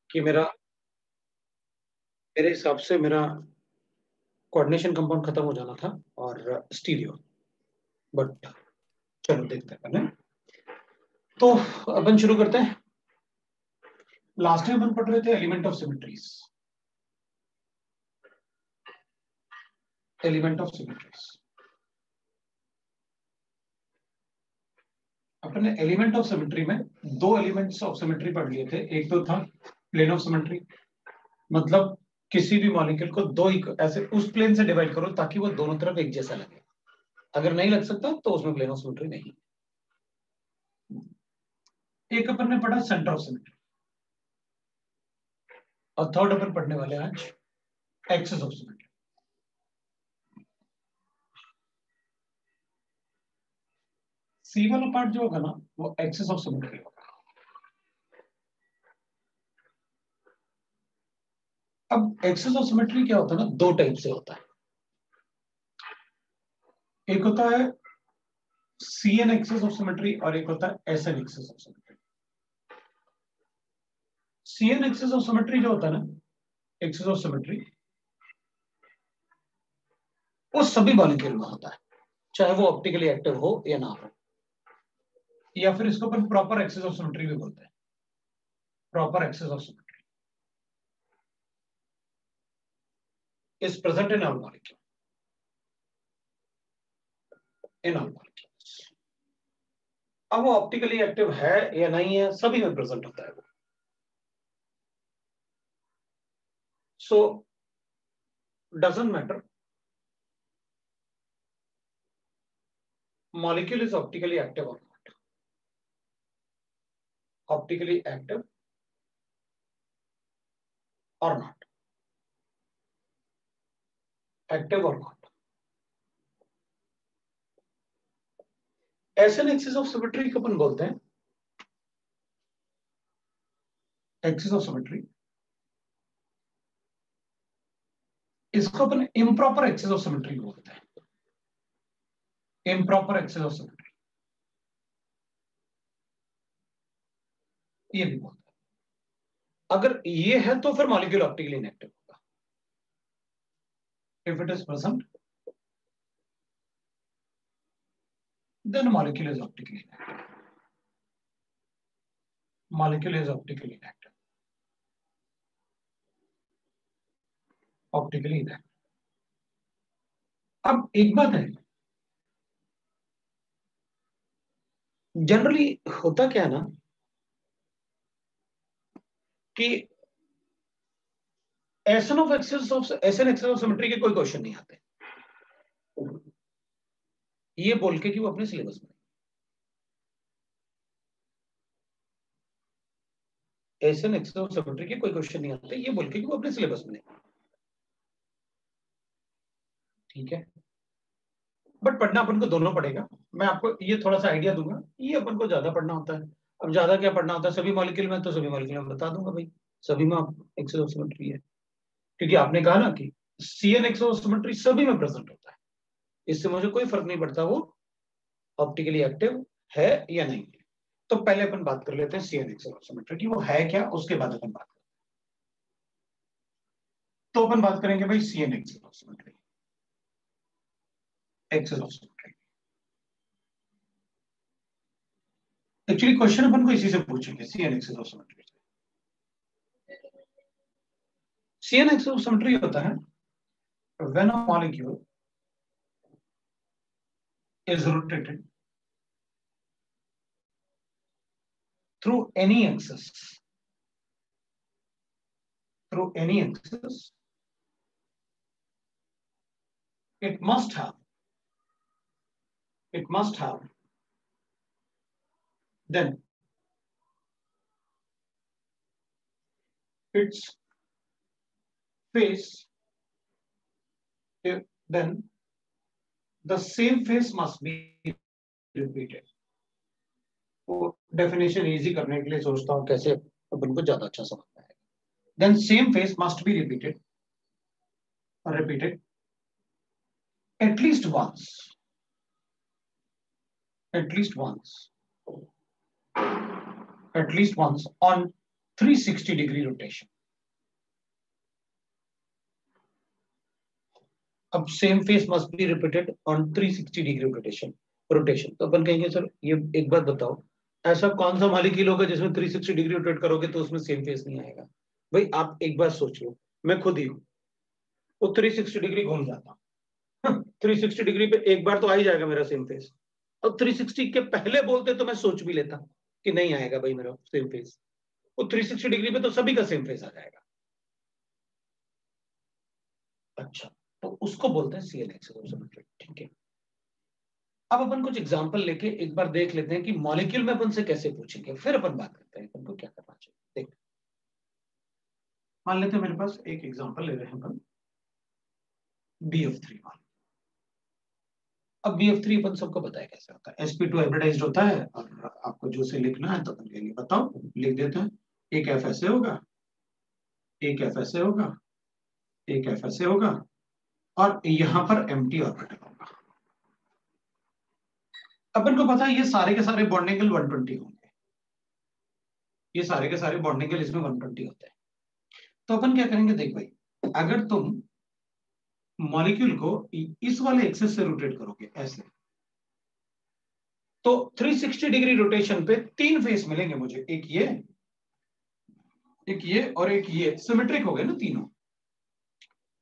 कि मेरे हिसाब से मेरा कोऑर्डिनेशन कंपाउंड खत्म हो जाना था और स्टीरियो, बट चलो देखते हैं पहले। तो अपन शुरू करते हैं। लास्ट टाइम अपन पढ़ रहे थे element of symmetries. Element of symmetries अपने एलिमेंट ऑफ सिमेट्री में दो एलिमेंट्स ऑफ सिमेट्री पढ़ लिए थे। एक तो था प्लेन ऑफ सिमेट्री, मतलब किसी भी मॉलिक्यूल को दो ऐसे उस प्लेन से डिवाइड करो ताकि वो दोनों तरफ एक जैसा लगे। अगर नहीं लग सकता तो उसमें प्लेन ऑफ सिमेट्री नहीं। एक अपन ने पढ़ा सेंटर ऑफ सिमेट्री, और थर्ड अपन पढ़ने वाले आज एक्सिस ऑफ सिमेट्री। सी वाला पार्ट जो होगा ना वो एक्सिस ऑफ सिमेट्री होगा। अब एक्सिस ऑफ सिमेट्री क्या होता है ना, दो टाइप से होता है। एक होता है C n axis of symmetry और एक होता है S n axis of symmetry. C n axis of symmetry जो होता है ना, एक्सिस ऑफ सिमेट्री, वो सभी मॉलिक्यूल में होता है, चाहे वो ऑप्टिकली एक्टिव हो या ना हो। या फिर इसको अपन प्रॉपर एक्सिस ऑफ सिमेट्री भी बोलते हैं। Proper axis of symmetry is present in all molecule, in all molecules। अब वो ऑप्टिकली एक्टिव है या नहीं है, सभी में प्रेजेंट होता है वो। सो doesn't matter molecule is optically active or not, optically active or not, active or not। S n axis of symmetry को अपन बोलते हैं, एक्सिस ऑफ सिमेट्री, इसको अपन इम्प्रॉपर एक्सिस ऑफ सिमेट्री बोलते हैं। इम्प्रॉपर एक्सिस ऑफ सिमेट्री ये भी बोलते हैं। अगर ये है तो फिर मॉलिक्यूल ऑप्टिकली इनएक्टिव होगा। If it is present then molecule is optically inactive, molecule is optically inactive, optically inactive। अब एक बात है, जनरली होता क्या है ना कि एसन एक्सिस ऑफ सिमेट्री के कोई क्वेश्चन नहीं आते, ये बोल के कि वो अपने सिलेबस में। एसन एक्सिस ऑफ सिमेट्री के कोई क्वेश्चन नहीं आते, ये बोल के कि वो अपने सिलेबस में नहीं। ठीक है, बट पढ़ना अपन को दोनों पड़ेगा। मैं आपको ये थोड़ा सा आइडिया दूंगा, ये अपन को ज्यादा पढ़ना होता है। अब ज्यादा क्या पढ़ना होता है, सभी मॉलिक्यूल में, तो सभी मॉलिक्यूल में बता दूंगा भाई, सभी में एक्सिस ऑफ सिमेट्री है। क्योंकि आपने कहा ना कि सीएन एक्सिस ऑफ सिमेट्री सभी में प्रेजेंट होता है, इससे मुझे कोई फर्क नहीं पड़ता वो ऑप्टिकली एक्टिव है या नहीं। तो पहले अपन बात कर लेते हैं सीएन एक्सिस ऑफ सिमेट्री की, वो है क्या, उसके बाद अपन बात करते हैं। तो अपन बात करेंगे भाई C n axis of symmetry, axis of symmetry. Actually question अपन को इसी से पूछेंगे, C n axis of symmetry. C n axis of symmetry होता है when a molecule is rotated through any axis, it must have then its face, then the same face must be repeated। वो definition easy करने के लिए सोचता हूं कैसे अपन को ज्यादा अच्छा समझ में आएगा। Then same face must be repeated at least once on 360 degree rotation. अब same face must be repeated on 360 degree rotation. तो अपन कहेंगे सर ये एक बात बताओ, ऐसा कौन सा मॉलिक्यूल होगा जिसमें 360 डिग्री रोटेट करोगे तो उसमें सेम फेस नहीं आएगा? भाई आप एक बार सोच लो, मैं खुद ही हूं, वो 360 डिग्री घूम जाता, 360 डिग्री पे एक बार तो आ ही जाएगा मेरा सेम फेस। और 360 के पहले बोलते तो मैं सोच भी लेता कि नहीं आएगा भाई मेरा सेम फेस। वो 360 डिग्री पे तो सभी का सेम फेस आ जाएगा। अच्छा, तो उसको बोलते हैं सीएल एक्सेलरेशन। ठीक है, अब अपन कुछ एग्जांपल लेके एक बार देख लेते हैं कि मॉलिक्यूल में अपन से कैसे पूछेंगे, फिर अपन बात करते हैं अपन को क्या करना चाहिए। देख, मान लेते हैं मेरे पास एक एग्जांपल ले रहे हैं अपन, BF3 मान। अब BF3 अपन सबको पता है कैसे होता है, sp2 हाइब्रिडाइज्ड होता है, और आपको जो से लिखना है तो अपन कहेंगे बताओ, लिख देते हैं। एक F ऐसे होगा, एक F ऐसे होगा, एक F ऐसे होगा, और यहां पर एम्प्टी ऑर्बिटल होगा। अपन को पता है ये सारे के सारे बॉन्ड एंगल 120 होंगे, ये सारे के सारे बॉन्ड एंगल इसमें 120 होते हैं। तो अपन क्या करेंगे, देख भाई, अगर तुम मॉलिक्यूल को इस वाले एक्सिस से रोटेट करोगे ऐसे, तो 360 डिग्री रोटेशन पे तीन फेस मिलेंगे मुझे, एक ये और एक ये, सिमेट्रिक हो गए ना तीनों।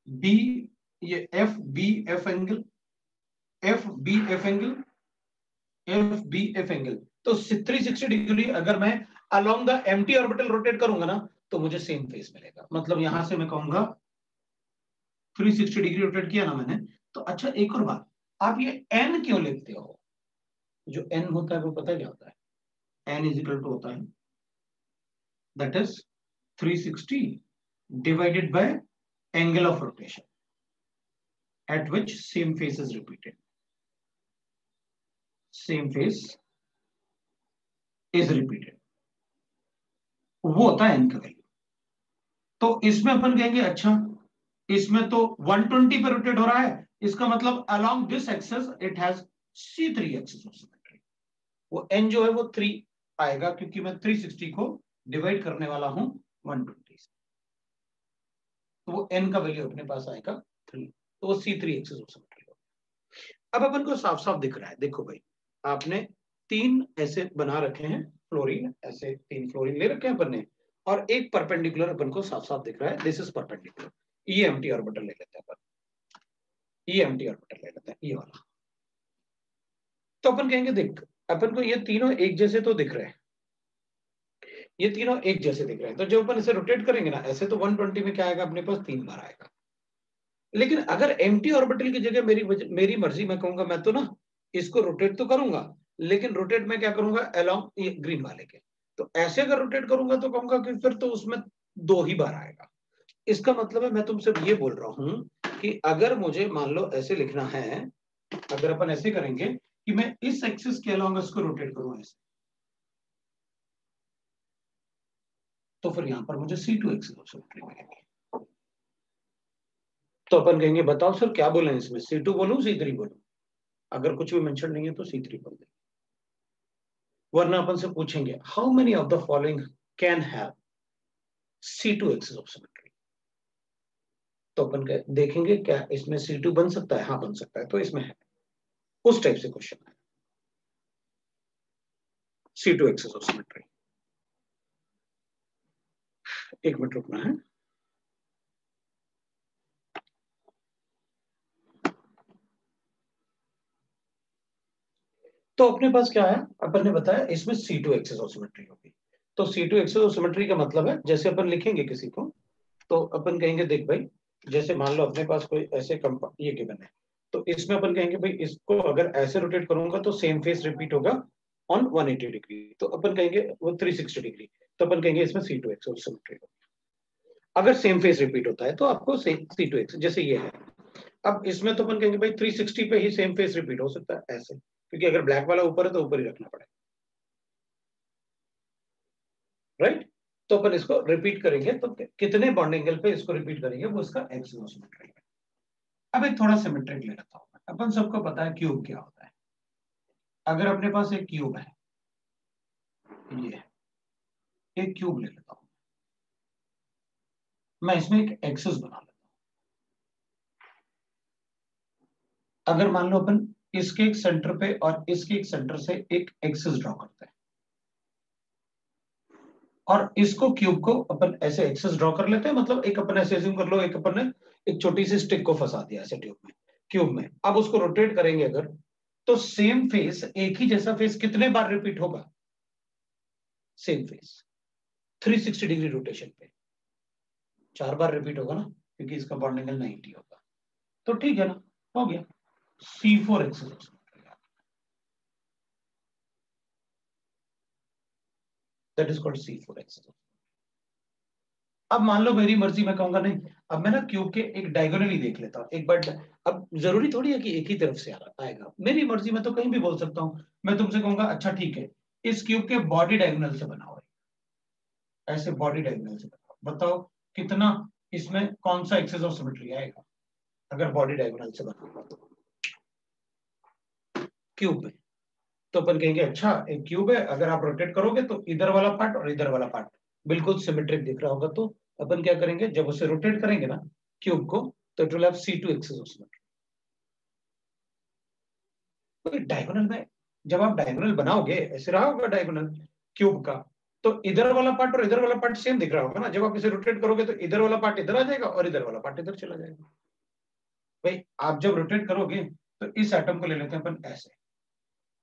बी, ये F B F angle, F B F angle, F B F angle. तो 360 डिग्री अगर मैं along the empty orbital rotate करूंगा ना, तो मुझे सेम फेस मिलेगा। मतलब यहां से मैं कहूंगा 360 डिग्री रोटेट किया ना मैंने। तो अच्छा एक और बात, आप ये एन क्यों लिखते हो? जो एन होता है वो पता है क्या होता है? एन इज इक्वल टू होता है, that is 360 divided by angle of rotation at which same face is repeated. Same face is repeated, वो होता है n का वैल्यू। तो इसमें अपन कहेंगे अच्छा, इसमें तो 120 पे रोटेट हो रहा है, इसका मतलब along this axis it has C3 axis of symmetry। वो n जो है वो 3 आएगा, क्योंकि मैं 360 को डिवाइड करने वाला हूं 120 से, तो वो n का वैल्यू अपने पास आएगा 3, तो वो C3 एक्सिस ऑफ सिमेट्री। अब अपन को साफ साफ दिख रहा है, देखो भाई, आपने तीन ऐसे बना रखे हैं फ्लोरीन, ऐसे तीन फ्लोरीन ले रखे हैं अपन ने, और एक परपेंडिकुलर अपन को साफ साफ दिख रहा है, दिस इज परपेंडिकुलर। ये एम्प्टी ऑर्बिटल ले लेते हैं अपन, ये एम्प्टी ऑर्बिटल ले लेते हैं, ये वाला। तो अपन कहेंगे देख, अपन को ये तीनों एक जैसे तो दिख रहे हैं, ये तीनों एक जैसे दिख रहे हैं, तो जब अपन इसे रोटेट करेंगे ना ऐसे, तो 120 में क्या आएगा अपने पास, 3 बार आएगा। लेकिन अगर एम्प्टी ऑर्बिटल की जगह मेरी मर्जी, मैं कहूंगा मैं तो ना इसको रोटेट तो करूंगा, लेकिन रोटेट में क्या करूंगा, अलोंग ये ग्रीन वाले के। तो ऐसे अगर रोटेट करूंगा तो कहूंगा कि फिर तो उसमें 2 ही बार आएगा। इसका मतलब है मैं तुमसे ये बोल रहा हूं कि अगर मुझे मान लो ऐसे लिखना है, अगर अपन ऐसे करेंगे कि मैं इस एक्सिस के अलोंग इसको रोटेट करूं ऐसे, तो फिर यहां पर मुझे C2 एक्सिस ऑफ सिमेट्री मिलेगी। तो अपन कहेंगे बताओ सर क्या बोले इसमें, C2 बोलूं C3 बोलूं? अगर कुछ भी मेंशन नहीं है तो C3 बोल दें, वरना अपन से पूछेंगे how many of the following can have C2 axis of symmetry. तो अपन देखेंगे क्या इसमें C2 बन सकता है, हाँ बन सकता है, तो इसमें है, उस टाइप से क्वेश्चन है C2 एक्सिस ऑफ सिमेट्री। एक मिनट रुकना है। तो अपने पास क्या है, अपन ने बताया इसमें C2 एक्सिस ऑफ सिमेट्री होगी। तो C2 एक्सिस ऑफ सिमेट्री का मतलब है, जैसे अपन लिखेंगे किसी को, तो अपन कहेंगे देख भाई, जैसे मान लो अपने पास कोई ऐसे ये गिवन है, तो इसमें अपन कहेंगे भाई इसको अगर ऐसे रोटेट करूंगा तो सेम फेस रिपीट होगा ऑन 180 डिग्री, तो अपन कहेंगे वो 360 डिग्री, तो अपन कहेंगे इसमें C2 एक्सिस ऑफ सिमेट्री होगी। अगर सेम फेस रिपीट होता है तो आपको C2 एक्सिस, जैसे ये है, अब इसमें तो अपन कहेंगे भाई 360 पे ही सेम फेस रिपीट हो सकता है ऐसे, क्योंकि अगर ब्लैक वाला ऊपर है तो ऊपर ही रखना पड़ेगा, राइट। तो अपन इसको रिपीट करेंगे, तो कितने बॉन्ड एंगल पे इसको रिपीट करेंगे वो इसका एक्सिस ऑफ सिमेट्री है। अब एक थोड़ा सिमेट्रिक ले लेता हूं, अपन सबको पता है क्यूब क्या होता है। अगर अपने पास एक क्यूब है, ये है, एक क्यूब ले लेता हूं, मैं इसमें एक एक्सिस बना लेता हूं। अगर मान लो अपन इसके एक सेंटर पे और इसके एक सेंटर से एक एक्सिस ड्रॉ करते हैं और इसको क्यूब को अपन ऐसे एक्सिस ड्रॉ कर लेते हैं, मतलब एक अपन ऐसे अज्यूम कर लो, एक अपन ने एक छोटी सी स्टिक को फंसा दिया ऐसे ट्यूब में, क्यूब में। अब उसको रोटेट करेंगे अगर, तो सेम फेस, एक ही जैसा फेस कितने बार रिपीट होगा? सेम फेस 360 डिग्री रोटेशन पे 4 बार रिपीट होगा ना, क्योंकि इसका बॉन्ड एंगल 90 होगा। तो ठीक है ना, हो गया C4 axis. That is called C4 axis. अब मान लो मेरी मर्जी, मैं कहूंगा नहीं, अब मैं ना क्यूब के एक डायगोनली देख लेता हूँ एक बार। अब जरूरी थोड़ी है कि एक ही तरफ से आएगा, मेरी मर्जी, मैं तो कहीं भी बोल सकता हूँ। मैं तुमसे कहूंगा अच्छा ठीक है, इस क्यूब के बॉडी डायगोनल से बनाओ, ऐसे बॉडी डायगोनल से बनाओ, बताओ कितना इसमें कौन सा एक्सिस ऑफ सिमेट्री आएगा अगर बॉडी डायगोनल से बनाऊंगा तो क्यूब में। तो अपन कहेंगे अच्छा एक क्यूब है, अगर आप रोटेट करोगे तो इधर वाला पार्ट और इधर वाला पार्ट बिल्कुल सिमेट्रिक दिख रहा होगा। तो अपन क्या करेंगे, जब उसे रोटेट करेंगे ना क्यूब को, तो it will have C2 axis of symmetry. तो डायगोनल में जब आप डायगोनल बनाओगे ऐसे रहा होगा डायगोनल क्यूब का, तो इधर वाला पार्ट और इधर वाला पार्ट सेम दिख रहा होगा ना। जब आप इसे रोटेट करोगे तो इधर वाला पार्ट इधर आ जाएगा और इधर वाला पार्ट इधर चला जाएगा। भाई आप जब रोटेट करोगे तो इस एटम को ले लेते हैं अपन ऐसे,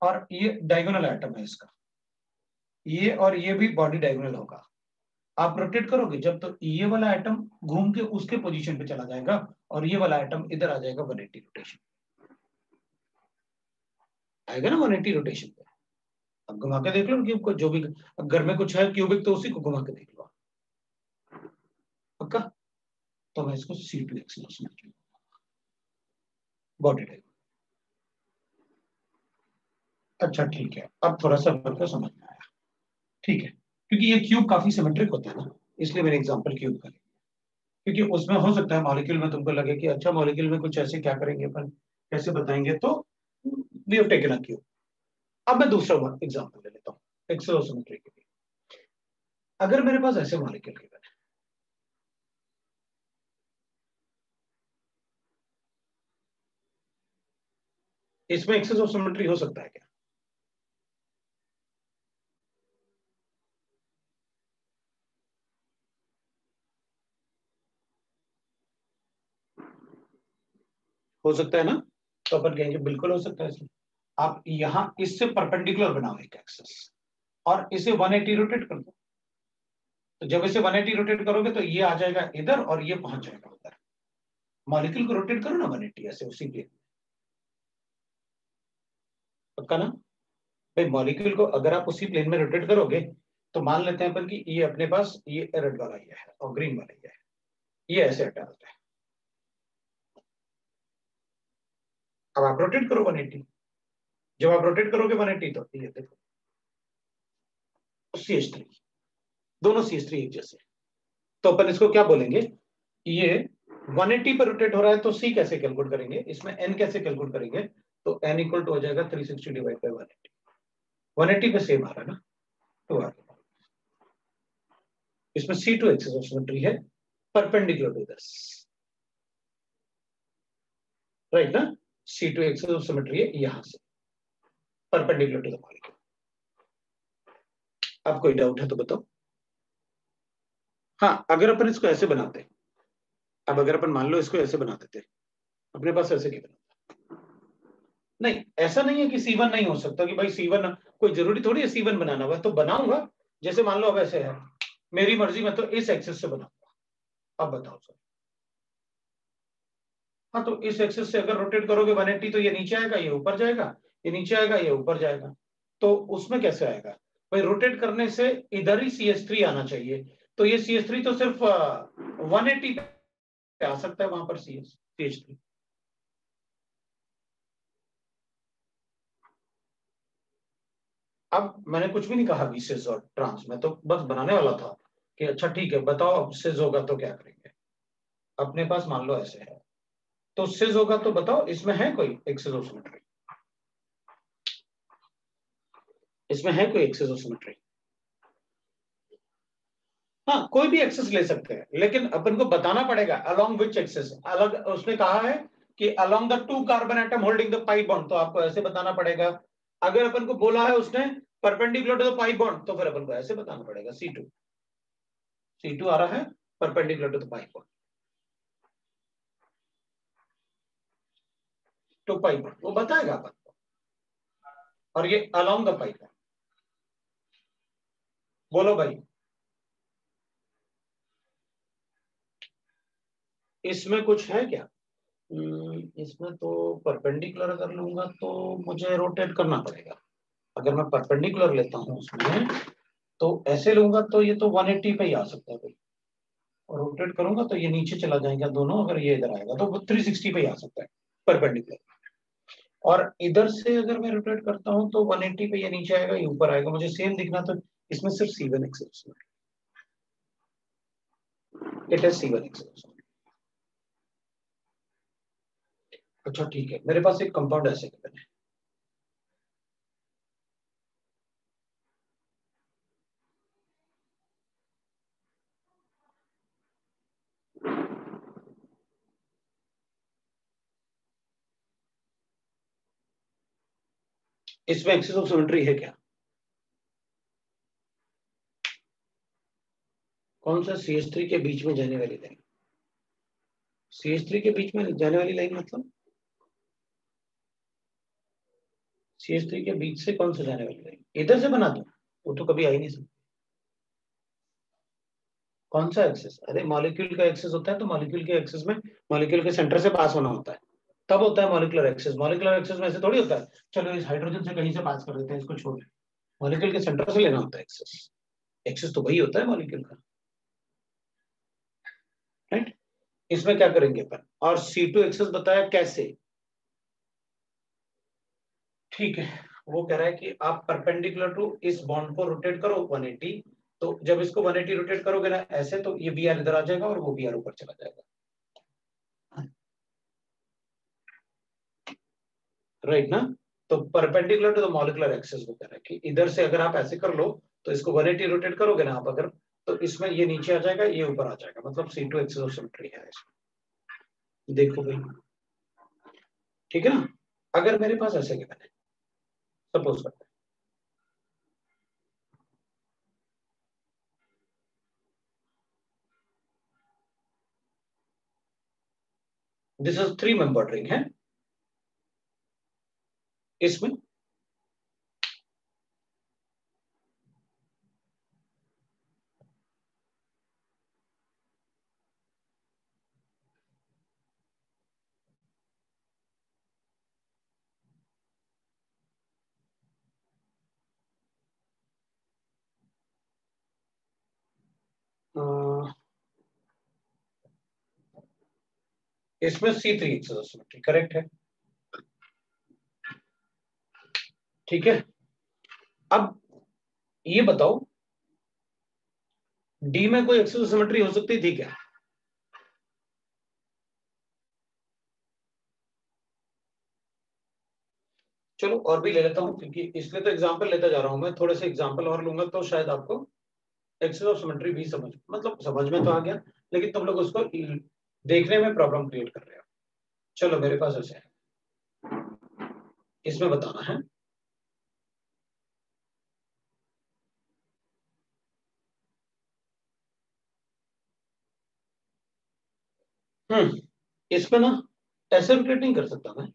और ये डायगोनल एटम है इसका, ये और ये भी बॉडी डायगोनल होगा। आप रोटेट करोगे जब, तो ये वाला एटम घूम के उसके पोजीशन पे चला जाएगा और ये वाला एटम इधर आ जाएगा 180 रोटेशन, आएगा ना 180 रोटेशन पे। अब घुमा के देख लो क्यूब को, जो भी घर में कुछ है क्यूबिक तो उसी को घुमा के देख लो पक्का। तो मैं इसको C2 एक्सिस बॉडी डायगोनल। अच्छा ठीक है, अब थोड़ा सा मेरे को समझ में आया। ठीक है, क्योंकि ये क्यूब काफी सिमेट्रिक होता है ना, इसलिए मैंने एग्जांपल क्यूब का लिया, क्योंकि उसमें हो सकता है मॉलिक्यूल में तुमको लगे कि अच्छा मॉलिक्यूल में कुछ ऐसे क्या करेंगे अपन, कैसे बताएंगे, तो we have taken a cube. अब मैं दूसरा एग्जांपल ले लेता हूँ एक्सेलोसिमेट्री के लिए। अगर मेरे पास ऐसे मॉलिक्यूल के है, इसमें एक्सेस ऑफ सिमेट्री हो सकता है क्या? हो सकता है ना, तो अपन कहेंगे बिल्कुल हो सकता है इसमें। आप यहां इससे परपेंडिकुलर बनाओ एक एक्सेस और इसे 180 रोटेट कर दो। तो जब इसे 180 रोटेट करोगे तो ये आ जाएगा इधर और ये पहुंच जाएगा उधर। मॉलिक्यूल को रोटेट करो ना 180 ऐसे उसी प्लेन। पक्का ना? भाई मॉलिक्यूल को अगर आप उसी प्लेन में रोटेट करोगे, तो मान लेते हैं अपन कि ये अपने पास ये रेड वाला ये है और ग्रीन वाला ये है, ये ऐसे हटा देता है। अब आप रोटेट करो 180, जब आप रोटेट करोगे 180 तो ये देखो CH3, दोनों CH3 एक जैसे। तो अपन इसको क्या बोलेंगे, ये 180 पर रोटेट हो रहा है तो C कैसे कैलकुलेट करेंगे, इसमें N कैसे कैलकुलेट करेंगे, तो N इक्वल टू हो जाएगा 360 डिवाइड बाई 180। 180 पे सेम आ रहा है ना, तो आ गया। इसमें C2 एक्सिस ऑफ सिमेट्री है परपेंडिकुलर टू दिस, राइट ना। C2 एक्सिस ऑफ सिमेट्री है यहां से परपेंडिकुलर टू द मॉलिक्यूल। अब कोई डाउट है तो बताओ। हाँ, अगर अपन इसको ऐसे बनाते, अब अगर अपन मान लो इसको ऐसे बना देते, अपने पास ऐसे क्या बना, नहीं ऐसा नहीं है कि C1 नहीं हो सकता, कि भाई C1 कोई जरूरी थोड़ी है C1 बनाना हुआ, तो बनाऊंगा। जैसे मान लो अब ऐसे है, मेरी मर्जी, मैं तो इस एक्सिस से बनाऊंगा। अब बताओ सर। हाँ, तो इस एक्सिस से अगर रोटेट करोगे 180 तो ये नीचे आएगा, ये ऊपर जाएगा, ये नीचे आएगा, ये ऊपर जाएगा। तो उसमें कैसे आएगा भाई, रोटेट करने से इधर ही CH3 आना चाहिए। तो ये CH3 तो सिर्फ 180 पे आ सकता है, वहां पर CH3। अब मैंने कुछ भी नहीं कहा अभी सिज और ट्रांस, मैं तो बस बनाने वाला था कि अच्छा ठीक है बताओ अब सिज होगा तो क्या करेंगे। अपने पास मान लो ऐसे है, तो सिज होगा तो बताओ इसमें है कोई एक्सिस ऑफ सिमेट्री, इसमें है कोई एक्सिस ऑफ सिमेट्री? हाँ कोई भी एक्सेस ले सकते हैं, लेकिन अपन को बताना पड़ेगा अलोंग विच एक्सेस। अलग उसने कहा है कि along the 2 carbon atom holding the pi bond, तो आपको ऐसे बताना पड़ेगा। अगर अपन को बोला है उसने perpendicular to the pi bond, तो फिर अपन को ऐसे बताना पड़ेगा C2 आ रहा है perpendicular to the pi bond, two pi bond वो बताएगा अपन को, और ये अलोंग द पाई बॉन्ड। बोलो भाई, इसमें कुछ है क्या? इसमें तो परपेंडिकुलर अगर लूंगा तो मुझे रोटेट करना पड़ेगा। अगर मैं परपेंडिकुलर लेता हूं उसमें, तो ऐसे लूंगा तो ये तो 180 पे ही आ सकता है भाई, और रोटेट करूंगा तो ये नीचे चला जाएगा दोनों, अगर ये इधर आएगा तो 360 पे ही आ सकता है परपेंडिकुलर। और इधर से अगर मैं रोटेट करता हूं तो 180 पे ये नीचे आएगा, ये ऊपर आएगा, मुझे सेम दिखना, तो इसमें सिर्फ C1 access, it is C1 access. अच्छा ठीक है, मेरे पास एक कंपाउंड ऐसे गिवन है, इसमें एक्सेस ऑफ सिमेट्री है क्या? कौन सा CH3 के बीच में जाने वाली लाइन? CH3 के बीच में जाने वाली लाइन मतलब CH3 के बीच से कौन सा जाने वाली लाइन? इधर से बना दूं? वो तो कभी आ ही नहीं सकता। कौन सा एक्सेस? अरे मॉलिक्यूल का एक्सेस होता है तो मॉलिक्यूल के एक्सेस में मॉलिक्यूल के सेंटर से पास होना होता है, तब होता है मॉलिक्यूलर एक्सेस। मॉलिक्यूलर एक्सेस में ऐसे थोड़ी होता है चलो इस हाइड्रोजन से कहीं से पास कर देते हैं, इसको छोड़, मॉलिक्यूल के सेंटर से लेना होता है एक्सेस। एक्सेस तो वही होता है मॉलिक्यूल का, राइट? इसमें क्या करेंगे अपन, और C2 एक्सेस बताया कैसे? ठीक है, वो कह रहा है कि आप परपेंडिकुलर टू इस बॉन्ड को रोटेट करो 180, तो जब इसको 180 रोटेट करोगे ना ऐसे, तो ये Br इधर आ जाएगा और वो Br ऊपर चला जाएगा, राइट ना? तो perpendicular to the molecular axis वो कह रहा है कि इधर से अगर आप ऐसे कर लो तो इसको 180 रोटेट करोगे ना आप अगर, तो इसमें ये नीचे आ जाएगा, ये ऊपर आ जाएगा, मतलब C2 एक्सिस ऑफ सिमेट्री है इसमें। देखो भाई, ठीक है ना? अगर मेरे पास ऐसे गिवन है, सपोज करते हैं दिस इज 3 मेंबर रिंग है, इसमें इसमें C3 axis of symmetry correct है, ठीक है? अब ये बताओ डी में कोई एक्सिस ऑफ सिमेट्री हो सकती थी क्या? चलो और भी ले लेता हूं, क्योंकि इसलिए तो एग्जांपल लेता जा रहा हूं मैं, थोड़े से एग्जांपल और लूंगा तो शायद आपको एक्सेस ऑफ सिमेट्री भी समझ में तो आ गया, लेकिन तुम लोग उसको देखने में प्रॉब्लम क्रिएट कर रहे हो। चलो मेरे पास ऐसे है, इसमें बताना है इसमें ना ऐसे रोटेट नहीं कर सकता मैं,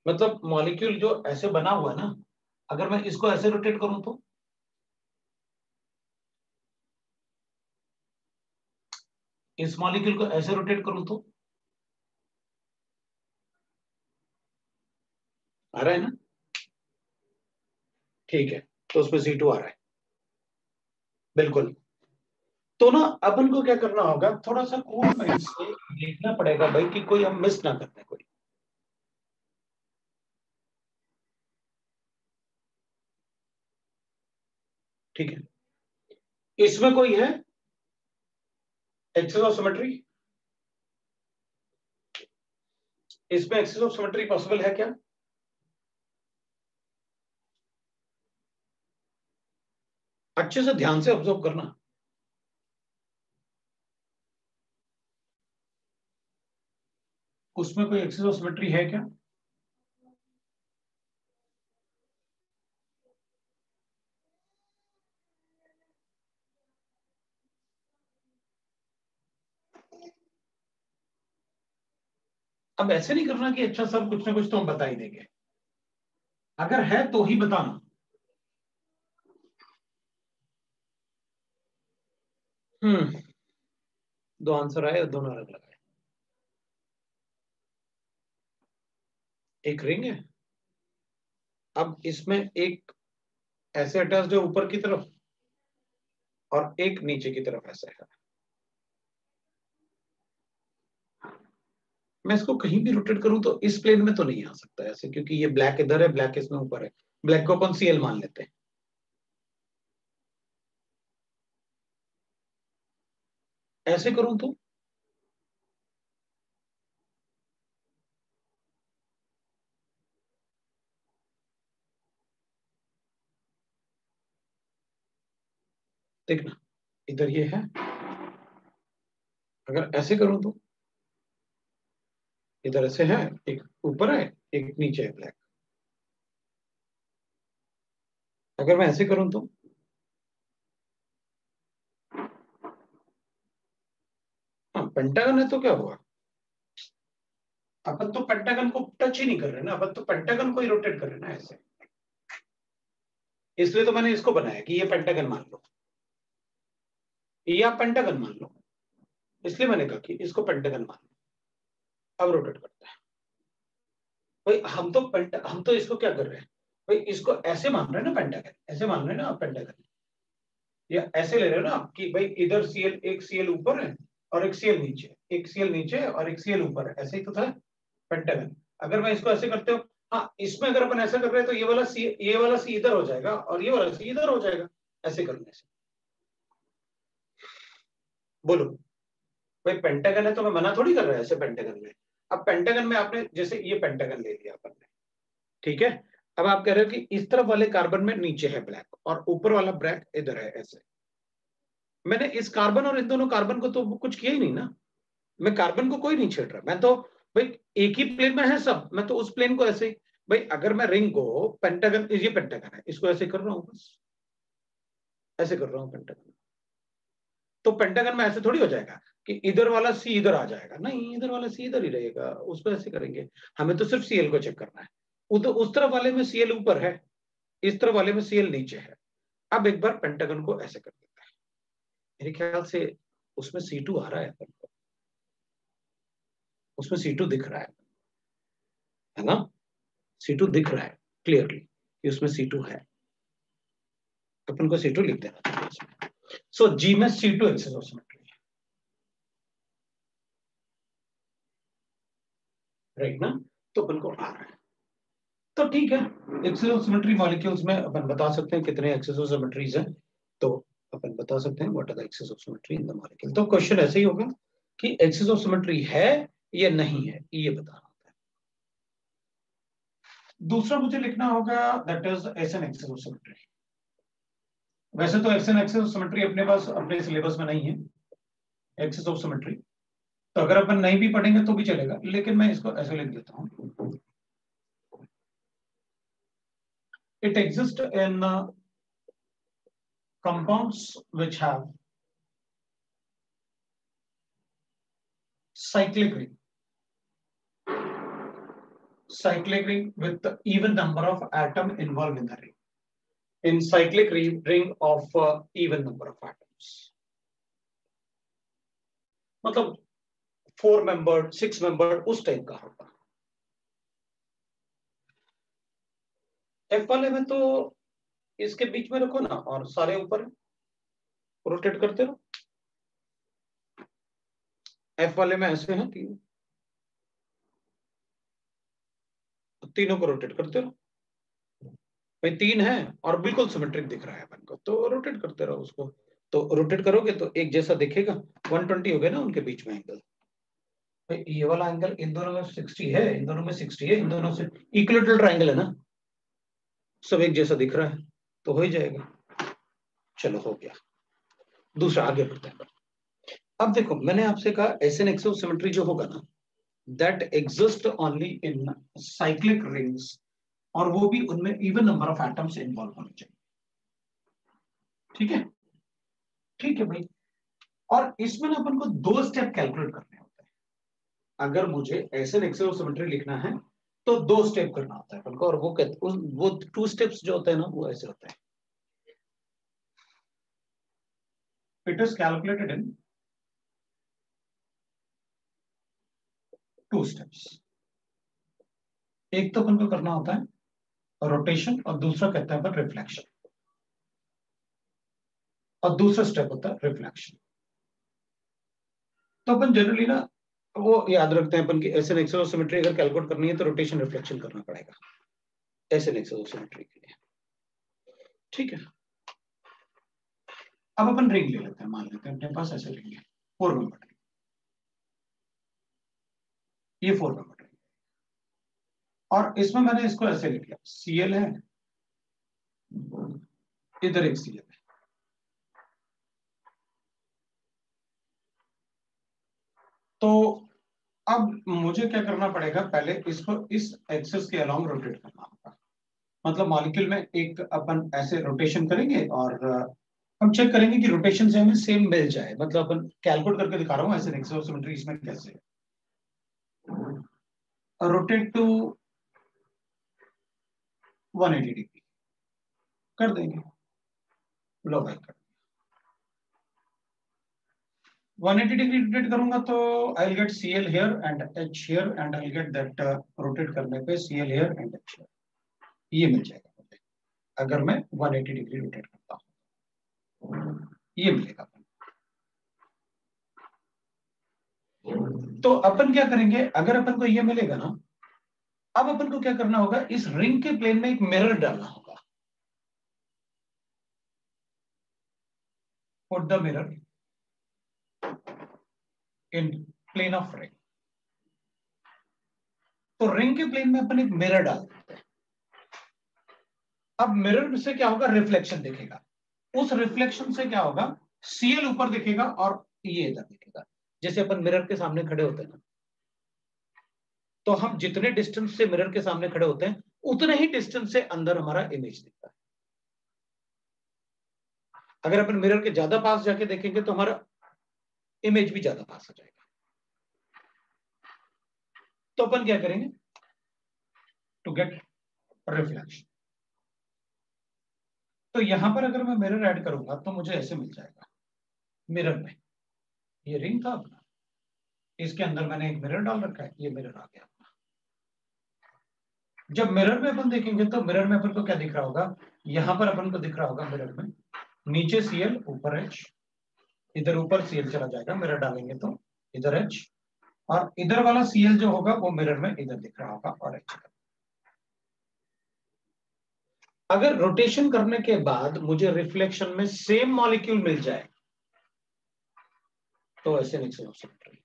मतलब मॉलिक्यूल जो ऐसे बना हुआ है ना, अगर मैं इसको ऐसे रोटेट करूं तो, इस मॉलिक्यूल को ऐसे रोटेट करूं तो आ रहा है ना? ठीक है, तो उसमें C2 आ रहा है, बिल्कुल। तो ना अपन को क्या करना होगा, थोड़ा सा कूल माइंड से देखना पड़ेगा भाई कि कोई हम मिस ना करते कोई, ठीक है? इसमें कोई है एक्सेस ऑफ सिमेट्री? इसमें एक्सेस ऑफ सिमेट्री पॉसिबल है क्या? अच्छे से ध्यान से ऑब्जर्व करना। उसमें कोई एक्सिस ऑफ सिमेट्री है क्या? अब ऐसे नहीं करना कि अच्छा सर कुछ ना कुछ तो हम बता ही देंगे, अगर है तो ही बताना। दो आंसर आए, दोनों अलग लगाए। एक रिंग है, अब इसमें एक ऐसे अटैच्ड है ऊपर की तरफ और एक नीचे की तरफ ऐसे है। मैं इसको कहीं भी रोटेट करूं तो इस प्लेन में तो नहीं आ सकता ऐसे, क्योंकि ये ब्लैक इधर है, ब्लैक इसमें ऊपर है। ब्लैक को अपन सीएल मान लेते हैं। ऐसे करूं तो देखना, इधर ये है। अगर ऐसे करूं तो इधर ऐसे है, एक ऊपर है एक नीचे है ब्लैक। अगर मैं ऐसे करूं तो हाँ, पेंटागन है तो क्या हुआ? अपन तो पेंटागन को टच ही नहीं कर रहे ना, अपन तो पेंटागन को ही रोटेट कर रहे ना ऐसे। इसलिए तो मैंने इसको बनाया कि ये पेंटागन मान लो, ये आप पेंटागन मान लो, इसलिए मैंने कहा कि इसको पेंटागन मान लो। अब रोटेट करते हैं भाई। हम तो इसको क्या कर रहे हैं भाई, इसको ऐसे मान रहे हैं ना पेंटागन, ऐसे मान रहे हैं ना आप पेंटागन, या ऐसे ले रहे हो ना आप कि भाई इधर सीएल, एक सीएल ऊपर है और एक सीएल नीचे, एक सीएल नीचे और एक सीएल ऊपर है, ऐसे ही तो था पेंटागन। अगर मैं इसको ऐसे करते हो, हाँ इसमें अगर अपन ऐसा कर रहे हैं तो ये वाला सी इधर हो जाएगा और ये वाला सी इधर हो जाएगा, ऐसे करने से। बोलो भाई, पेंटागन है तो मैं मना थोड़ी कर रहा है ऐसे पेंटागन में। अब पेंटागन में आपने जैसे ये पेंटागन ले लिया अपन ने, ठीक है। अब आप कह रहे हो कि इस तरफ वाले कार्बन में नीचे है ब्लैक और ऊपर वाला ब्लैक इधर है ऐसे। मैंने इस कार्बन और इन दोनों कार्बन को तो कुछ किया ही नहीं ना, मैं कार्बन को कोई नहीं छेड़ रहा, मैं तो भाई एक ही प्लेन में है सब, मैं तो उस प्लेन को ऐसे ही भाई, अगर मैं रिंग को पेंटागन, ये पेंटागन है, इसको ऐसे कर रहा हूं बस, ऐसे कर रहा हूं पेंटागन। तो पेंटागन में ऐसे थोड़ी हो जाएगा कि इधर वाला सी इधर आ जाएगा, नहीं इधर वाला सी इधर ही रहेगा, उसको ऐसे करेंगे। हमें तो सिर्फ सीएल को चेक करना है। उस तरफ वाले में सीएल ऊपर है, इस तरफ वाले में सीएल नीचे है। अब एक बार पेंटागन को ऐसे कर देता है, मेरे ख्याल से उसमें C2 आ रहा है अपन को, उसमें C2 दिख रहा है ना? C2 दिख रहा है क्लियरली कि उसमें C2 है, अपन को C2 लिख देना चाहिए इसमें। सो जी में C2 एक्सिस ऑफ सिमेट्री है, राइट ना? तो अपन को आ रहा है, तो ठीक है। एक्सिस ऑफ सिमेट्री मॉलिक्यूल्स में अपन बता सकते हैं कितने एक्सिस ऑफ सिमेट्रीज हैं, तो अपन बता सकते हैं what are the axis of symmetry in the molecule. तो क्वेश्चन ऐसे ही होगा कि एक्सिस ऑफ सिमेट्री है या नहीं है, ये बताना होता है। दूसरा मुझे लिखना होगा that is S n axis of symmetry. वैसे तो S n axis of symmetry अपने पास अपने सिलेबस में नहीं है एक्सिस ऑफ सिमेट्री, तो अगर अपन नहीं भी पढ़ेंगे तो भी चलेगा, लेकिन मैं इसको ऐसे लिख देता हूं। It exist in compounds which have cyclic ring, cyclic ring with the even number of atom involved in the ring, in cyclic ring of even number of atoms, मतलब 4 membered 6 membered उस टाइप का होगा। F वाले में तो इसके बीच में रखो ना और सारे ऊपर रोटेट करते रहो। एफ वाले में ऐसे हैं तीन, तीनों को रोटेट करते रहो भाई, तीन है और बिल्कुल सिमेट्रिक दिख रहा है अपन को, तो रोटेट करते रहो उसको। तो रोटेट करोगे तो एक जैसा दिखेगा, 120 हो गए ना उनके बीच में एंगल। भाई ये वाला एंगल इन दोनों में 60 है, इन दोनों में 60 है, इन दोनों से इक्विलेटरल ट्रायंगल है ना, सब एक जैसा दिख रहा है, तो हो ही जाएगा। चलो हो गया, दूसरा आगे बढ़ते हैं। अब देखो मैंने आपसे कहा एस एन एक्सोसिमेट्री जो होगा ना, that exist only in cyclic rings, और वो भी उनमें even number of atoms involve होने चाहिए। ठीक है, ठीक है भाई। और इसमें ना अपन को 2 स्टेप कैलकुलेट करने होते हैं। अगर मुझे एस एन एक्सोसिमेट्री लिखना है तो 2 स्टेप करना होता है अपन को, और वो 2 स्टेप्स जो होते हैं ना वो ऐसे होते हैं। It is calculated in 2 steps. एक तो अपन को करना होता है रोटेशन, और दूसरा कहते हैं अपन रिफ्लेक्शन, और दूसरा स्टेप होता है रिफ्लेक्शन। तो अपन जनरली ना वो याद रखते हैं अपन की एस एन एक्सोसिमेट्री अगर कैलकुलेट करनी है तो रोटेशन रिफ्लेक्शन करना पड़ेगा एस एन एक्सोसिमेट्री के लिए। ठीक है, अब अपन रिंग ले लेते हैं, मान लेते हैं अपने पास ऐसे रिंग है 4 मेंबर रिंग, ये 4 मेंबर रिंग, और इसमें मैंने इसको ऐसे लिख लिया, सीएल है, इधर एक सीएल है। तो अब मुझे क्या करना पड़ेगा, पहले इसको इस एक्सिस के अलोंग रोटेट करना होगा। मतलब मॉलिक्यूल में एक अपन ऐसे रोटेशन करेंगे, और हम चेक करेंगे कि रोटेशन से हमें सेम मिल जाए। मतलब अपन कैलकुलेट करके दिखा रहा हूं ऐसे एक्सोसिमेट्री इसमें कैसे रोटेट टू 180 डिग्री कर देंगे। लो भाई कर 180 डिग्री रोटेट करूंगा तो I will get CL here and H here, and I will get that rotate करने पे CL here and H here, ये मिल जाएगा मुझे अगर मैं 180 डिग्री रोटेट करता हूं, ये मिलेगा। तो अपन क्या करेंगे, अगर अपन को ये मिलेगा ना, अब अपन को क्या करना होगा, इस रिंग के प्लेन में एक मिरर डालना होगा। Put the mirror in plane of ring. तो रिंग के प्लेन में अपन एक मिरर डाल देते हैं। अब मिरर से क्या होगा, रिफ्लेक्शन दिखेगा। उस रिफ्लेक्शन से क्या होगा, सीएल ऊपर दिखेगा और ये इधर दिखेगा। जैसे अपन मिरर के सामने खड़े होते हैं ना, तो हम जितने डिस्टेंस से मिरर के सामने खड़े होते हैं उतने ही डिस्टेंस से अंदर हमारा इमेज दिखता है। अगर अपन मिरर के ज्यादा पास जाके देखेंगे तो हमारा इमेज भी ज्यादा पास आ जाएगा। तो अपन क्या करेंगे, टू गेट रिफ्लेक्शन, तो यहां पर अगर मैं मिरर ऐड करूंगा तो मुझे ऐसे मिल जाएगा। मिरर में ये रिंग था अपना, इसके अंदर मैंने एक मिरर डाल रखा है, ये मिरर आ गया। जब मिरर में अपन देखेंगे तो मिरर में अपन को क्या दिख रहा होगा, यहां पर अपन को दिख रहा होगा मिरर में नीचे सीएल ऊपर एच, इधर ऊपर सीएल चला जाएगा मिरर डालेंगे तो इधर एच, और इधर वाला सीएल जो होगा वो मिरर में इधर दिख रहा होगा और एच। अगर रोटेशन करने के बाद मुझे रिफ्लेक्शन में सेम मॉलिक्यूल मिल जाए तो ऐसे नहीं समझ सकते।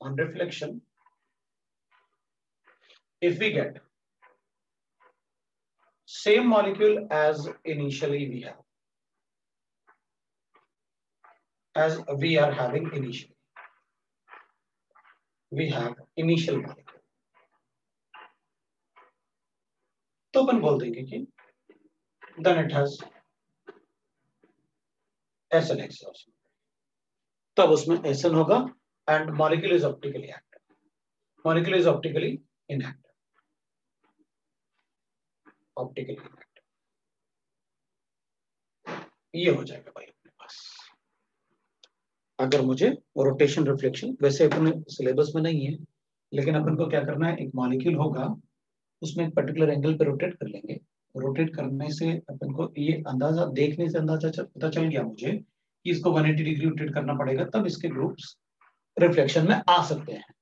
On reflection, if we get same molecule as initially we have, as we are having initially, we have initial molecule, तो अपन बोल देंगे कि then it has SN(X) तब उसमें SN होगा and molecule is optically active. Molecule is optically inactive. Optically inactive. ये हो जाएगा भाई अपने पास। अगर मुझे रोटेशन रिफ्लेक्शन, वैसे अपने सिलेबस में नहीं है, लेकिन अपन को क्या करना है, एक मॉलिक्यूल होगा उसमें एक पर्टिकुलर एंगल पे रोटेट कर लेंगे। रोटेट करने से अपन को ये अंदाजा, देखने से अंदाजा पता चल गया मुझे कि इसको 180 डिग्री रोटेट करना पड़ेगा, तब इसके ग्रुप्स रिफ्लेक्शन में आ सकते हैं।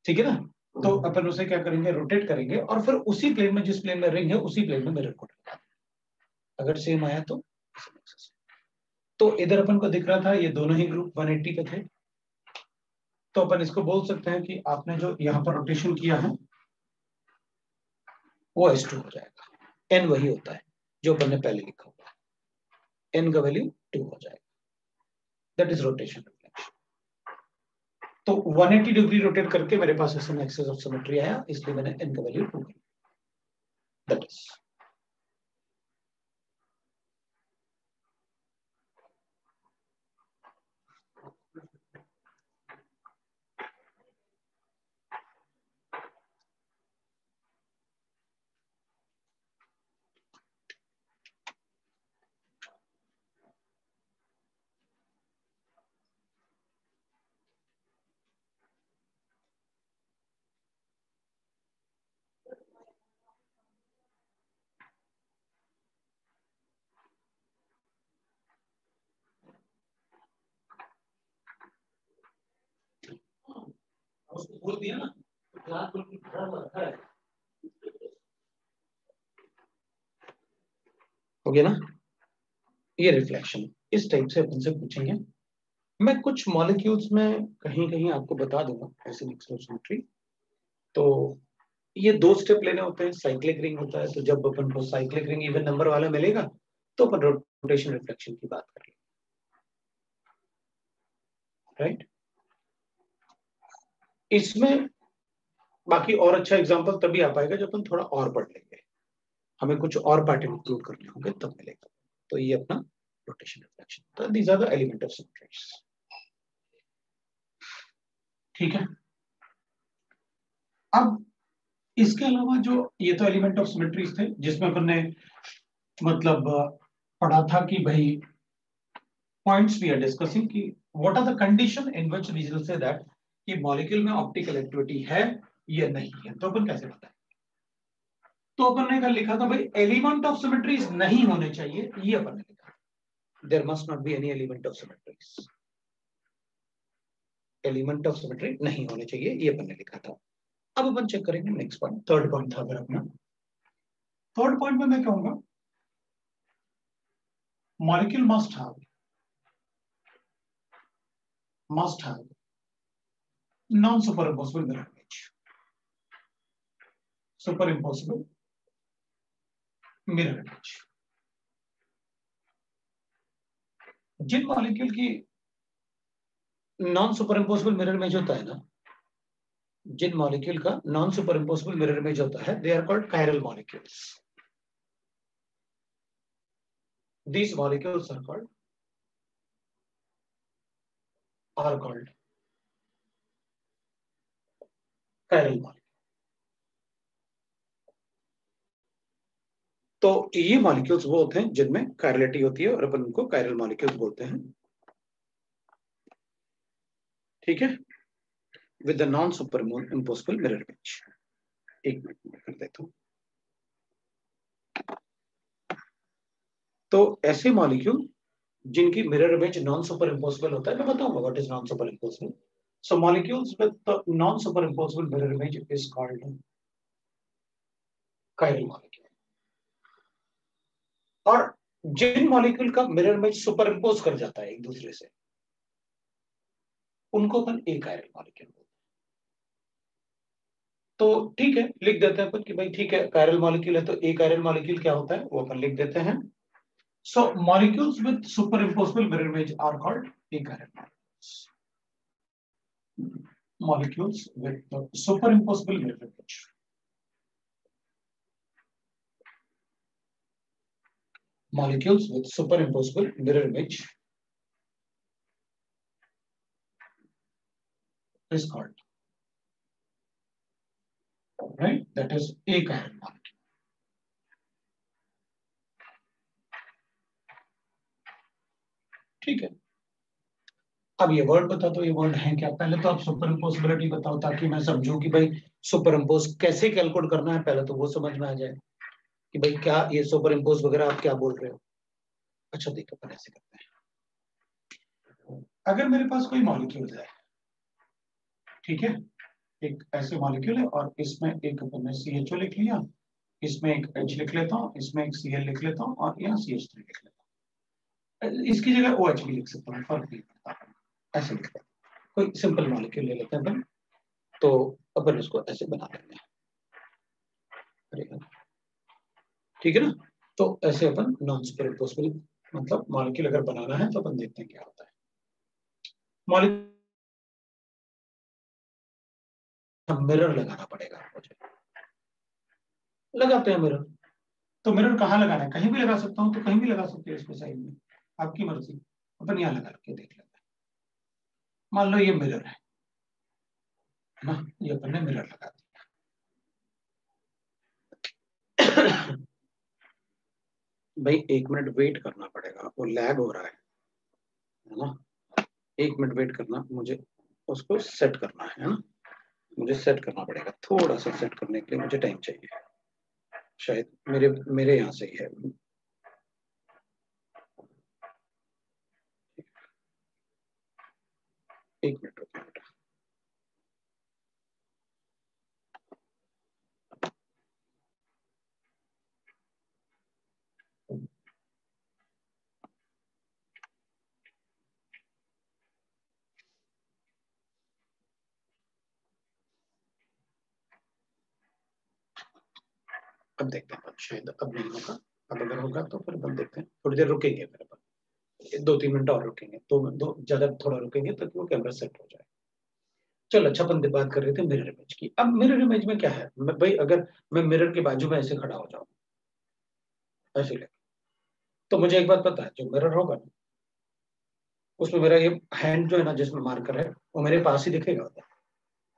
ठीक है ना, तो अपन उसे क्या करेंगे, रोटेट करेंगे, और फिर उसी प्लेन में, जिस प्लेन में रिंग है उसी प्लेन में मिरर को लगा देंगे। अगर सेम आया तो इधर अपन को दिख रहा था ये दोनों ही ग्रुप 180 पे थे, तो अपन इसको बोल सकते हैं कि आपने जो यहाँ पर रोटेशन किया है वो S2 हो जाएगा। n वही होता है जो अपन ने पहले लिखा हुआ है, n का वैल्यू 2 हो जाएगा, दैट इज रोटेशन रिफ्लेक्शन। तो 180 डिग्री रोटेट करके मेरे पास एसएन एक्सिस ऑफ सिमेट्री आया, इसलिए मैंने n का वैल्यू 2 किया, दैट इज। उसको बोल दिया ना, क्लास बिल्कुल भरा हुआ रखा है, हो गया ना। ये रिफ्लेक्शन इस टाइप से अपन से पूछेंगे। मैं कुछ मॉलिक्यूल्स में कहीं कहीं आपको बता दूंगा एसिड एक्सिस ऑफ सिमेट्री। तो ये 2 स्टेप लेने होते हैं, साइक्लिक रिंग होता है, तो जब अपन को साइक्लिक रिंग इवन नंबर वाला मिलेगा तो अपन रोटेशन रिफ्लेक्शन की बात करेंगे, राइट। इसमें बाकी और अच्छा एग्जांपल तभी आ पाएगा जब अपन थोड़ा और पढ़ लेंगे, हमें कुछ और पैटर्न इंक्लूड करने होंगे तब मिलेगा। तो ये अपना रोटेशन रिफ्लेक्शन, तो these are the element of symmetries, ठीक है। अब इसके अलावा जो ये तो एलिमेंट ऑफ सिमेट्रीज थे जिसमें अपन ने मतलब पढ़ा था कि भाई पॉइंट्स वी आर डिस्कसिंग कि what are the condition in which we will say that कि मॉलिक्यूल में ऑप्टिकल एक्टिविटी है या नहीं है। तो अपन कैसे बताएं, तो अपन ने कल लिखा था भाई एलिमेंट ऑफ सिमेट्रीज नहीं होने चाहिए, ये अपन ने लिखा, there must not be any element of symmetries, element of symmetry नहीं होने चाहिए, ये अपन ने लिखा था। अब अपन चेक करेंगे नेक्स्ट पॉइंट, थर्ड पॉइंट था अगर अपना। थर्ड पॉइंट में मैं कहूंगा molecule must have non-superimposable mirror image, superimposable mirror image। जिन मॉलिक्यूल की नॉन सुपरइम्पोजेबल मिरर इमेज होता है ना, जिन मॉलिक्यूल का नॉन सुपरइम्पोजेबल मिरर इमेज होता है, they are called chiral molecules. These molecules are called chiral molecule। तो ये मॉलिक्यूल्स वो होते हैं जिनमें कायरलिटी होती है और अपन उनको कायरल मॉलिक्यूल्स बोलते हैं, ठीक है, with the non superimposable mirror image. एक मिनट में कर देता हूं। तो ऐसे मॉलिक्यूल जिनकी मिरर इमेज नॉन सुपरइम्पोजेबल होता है, मैं बताऊंगा what is non superimposable. So molecules with non superimposable mirror image is called chiral molecule. और जिन मॉलिक्यूल का मिरर इमेज सुपर इम्पोज कर जाता है एक दूसरे से, उनको अपन ए कायरल मॉलिक्यूल बोलते हैं। तो ठीक है, लिख देते हैं अपन कि भाई ठीक है कायरल मॉलिक्यूल है, तो ए कायरल मॉलिक्यूल क्या होता है वो अपन लिख देते हैं। So molecules with superimposable mirror image are called achiral molecules. Molecules with superimposable mirror image, molecules with superimposable mirror image is called, right, that is achiral molecule। ठीक है, अब ये वर्ड बता दो, ये word है क्या। पहले तो आप सुपर इम्पोसिबिलिटी बताओ ताकि मैं समझूं कि भाई सुपर इम्पोज कैसे कैलकुलेट करना है, पहले तो वो समझ में आ जाए कि भाई क्या ये सुपर इम्पोज वगैरह आप क्या बोल रहे हो। अच्छा देखो अपन ऐसे करते हैं, अगर मेरे पास कोई मॉलिक्यूल है, ठीक है, एक ऐसे मॉलिक्यूल है और इसमें एक अपन ने CHO लिख लिया, इसमें एक H लिख लेता हूँ, इसमें एक Cl लिख लेता हूँ और यहाँ CH3 लिख लेता हूँ। इसकी जगह OH भी लिख सकता हूँ, फर्क नहीं पड़ता, ऐसे लिख लेता हूँ। कोई सिंपल मॉलिक्यूल ले लेते हैं अपन, तो अपन इसको ऐसे बना लेंगे, ठीक है ना। तो ऐसे अपन नॉन सुपर इम्पोसिबल मतलब मॉलिक्यूल अगर बनाना है तो अपन देखते हैं क्या होता है। मॉलिक्यूल मिरर लगाना पड़ेगा मुझे, लगाते हैं मिरर। तो मिरर कहाँ लगाना है, कहीं भी लगा सकता हूँ, तो कहीं भी लगा सकते हो इसको साइड में, आपकी मर्जी। अपन यहाँ लगा के देख लेते हैं। मान लो ये मिरर है ना, ये अपन ने मिरर लगा दिया। भाई 1 मिनट वेट करना पड़ेगा, वो लैग हो रहा है ना। 1 मिनट वेट करना, मुझे उसको सेट करना है ना, मुझे सेट करना पड़ेगा। थोड़ा सा सेट करने के लिए मुझे टाइम चाहिए, शायद मेरे मेरे यहाँ से ही है। एक मिनट रुकिए बेटा। अब देखते हैं, शायद अब नहीं होगा। अब अगर होगा तो फिर अपन देखते हैं, थोड़ी देर रुकेंगे, फिर अपन 2-3 मिनट और रुकेंगे, दो ज्यादा थोड़ा रुकेंगे ताकि वो कैमरा सेट हो जाए। चलो अच्छा, अपन बात कर रहे थे मिरर इमेज की। अब मिरर इमेज में क्या है, भाई अगर मैं मिरर के बाजू में ऐसे खड़ा हो जाऊं ऐसे ले, तो मुझे एक बात पता है, जो मिरर होगा ना उसमें मेरा ये हैंड जो है ना, जिसमें मार्कर है, वो मेरे पास ही दिखेगा।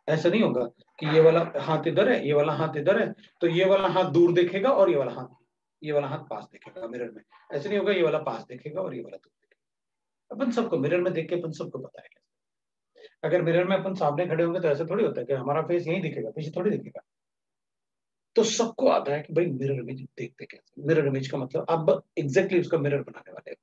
ऐसा नहीं होगा कि ये वाला हाथ इधर है, ये वाला हाथ इधर है, तो ये वाला हाथ दूर दिखेगा और ये वाला हाथ पास दिखेगा मिरर में। ऐसे नहीं होगा, ये वाला पास दिखेगा और ये वाला दूर दिखेगा। अपन सबको मिरर में देख के अपन सबको पता है। अगर मिरर में अपन सामने खड़े होंगे तो ऐसा थोड़ी होता है कि हमारा फेस यही दिखेगा, पीछे थोड़ी दिखेगा। तो सबको आता है कि भाई मिरर इमेज देखते कैसे। मिरर इमेज का मतलब अब एग्जैक्टली उसका मिरर बनाने वाले हैं।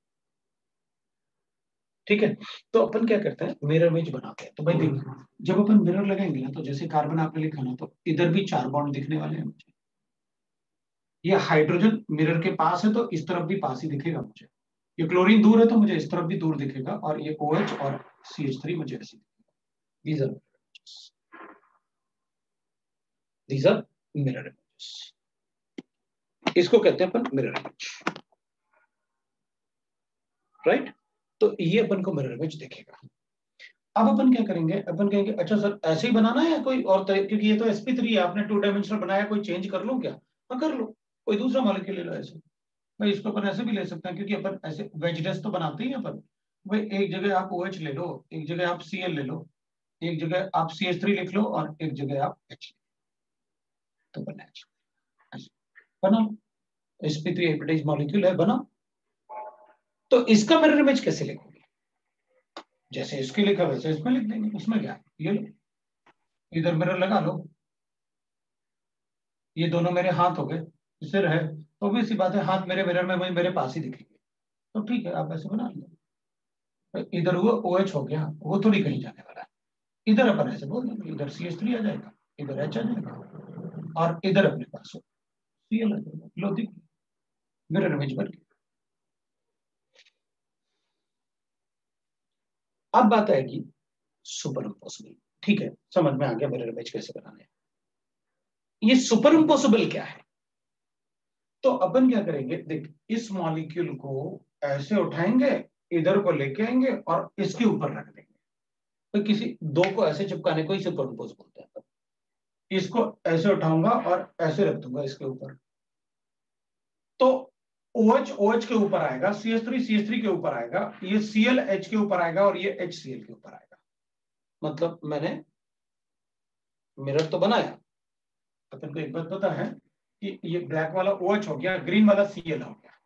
ठीक है, तो अपन क्या करते हैं, मिरर इमेज बनाते हैं। तो भाई देखिए, जब अपन मिरर लगाएंगे ना, तो जैसे कार्बन आपने लिखा ना, तो इधर भी 4 बॉन्ड दिखने वाले हैं मुझे। ये हाइड्रोजन मिरर के पास है तो इस तरफ भी पास ही दिखेगा मुझे। ये क्लोरीन दूर है तो मुझे इस तरफ भी दूर दिखेगा, और ये OH और CH3 मुझे ऐसे दिखेगा। These are mirror images. इसको कहते हैं अपन मिरर इमेज, राइट। तो ये अपन को मिरर इमेज दिखेगा। अब अपन क्या करेंगे, अपन कहेंगे अच्छा सर ऐसे ही बनाना है या कोई और क्योंकि ये तो sp3 है, आपने 2 डायमेंशनल बनाया, कोई चेंज कर लो क्या। हाँ कर लो, कोई दूसरा मॉलिक्यूल ले लो ऐसे। भाई इसको अपन ऐसे भी ले सकते हैं, क्योंकि अपन ऐसे वेजनेस तो बनाते ही हैं अपन। भाई एक जगह आप OH ले लो, एक जगह आप Cl ले लो, एक जगह आप CH3 लिख लो, और एक जगह आप H, तो बना बना sp3 हाइब्रिडाइज्ड मॉलिक्यूल है, बना। तो इसका मिरर इमेज कैसे लिखोगे, जैसे इसके लिखा वैसे इसमें लिख देंगे, उसमें क्या है, ये लो इधर मिरर लगा लो, ये दोनों मेरे हाथ हो गए, सिर है, तो भी सी बात है, हाथ मेरे मिरर में वही मेरे पास ही दिखेंगे। तो ठीक है, आप ऐसे बना लो। तो इधर वो OH हो गया, वो थोड़ी कहीं जाने वाला है। इधर अपन ऐसे बोल देंगे, इधर CH3 आ जाएगा, इधर H आ जाएगा, और इधर अपने पास Cl आ जाएगा। लो दिख, मिरर इमेज बन गई। अब बात आएगी सुपर इम्पोसिबल। ठीक है, समझ में आ गया मिरर इमेज कैसे बनाने हैं। ये सुपर इम्पोसिबल क्या है, तो अपन क्या करेंगे, देख इस मॉलिक्यूल को ऐसे उठाएंगे, इधर को लेके आएंगे और इसके ऊपर रख देंगे। तो किसी दो को ऐसे चिपकाने को ही सुपर इम्पोज बोलते हैं। इसको ऐसे उठाऊंगा और ऐसे रख दूंगा इसके ऊपर, तो OH OH के ऊपर आएगा, CH3 के ऊपर आएगा, ये Cl H के ऊपर आएगा, और ये HCl के ऊपर आएगा। मतलब मैंने मिरर तो बनाया। अपन को एक बात पता है कि ये ब्लैक वाला OH हो गया, ग्रीन वाला Cl हो गया,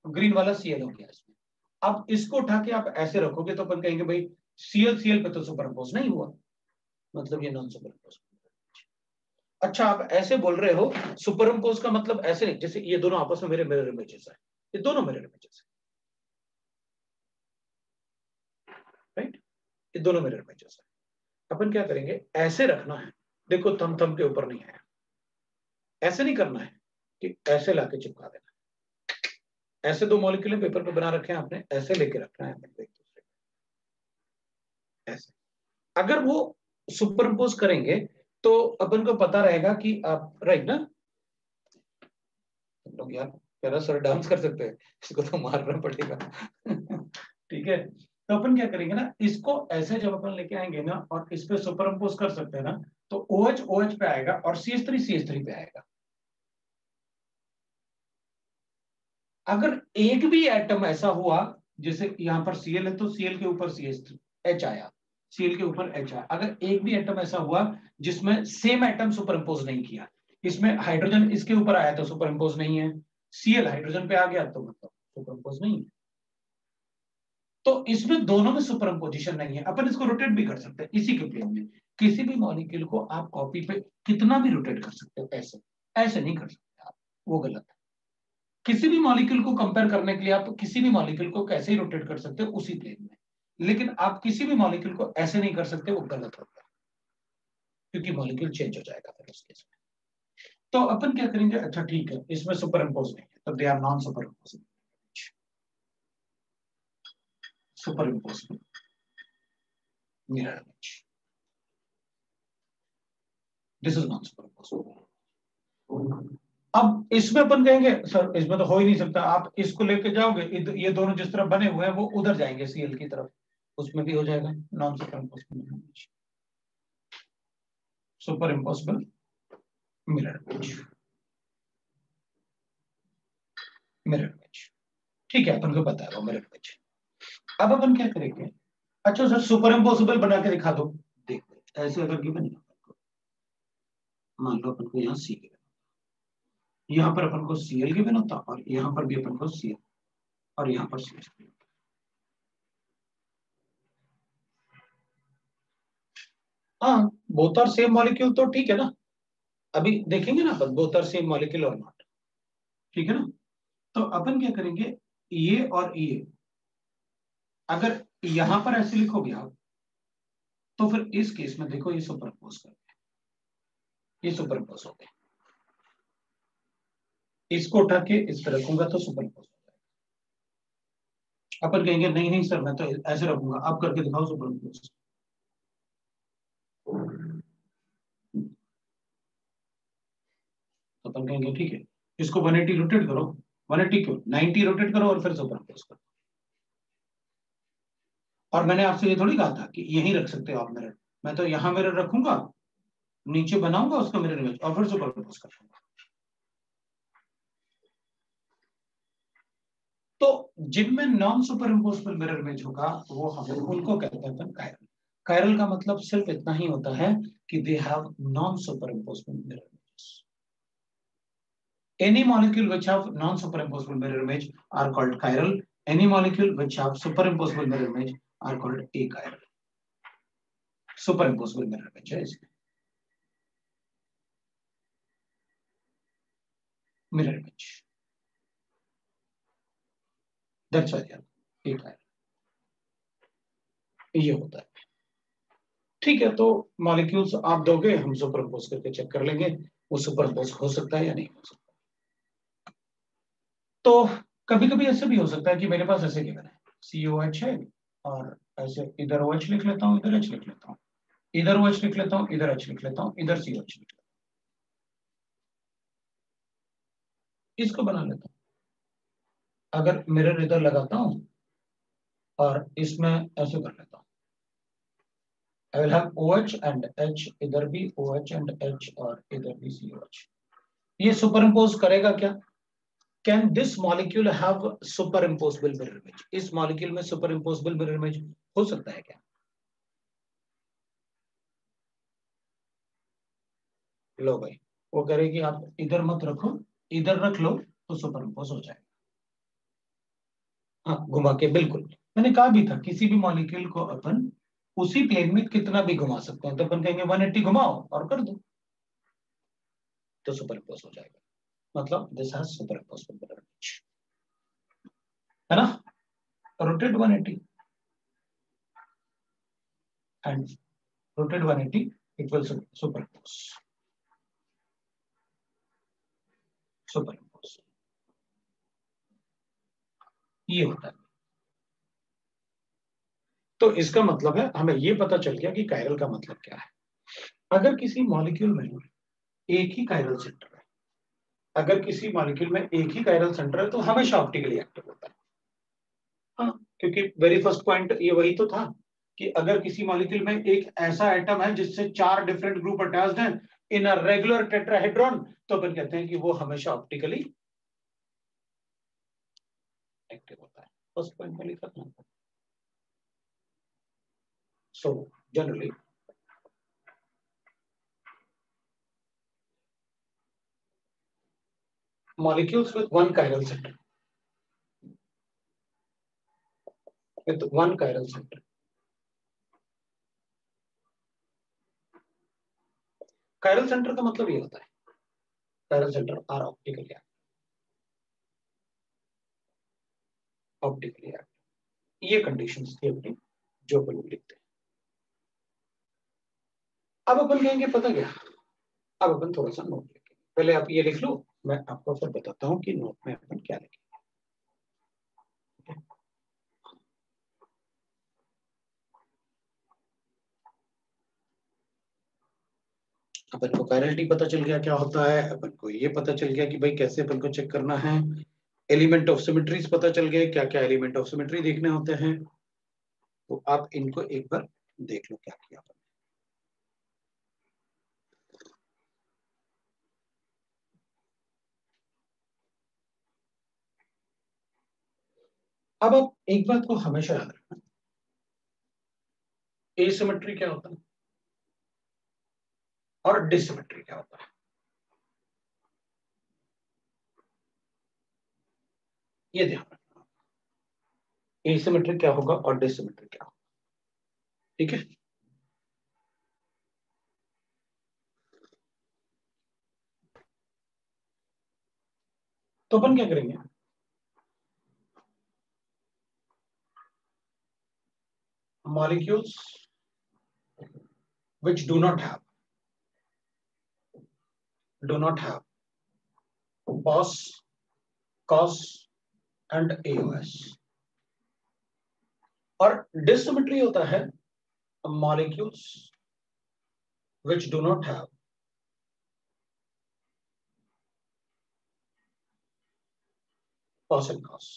ग्रीन वाला Cl हो गया इसमें। अब इसको उठा के आप ऐसे रखोगे तो अपन कहेंगे भाई Cl पे तो सुपरइम्पोज नहीं हुआ, मतलब ये नॉन सुपरइम्पोज। अच्छा आप ऐसे बोल रहे हो, सुपरइम्पोज का मतलब ऐसे नहीं, जैसे ये दोनों आपस में मेरे मिरर इमेजेस है, ये दोनों मिरर इमेजेस है, राइट, ये दोनों मिरर इमेजेस है। अपन क्या करेंगे, ऐसे रखना है, देखो थम के ऊपर नहीं है, ऐसे नहीं करना है कि ऐसे लाके चिपका देना। ऐसे दो मॉलिक्यूल पेपर पे बना रखे हैं आपने, ऐसे लेके रखना है एक दूसरे, ऐसे। अगर वो सुपरइम्पोज करेंगे तो अपन को पता रहेगा कि आप, राइट ना, लोग यार कह रहा सर डांस कर सकते हैं, इसको तो मारना पड़ेगा। ठीक है, तो अपन क्या करेंगे ना, इसको ऐसे जब अपन लेके आएंगे ना और इस पे सुपर इम्पोज कर सकते हैं ना, तो OH OH पे आएगा और CH3 पे आएगा। अगर एक भी एटम ऐसा हुआ, जैसे यहां पर Cl है तो Cl के ऊपर CH3H आया, Cl के ऊपर H आया, अगर एक भी एटम ऐसा हुआ जिसमें सेम एटम सुपर इम्पोज नहीं किया, इसमें हाइड्रोजन इसके ऊपर आया तो सुपर इम्पोज नहीं है, Cl हाइड्रोजन पे आ गया तो मतलब सुपर इम्पोज नहीं है, तो इसमें दोनों में सुपर इम्पोजिशन नहीं है। अपन इसको रोटेट भी कर सकते हैं इसी के प्लेन में, किसी भी मॉलिक्यूल को आप कॉपी पे कितना भी रोटेट कर सकते हो, ऐसे ऐसे नहीं कर सकते आप, वो गलत है। किसी भी मॉलिक्यूल को कंपेयर करने के लिए आप किसी भी मॉलिक्यूल को कैसे ही रोटेट कर सकते हो उसी प्लेन में, लेकिन आप किसी भी मॉलिक्यूल को ऐसे नहीं कर सकते, वो गलत होता है, क्योंकि मॉलिक्यूल चेंज हो जाएगा फिर उस केस में। तो अपन क्या करेंगे, अच्छा ठीक है इसमें सुपर इम्पोज नहीं है तो they are non super impose, super impose mirror image, this is non super impose. अब इसमें अपन कहेंगे सर इसमें तो हो ही नहीं सकता, आप इसको लेके जाओगे, ये दोनों जिस तरफ बने हुए हैं वो उधर जाएंगे Cl की तरफ, उसमें भी हो जाएगा non super impossible, super impossible mirror image, mirror image. ठीक है, अपन को पता है वो मिरर इमेज। अब अपन क्या करेंगे, अच्छा सर सुपर इम्पोसिबल बना के दिखा दो, देखो ऐसे अगर गिवन है, मान लो अपन को यहाँ सी गिवन, यहाँ पर अपन को Cl गिवन होता और यहाँ पर भी अपन को Cl और यहाँ पर CH। हाँ बोथ आर सेम मॉलिक्यूल तो ठीक है ना, अभी देखेंगे ना अपन बोथ आर सेम मॉलिक्यूल और नॉट, ठीक है ना। तो अपन क्या करेंगे, ये और ये अगर यहां पर ऐसे लिखोगे आप, तो फिर इस केस में देखो ये सुपरपोज कर, ये सुपरपोज हो गए, इसको उठा के इस पर रखूंगा तो सुपरपोज हो जाएगा। अपन कहेंगे नहीं नहीं सर मैं तो ऐसे रखूंगा, आप करके दिखाओ सुपरपोज। अपन कहेंगे ठीक है, इसको 180 रोटेट करो, 180 क्यों 90 रोटेट करो और फिर सुपरपोज करो। और मैंने आपसे ये थोड़ी कहा था कि यहीं रख सकते हो आप मिरर, मैं तो यहां मिरर रखूंगा, नीचे बनाऊंगा उसका मिरर इमेज और फिर सुपरपोज करूंगा। तो जिनमें non super imposable mirror image होगा वो हमें उनको कहते हैं कायरल। कायरल का मतलब सिर्फ इतना ही होता है कि they have non super imposable mirror images. Any molecule which have non-superimposable mirror image are called chiral. Any molecule which have superimposable mirror image are called achiral. Superimposable mirror image है इसमें, mirror image. That's why achiral. ये होता है। ठीक है, तो molecules आप दोगे, हम सुपरइम्पोज करके चेक कर लेंगे वो सुपरइम्पोज हो सकता है या नहीं हो सकता। तो कभी कभी ऐसे भी हो सकता है कि मेरे पास ऐसे गिवन है COH है और ऐसे इधर OH लिख लेता हूँ, इधर H लिख लेता हूँ, इधर OH लिख लेता हूँ, इधर H लिख लेता हूँ, इधर COH लिख लेता हूँ, इसको बना लेता हूँ। अगर मिरर इधर लगाता हूँ और इसमें ऐसे कर लेता हूँ, I will have OH and H, इधर भी OH and H और इधर भी COH। ये सुपरइम्पोज करेगा क्या? Can this molecule have superimposable mirror image? इस मॉलिक्यूल में superimposable mirror image हो सकता है क्या? लो भाई, वो करेगी आप इधर मत रखो, इधर रख लो तो सुपरइम्पोज हो जाएगा। हाँ घुमा के, बिल्कुल मैंने कहा भी था किसी भी मॉलिक्यूल को अपन उसी प्लेन में कितना भी घुमा सकते हैं, तो अपन कहेंगे 180 घुमाओ और कर दो तो सुपरइम्पोज हो जाएगा, मतलब this has superimposable mirror image, है ना। Rotate 180 and rotate 180, it will superimpose. Superimpose ये होता है। तो इसका मतलब है हमें ये पता चल गया कि कायरल का मतलब क्या है। अगर किसी मॉलिक्यूल में एक ही कायरल सेंटर है, अगर किसी मॉलिक्यूल में एक ही कायरल सेंटर है तो हमेशा ऑप्टिकली एक्टिव होता है। हाँ, क्योंकि वेरी फर्स्ट पॉइंट ये वही तो था कि अगर किसी मॉलिक्यूल में एक ऐसा एटम है जिससे 4 डिफरेंट ग्रुप अटैच्ड हैं इन अ रेगुलर टेट्राहेड्रॉन, तो अपन कहते हैं कि वो हमेशा ऑप्टिकली एक्टिव होता है। फर्स्ट पॉइंट में लिखा था। So generally molecules with one chiral center, with one chiral center, chiral center का मतलब ये होता है chiral center are optically active। ये कंडीशंस थी अपनी जो अपन लिखते हैं। अब अपन कहेंगे पता क्या, अब अपन थोड़ा सा नोट लिखेंगे। पहले आप ये लिख लो, मैं आपको फिर बताता हूँ कि नोट में अपन क्या लिखेंगे। अपन को कायरलिटी पता चल गया क्या होता है, अपन को ये पता चल गया कि भाई कैसे अपन को चेक करना है, एलिमेंट ऑफ सिमेट्रीज पता चल गए, क्या क्या एलिमेंट ऑफ सिमेट्री देखने होते हैं। तो आप इनको एक बार देख लो क्या किया अपन। अब आप एक बात को हमेशा याद रखना, एसिमेट्री क्या होता है और डिसिमेट्री क्या होता है, ये ध्यान रखना। एसिमेट्री क्या होगा और डिसिमेट्री क्या होगा, ठीक है। तो अपन क्या करेंगे, molecules which do not have POS, COS and AOS, और डिसिमेट्री होता है molecules which do not have POS and COS।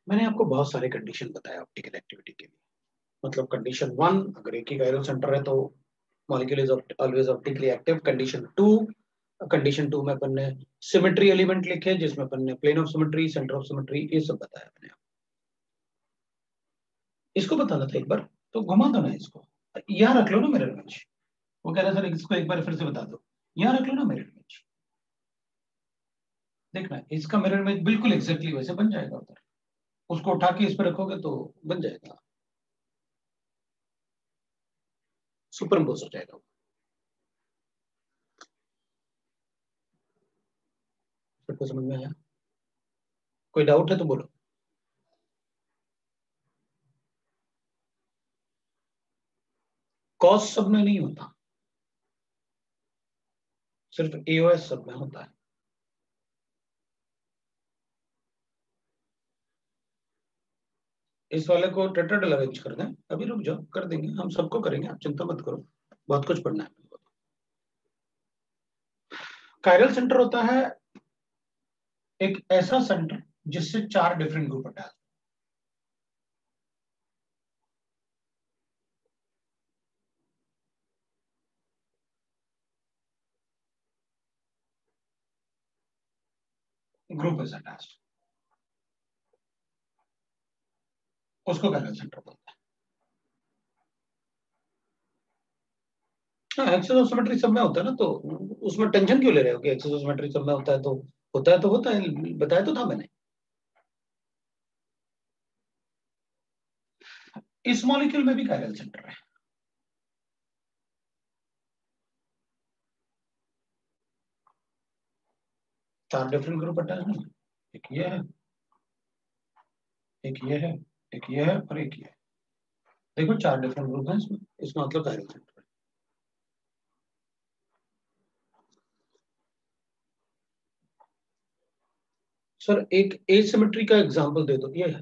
मैंने आपको बहुत सारे कंडीशन बताया ऑप्टिकल एक्टिविटी के लिए। मतलब कंडीशन 1, अगर एक ही कायरल सेंटर है तो molecule is always optically active. Condition 2 में अपन ने सिमेट्री एलिमेंट लिखे जिसमें अपन ने plane of symmetry, centre of symmetry, ये सब बताया मैंने। इसको बताना था एक बार, तो घुमा दो ना इसको, यहाँ रख लो ना मिरर इमेज। वो कह रहा सर इसको एक बार फिर से बता दो, यहाँ रख लो ना मिरर इमेज। देखना इसका मिरर इमेज बिल्कुल एग्जैक्टली वैसे बन जाएगा उधर, उसको उठा के इस पर रखोगे तो बन जाएगा, सुपरइम्पोज हो जाएगा। सबको समझ में आया? कोई डाउट है तो बोलो। कॉस सब में नहीं होता, सिर्फ एओएस सब में होता है। इस वाले को टेट्राहेड्रल अरेंज कर दें, अभी रुक जाओ, कर देंगे, हम सबको करेंगे, आप चिंता मत करो, बहुत कुछ पढ़ना है। कायरल सेंटर होता है एक ऐसा सेंटर जिससे 4 different group attach. Group is attached, उसको कायरल सेंटर बोलते हैं। हाँ, एक्सिस ऑफ सिमेट्री सब में होता है ना, तो उसमें टेंशन क्यों ले रहे हो कि एक्सिस ऑफ सिमेट्री सब में होता है, तो होता है तो होता है, बताया तो था मैंने। इस मॉलिक्यूल में भी कायरल सेंटर है, चार डिफरेंट ग्रुप अटैच नहीं, एक ये है, एक ये है, एक ये है और एक ये है। देखो 4 डिफरेंट ग्रुप हैं इसमें, इसका मतलब कायरल सेंटर है। सर एक एसिमेट्री का एग्जांपल दे दो, ये है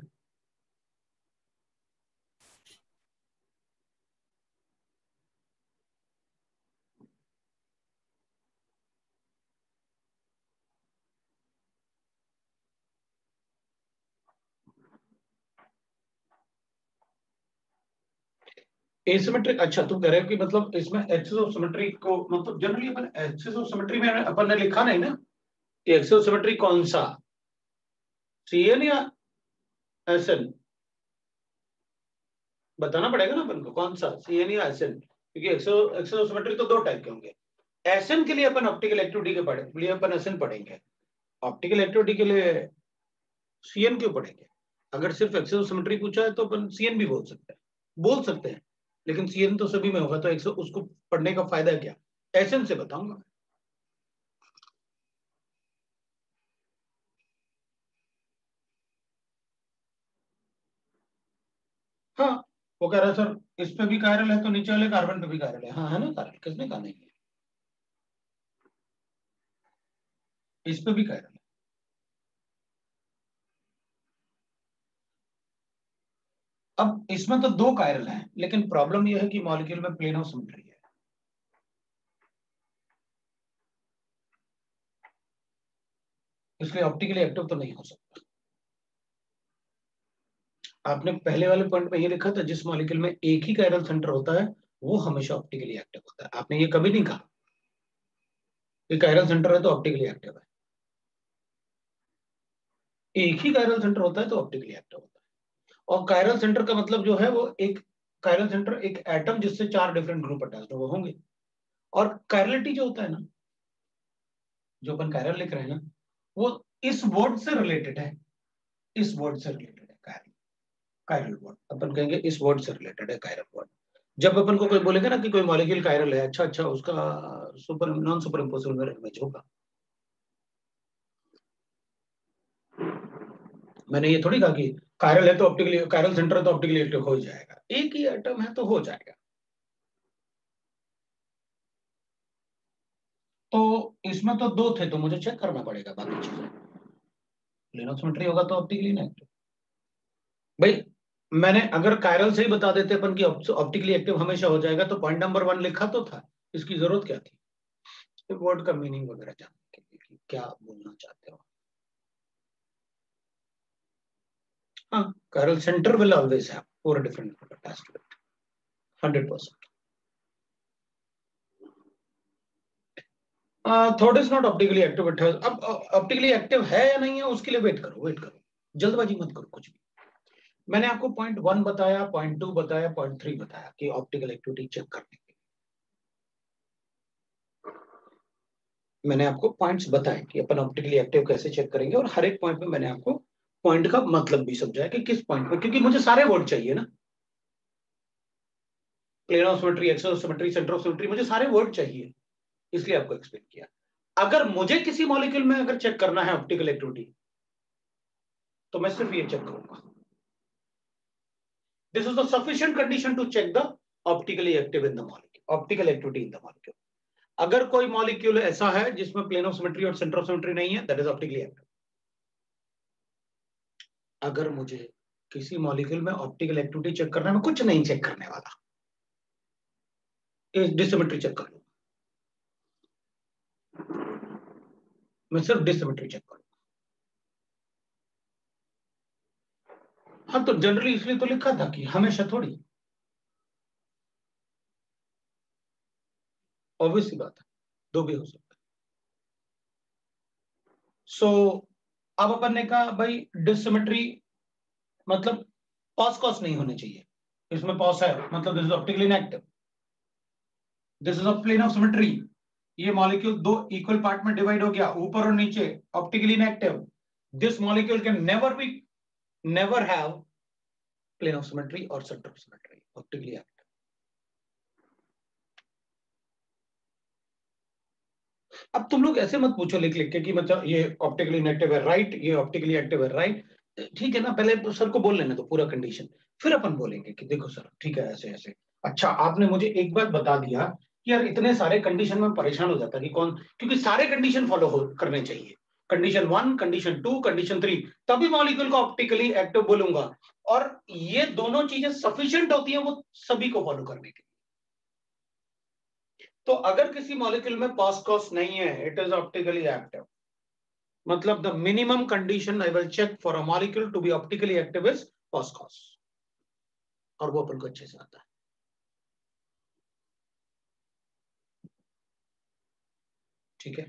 एसिमेट्रिक, अच्छा तुम कह रहे हो कि मतलब इसमें एक्सिस ऑफ सिमेट्री को, मतलब generally upon axis of symmetry में अपन ने लिखा नहीं ना कि एक्सिस ऑफ सिमेट्री कौन सा, सीएन या एसएन, बताना पड़ेगा ना अपन को कौन सा, सीएन या एसएन, क्योंकि एक्सिस ऑफ सिमेट्री तो दो टाइप के होंगे। एसएन के लिए अपन ऑप्टिकल एक्टिविटी के लिए अपन एसएन पढ़ेंगे, ऑप्टिकल एक्टिविटी के लिए सीएन क्यों पढ़ेंगे? अगर सिर्फ एक्सिस ऑफ सिमेट्री पूछा है तो अपन सीएन भी बोल सकते हैं, लेकिन सीएन तो सभी में होगा, तो उसको पढ़ने का फायदा क्या? एसएन से बताऊंगा। हाँ, वो कह रहा है सर इस पे भी कायरल है तो नीचे वाले कार्बन पे भी कायरल है। हाँ है ना कायरल, किसने कहा नहीं है, इस पे भी कायरल है। अब इसमें तो दो कायरल हैं, लेकिन प्रॉब्लम यह है कि मॉलिक्यूल में प्लेन ऑफ सिमेट्री है, इसलिए ऑप्टिकली एक्टिव तो नहीं हो सकता। आपने पहले वाले पॉइंट में ये लिखा था जिस मॉलिक्यूल में एक ही कायरल सेंटर होता है वो हमेशा ऑप्टिकली एक्टिव होता है, आपने ये कभी नहीं कहा कि कायरल सेंटर है तो ऑप्टिकली एक्टिव है। एक ही कायरल सेंटर होता है तो ऑप्टिकली एक्टिव होता है, और कायरल सेंटर का मतलब जो है वो एक कायरल सेंटर, एक एटम जिससे चार डिफरेंट ग्रुप अटैच्ड वो होंगे। और कायरलिटी जो होता है ना, जो अपन कायरल लिख रहे हैं ना, वो इस वर्ड से रिलेटेड है, इस वर्ड से रिलेटेड है कायरल, कायरल वर्ड अपन कहेंगे इस वर्ड से रिलेटेड है कायरल वर्ड। जब अपन को कोई बोलेगा ना कि कोई मॉलिक्यूल कायरल है, अच्छा अच्छा उसका super non super impossible mirror image होगा। मैंने ये थोड़ी कहा कि कायरल है तो ऑप्टिकली, कायरल सेंटर है तो ऑप्टिकली एक्टिव हो जाएगा, एक ही एटम है तो हो जाएगा। तो इसमें तो दो थे तो मुझे चेक करना पड़ेगा बाकी चीजें, लिनोसिमेट्री होगा तो ऑप्टिकली ना एक्टिव। भाई मैंने अगर कायरल से ही बता देते अपन की ऑप्टिकली एक्टिव हमेशा हो जाएगा तो पॉइंट नंबर 1 लिखा तो था, इसकी जरूरत क्या थी? वर्ड का मीनिंग वगैरह जानने के लिए कि क्या बोलना चाहते हो। हाँ, chiral centre will always have four different attached to it, 100%। Thought is not optically active, अब ऑप्टिकली एक्टिव है या नहीं है उसके लिए वेट करो, वेट करो, जल्दबाजी मत करो कुछ भी। मैंने आपको पॉइंट 1 बताया, पॉइंट 2 बताया, पॉइंट 3 बताया कि ऑप्टिकल एक्टिविटी चेक करने के लिए मैंने आपको पॉइंट्स बताए कि अपन ऑप्टिकली एक्टिव कैसे चेक करेंगे, और हर एक पॉइंट में मैंने आपको पॉइंट का मतलब भी समझाया कि किस पॉइंट पे, क्योंकि मुझे सारे वर्ड चाहिए ना, plane of symmetry, axis of symmetry, centre of symmetry, मुझे सारे वर्ड चाहिए, इसलिए आपको एक्सप्लेन किया। अगर मुझे किसी मॉलिक्यूल में अगर चेक करना है ऑप्टिकल एक्टिविटी तो मैं सिर्फ ये चेक करूंगा, this is the sufficient condition to check the optically active in the molecule, optical activity in the molecule. अगर कोई मॉलिक्यूल ऐसा है जिसमें प्लेन ऑफ सिमेट्री और सेंटर ऑफ सिमेट्री नहीं है, दैट इज ऑप्टिकली एक्टिव। अगर मुझे किसी मॉलिक्यूल में ऑप्टिकल एक्टिविटी चेक करना है, मैं कुछ नहीं चेक करने वाला, डिसिमेट्री चेक कर लूं, मैं सिर्फ डिसिमेट्री चेक करूं। हाँ, तो जनरली इसलिए तो लिखा था कि हमेशा थोड़ी, ऑब्वियस सी बात है, दो भी हो सकता है। सो अब अपन ने कहा भाई डिसिमेट्री मतलब पॉस कॉस नहीं होने चाहिए, इसमें पॉस है मतलब this is optically inactive, this is of plane of symmetry, ये मॉलिक्यूल दो इक्वल पार्ट में डिवाइड हो गया, ऊपर और नीचे, optically inactive, this molecule can never have plane of symmetry और centre of symmetry, optically active. अब तुम लोग ऐसे मत पूछो लिख लिख के कि मतलब ये ऑप्टिकली इनएक्टिव है राइट, ये ऑप्टिकली एक्टिव है राइट, ठीक है ना, पहले तो सर को बोल लेने दो पूरा कंडीशन, फिर अपन बोलेंगे कि देखो सर ठीक है ऐसे ऐसे। अच्छा आपने मुझे एक बात बता दिया कि यार इतने सारे कंडीशन में परेशान हो जाता कि कौन, क्योंकि सारे कंडीशन फॉलो करने चाहिए, कंडीशन 1, कंडीशन 2, कंडीशन 3, तभी मॉलिक्यूल को ऑप्टिकली एक्टिव बोलूंगा, और ये दोनों चीजें सफिशिएंट होती हैं वो सभी को फॉलो करने के। तो अगर किसी मॉलिक्यूल में पास कॉस नहीं है, इट इज ऑप्टिकली एक्टिव, मतलब the minimum condition I will check for a molecule to be optically active is POS COS, और वो अपन को अच्छे से आता है। ठीक है,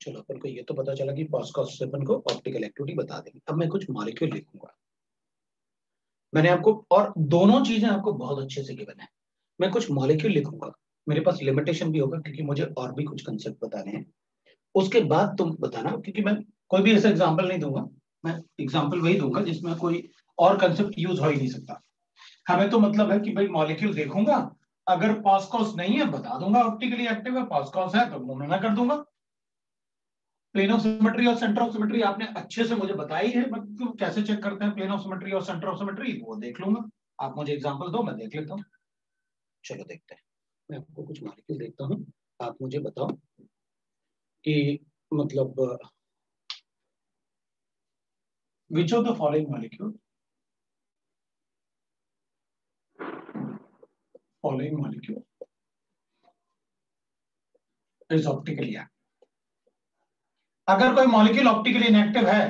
चलो अपन को ये तो पता चला कि पासकॉस से अपन को ऑप्टिकल एक्टिविटी बता देंगे। अब मैं कुछ मॉलिक्यूल लिखूंगा। मैंने आपको, और दोनों चीजें आपको बहुत अच्छे से गिवन है। मैं कुछ मॉलिक्यूल लिखूंगा, मेरे पास लिमिटेशन भी होगा क्योंकि मुझे और भी कुछ कंसेप्ट बताने हैं। उसके बाद तुम बताना, क्योंकि मैं कोई भी ऐसा एग्जाम्पल नहीं दूंगा, मैं एग्जाम्पल वही दूंगा जिसमें कोई और कंसेप्ट यूज हो ही नहीं सकता। हमें तो मतलब है कि भाई मॉलिक्यूल देखूंगा, अगर पासकॉस नहीं है बता दूंगा ऑप्टिकली एक्टिव है, पासकॉस है तो वो मना कर दूंगा। प्लेन ऑफ सिमेट्री और सेंटर ऑफ सिमेट्री आपने अच्छे से मुझे बताई है, मतलब कैसे चेक करते हैं प्लेन ऑफ सिमेट्री और सेंटर ऑफ सिमेट्री, वो देख लूंगा। आप मुझे एग्जांपल दो, मैं देख लेता हूँ। चलो देखते हैं। मैं आपको कुछ मॉलिक्यूल देखता हूँ, आप मुझे बताओ कि मतलब which of the following molecule, following molecule is optically active. अगर कोई मॉलिक्यूल ऑप्टिकली इनएक्टिव है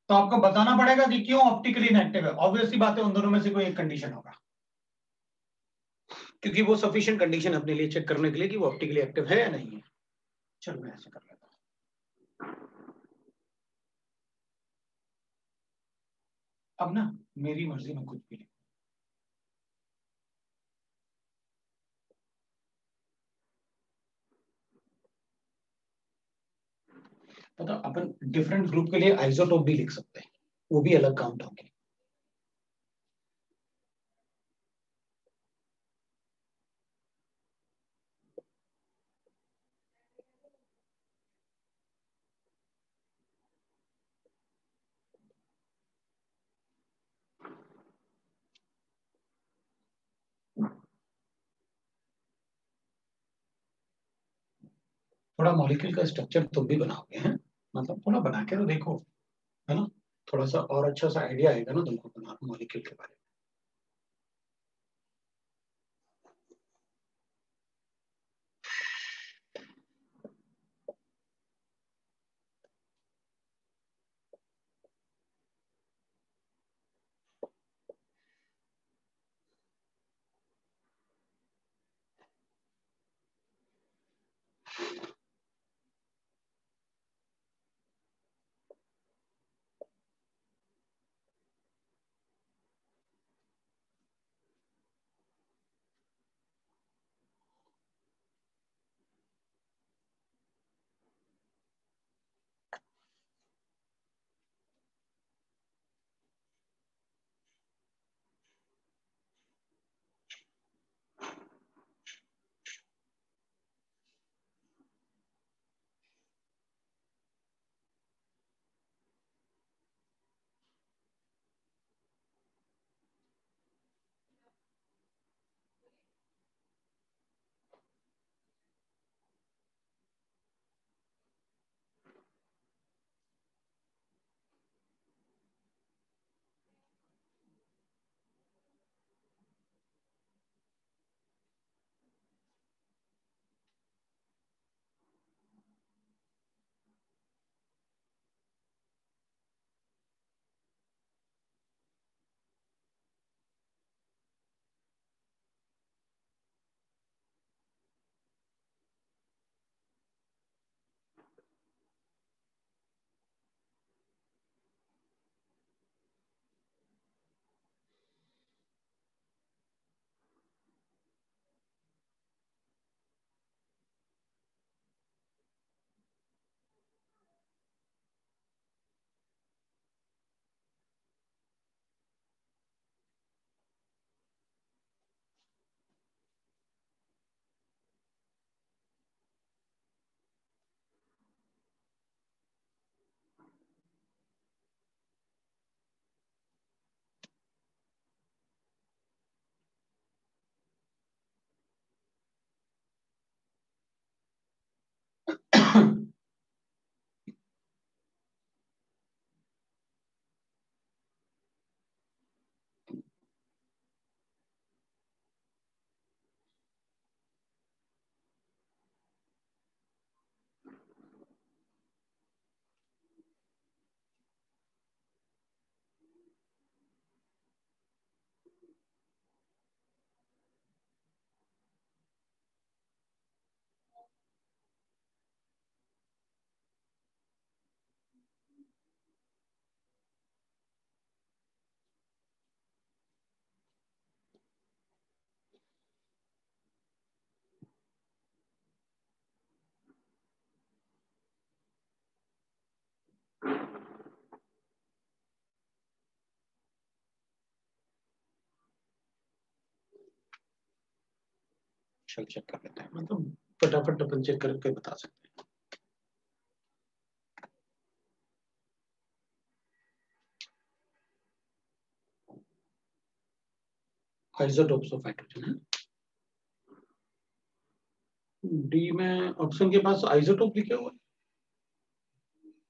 तो आपको बताना पड़ेगा कि क्यों ऑप्टिकली इनएक्टिव है। ऑब्वियसली बात है, उन दोनों में से कोई एक कंडीशन होगा, क्योंकि वो सफिशिएंट कंडीशन अपने लिए चेक करने के लिए कि वो ऑप्टिकली एक्टिव है या नहीं है। चलो मैं ऐसे कर लेता हूं। अब ना मेरी मर्जी में कुछ भी लिखूं। पता, अपन डिफरेंट ग्रुप के लिए आइसोटोप भी लिख सकते हैं, वो भी अलग काउंट होंगे। थोड़ा मॉलिक्यूल का स्ट्रक्चर तुम भी बनाओगे हैं, मतलब थोड़ा बना के तो देखो, है ना। थोड़ा सा और अच्छा सा आइडिया आएगा ना तुमको बना मॉलिक्यूल के बारे में। चल चेक कर लेते हैं, मतलब फटाफट अपन चेक करके बता सकते हैं। आइसोटोप्स ऑफ हाइड्रोजन है। डी में ऑप्शन के पास आइसोटोप लिखे हुआ है,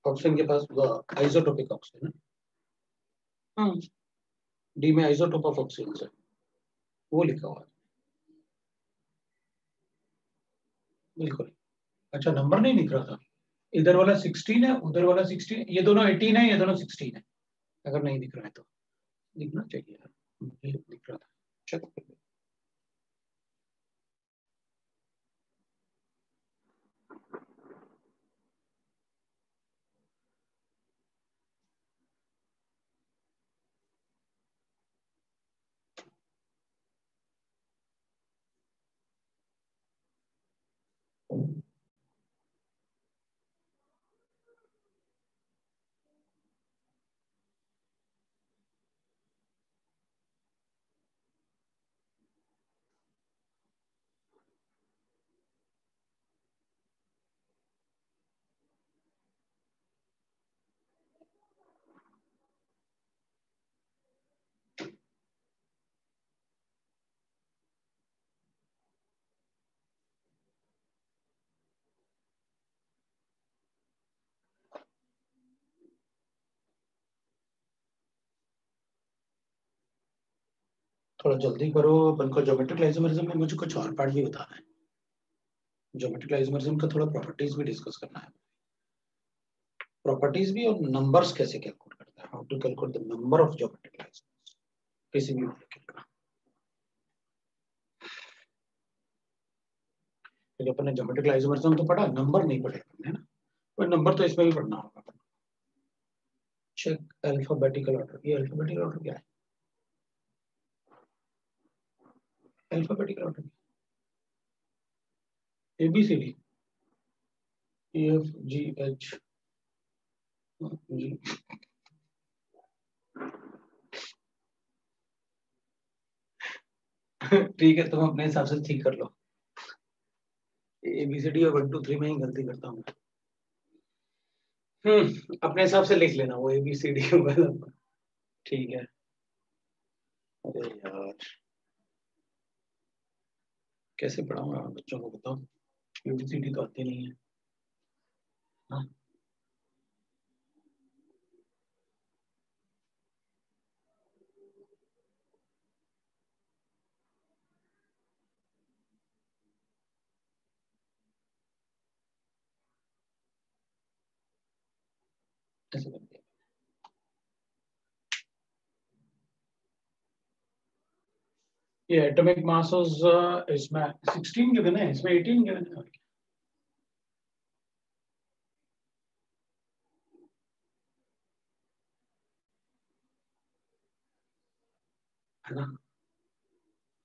ऑप्शन के पास आइसोटोपिक ऑक्सीजन है। हाँ, डी में आइसोटोप ऑफ ऑक्सीजन है, वो लिखा हुआ है बिल्कुल। अच्छा, नंबर नहीं दिख रहा था, इधर वाला 16 है, उधर वाला 16, ये दोनों 18 है, ये दोनों 16 है। अगर नहीं दिख रहा है तो दिखना चाहिए यार, मुझे दिख रहा था, चेक कर लो। थोड़ा जल्दी करो, अपन को ज्योमेट्रिक आइसोमेरिज्म में मुझे कुछ और पार्ट भी बताना है। ज्योमेट्रिक आइसोमेरिज्म का थोड़ा प्रॉपर्टीज भी डिस्कस करना है, प्रॉपर्टीज भी, और नंबर्स कैसे कैलकुलेट करता है, how to calculate the number of geometric isomerism किसी भी मॉलिक्यूल का। क्योंकि अपन ने ज्योमेट्रिक आइसोमेरिज्म तो पढ़ा, नंबर नहीं पढ़े अपन ने, है ना, पर नंबर तो इसमें भी पढ़ना होगा। चेक अल्फाबेटिकल ऑर्डर, ये अल्फाबेटिकल ऑर्डर क्या है? Alphabetical order A B C D E F G H G. ठीक है, तुम अपने हिसाब से ठीक कर लो। ए बी सी डी और 1 2 3 में ही गलती करता हूँ। अपने हिसाब से लिख लेना, वो ए बी सी डी होगा। ठीक है। अरे यार, कैसे पढ़ाऊंगा बच्चों को, बताओ, ए बी सी डी तो आती नहीं है। हाँ, ऐसे कर दिया। ये एटॉमिक मासेस इसमें 16 गिवन है, इसमें 18 गिवन है ना।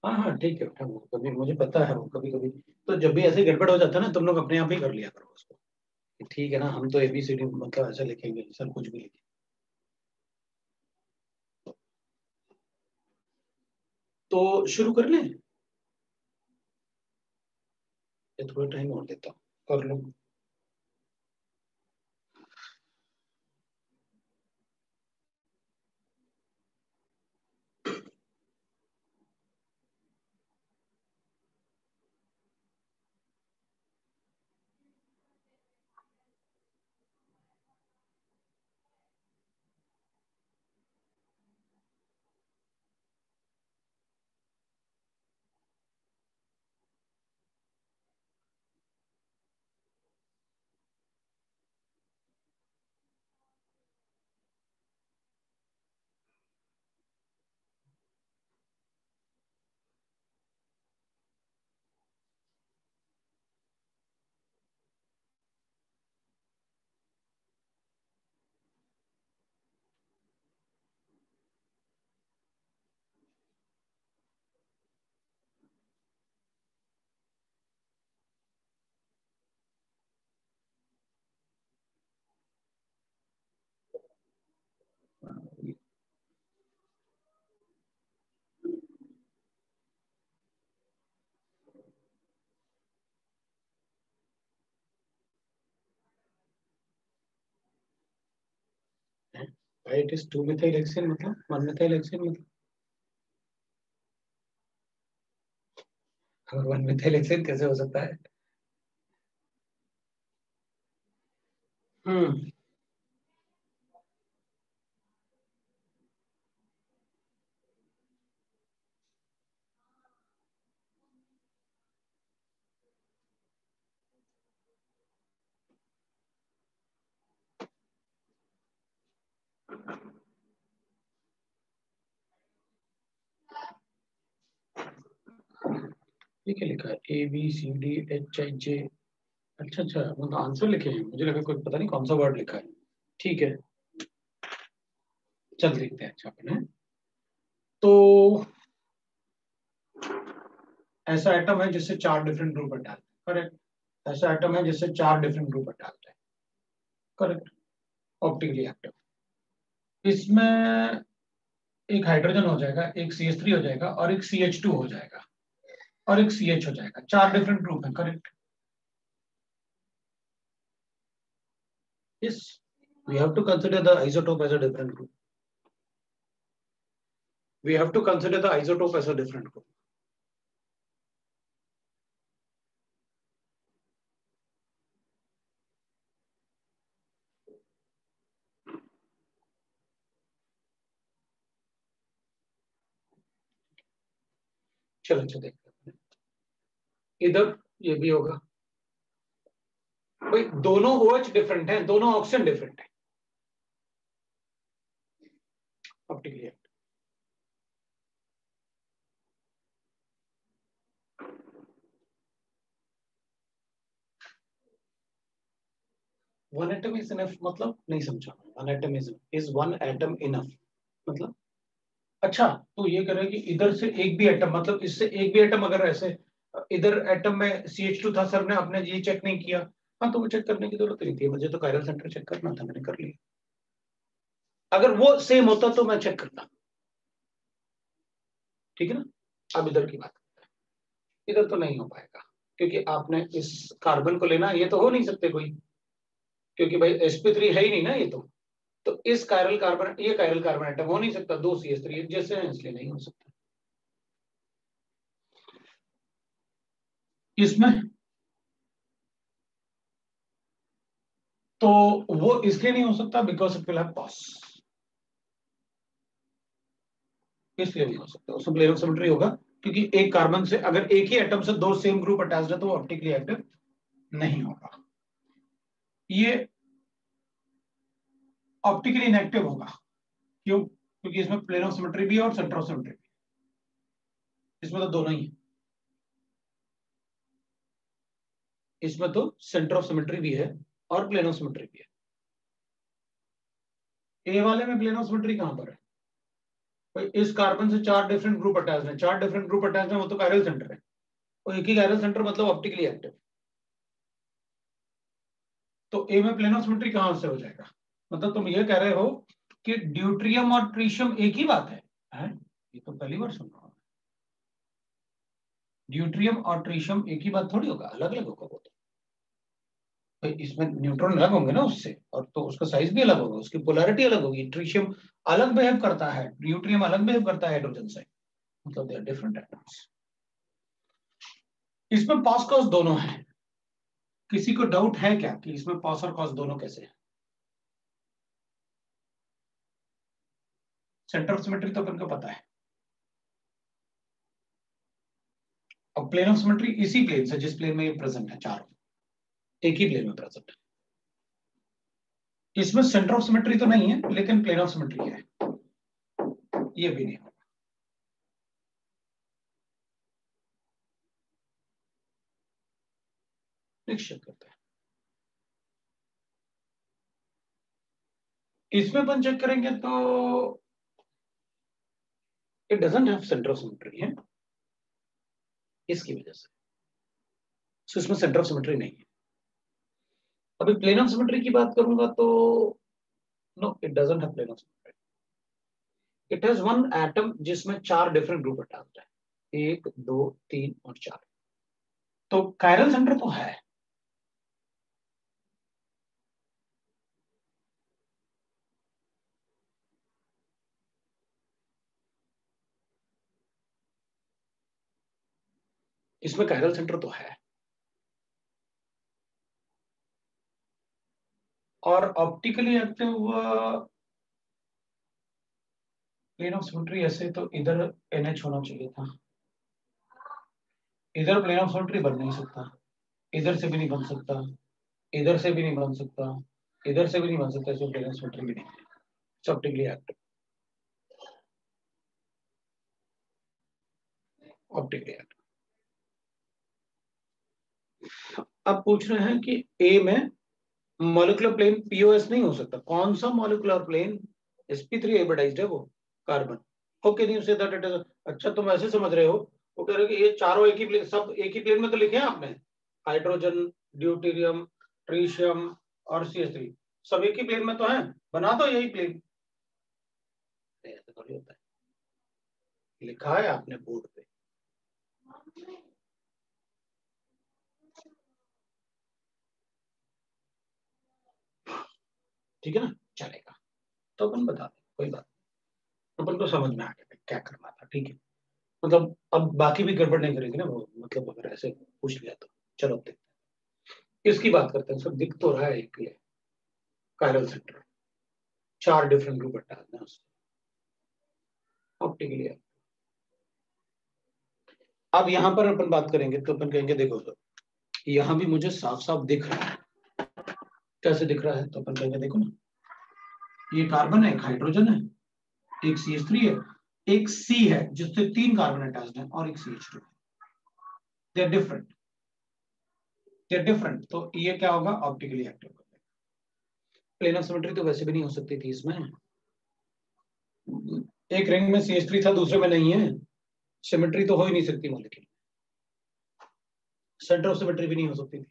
हाँ हाँ ठीक है बेटा, वो कभी मुझे पता है, वो कभी कभी तो जब भी ऐसे गड़बड़ हो जाता है ना, तुम लोग अपने आप ही कर लिया करो उसको, कि ठीक है ना, हम तो एबीसीडी मतलब ऐसा लिखेंगे, सर कुछ भी लिखेंगे। तो शुरू कर लें, ये थोड़ा टाइम और देता हूँ, कर लो। इट इज 2 मिथाइल हेक्सेन मतलब 1 मिथाइल हेक्सेन मतलब 1 मिथाइल हेक्सेन कैसे हो सकता है? हम्म। ये क्या लिखा है? ABCDHIJ। अच्छा अच्छा, मतलब आंसर लिखे हैं, मुझे लगा कोई पता नहीं कौन सा वर्ड लिखा है। ठीक है, चल देखते हैं। अच्छा अपने तो ऐसा एटम है जिससे 4 डिफरेंट ग्रुप हटाते हैं, करेक्ट। ऐसा एटम है जिससे 4 डिफरेंट ग्रुप हटाते हैं, करेक्ट। Optically active. इसमें एक हाइड्रोजन हो जाएगा, एक CH3 हो जाएगा और एक CH2 हो जाएगा और एक CH हो जाएगा। 4 डिफरेंट ग्रुप है, correct. Yes, we have to consider the isotope as a different group. We have to consider the isotope as a different group. चलो अच्छा देखते हैं। इधर ये भी होगा भाई, दोनों OH डिफरेंट हैं, दोनों ऑक्सीजन डिफरेंट है ऑप्टिकली। 1 atom is enough मतलब नहीं समझा। 1 atom is 1 atom enough मतलब? अच्छा, तो ये कह रहे हैं कि इधर से एक भी एटम, मतलब इससे एक भी एटम अगर ऐसे इधर एटम में CH2 था, सर ने आपने ये चेक नहीं किया। हाँ, तो वो चेक करने की जरूरत नहीं थी, मुझे तो कायरल सेंटर चेक करना था, मैंने कर लिया। अगर वो सेम होता तो मैं चेक करता। ठीक है ना? अब इधर की बात, इधर तो नहीं हो पाएगा क्योंकि आपने इस कार्बन को लेना, ये तो हो नहीं सकते कोई, क्योंकि भाई sp3 है ही नहीं ना ये तो इस कायरल कार्बन, ये कायरल कार्बन एटम हो नहीं सकता, 2 CH3 एक जैसे हैं इसलिए नहीं हो सकता। इसमें तो वो इसलिए नहीं हो सकता because it will have POS, इसलिए नहीं हो सकता। उसमें प्लेन ऑफ सिमेट्री होगा क्योंकि एक कार्बन से अगर एक ही एटम से 2 सेम ग्रुप अटैच्ड है तो वो ऑप्टिकली एक्टिव नहीं होगा। ये ऑप्टिकली इनएक्टिव होगा। क्यों? क्योंकि इसमें प्लेन ऑफ सिमेट्री भी है और सेंटर ऑफ सिमेट्री भी है। इसमें तो दोनों ही है। इसमें तो सेंटर ऑफ सिमेट्री भी है और प्लेन ऑफ सिमेट्री भी है। ए वाले में प्लेन ऑफ सिमेट्री कहां पर है भाई? इस कार्बन से 4 डिफरेंट ग्रुप अटैच है, 4 डिफरेंट ग्रुप अटैच है, वो तो कायरल सेंटर है। और एक ही कायरल सेंटर मतलब ऑप्टिकली एक्टिव। तो ए में प्लेन ऑफ सिमेट्री कहां से हो जाएगा? मतलब तुम ये कह रहे हो कि ड्यूट्रियम और ट्रीशियम एक ही बात है? ये तो पहली बार सुन रहा हूं। ड्यूट्रियम और ट्रीशियम एक ही बात थोड़ी होगा, अलग अलग होगा वो तो। भाई इसमें न्यूट्रॉन अलग होंगे ना उससे, और तो उसका साइज भी अलग होगा, उसकी पोलैरिटी अलग होगी। ट्रीशियम अलग बिहेव करता है, ड्यूट्रियम अलग बिहेव करता है हाइड्रोजन से, मतलब दे आर डिफरेंट एटम्स। इसमें पास कॉस दोनों है। किसी को डाउट है क्या कि इसमें पास और कॉस दोनों कैसे है? सेंटर ऑफ सिमेट्री तो अपन को पता है। अब प्लेन ऑफ सिमेट्री इसी प्लेन से, जिस प्लेन में ये प्रेजेंट है, चारों एक ही प्लेन में प्रेजेंट है। इसमें सेंटर ऑफ सिमेट्री तो नहीं है लेकिन प्लेन ऑफ सिमेट्री है, ये भी नहीं होगा। निश्चित करते हैं। इसमें अपन चेक करेंगे तो it doesn't have centre of symmetry है, इसकी वजह से। So, इसमें सेंटर ऑफ सिमेट्री नहीं है। अभी प्लेन ऑफ सिमेट्री की बात करूंगा तो no, it doesn't have plane of symmetry. It has one atom जिसमें 4 डिफरेंट ग्रुप अटैच्ड है, 1 2 3 और 4। तो कायरल सेंटर तो है। इसमें कायरल सेंटर तो है, और optically active plane of symmetry ऐसे तो इधर NH होना चाहिए था, इधर प्लेन ऑफ सिमेट्री बन नहीं सकता, इधर से भी नहीं बन सकता, इधर से भी नहीं बन सकता, इधर से भी नहीं बन सकता, इसमें प्लेन ऑफ सिमेट्री भी नहीं है, ऑप्टिकली एक्टिव, ऑप्टिकली एक्टिव। अब पूछ रहे हैं कि ए में मॉलिक्यूलर प्लेन POS नहीं हो सकता, कौन सा मॉलिक्यूलर प्लेन? sp3 हाइब्रिडाइज्ड है वो कार्बन, ओके नहीं उसे दैट इट इज, अच्छा तुम ऐसे समझ रहे हो, वो कह रहे हो कि ये चारों एक ही प्लेन, सब एक ही प्लेन में तो लिखे हैं आपने, हाइड्रोजन, ड्यूटेरियम, ट्रीशियम और CH3 सब एक ही प्लेन में तो है, बना दो यही प्लेन। ऐसा थोड़ी होता है, लिखा है आपने बोर्ड पे। ठीक है ना, चलेगा, तो अपन बता दें, कोई बात नहीं, अपन को समझ में आ गया क्या करना था, ठीक है, मतलब अब बाकी भी गड़बड़ नहीं करेगी ना वो, मतलब अगर ऐसे पूछ लिया तो। चलो अब देखते हैं, इसकी बात करते हैं, सब दिख तो रहा है एक ये कायरल सेंटर, 4 डिफरेंट ग्रुप हटाना है उससे ऑप्टिकली। अब यहां पर अपन बात करेंगे तो अपन कहेंगे देखो तो यहां भी मुझे साफ साफ दिख रहा है, कैसे दिख रहा है, तो अपन कहेंगे देखो ना, ये कार्बन है, एक हाइड्रोजन है, एक CH3 है, एक C है जिससे 3 कार्बन अटैच्ड है, और एक CH2 है, they are different, they are different, तो ये क्या होगा, optically active. Plane of symmetry तो वैसे भी नहीं हो सकती थी इसमें, एक रिंग में CH3 था, दूसरे में नहीं है, सिमेट्री तो हो ही नहीं सकती मॉलिक्यूल, सेंटर ऑफ सिमेट्री भी नहीं हो सकती थी।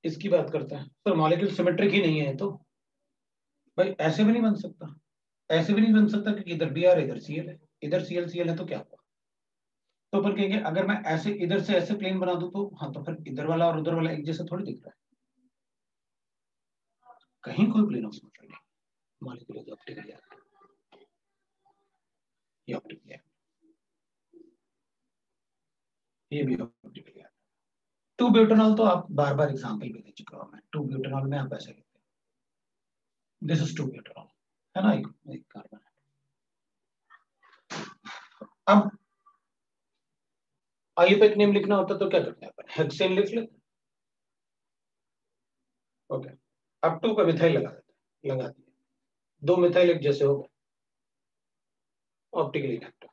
इसकी बात करते हैं सर, मॉलिक्यूल सिमेट्रिक ही नहीं है तो भाई ऐसे भी नहीं बन सकता, ऐसे भी नहीं बन सकता क्योंकि इधर Br इधर Cl है, इधर Cl है, तो क्या हुआ, तो अपन कहेंगे अगर मैं ऐसे इधर से ऐसे प्लेन बना दूं तो हाँ, तो फिर इधर वाला और उधर वाला एक जैसा थोड़ी दिख रहा है, कहीं कोई प्लेन ऑफ सिमेट्री नहीं, मॉलिक्यूल ऑप्टिकली एक्टिव, ये ऑप्टिकली एक्टिव, ये भी ऑप्टिकली एक्टिव। 2 ब्यूटेनॉल तो आप बार बार एग्जांपल भी दे चुका हूं मैं, 2 ब्यूटेनॉल में आप ऐसे लिखते हैं, दिस इज 2 ब्यूटेनॉल, है ना, एक कार्बन है। अब IUPAC नेम लिखना होता तो क्या करते हैं अपन, हेक्सेन लिख लेते, ओके, अब 2 का मिथाइल लगा देते, लगा दिए, 2 मिथाइल एक जैसे हो गए, ऑप्टिकली एक्टिव,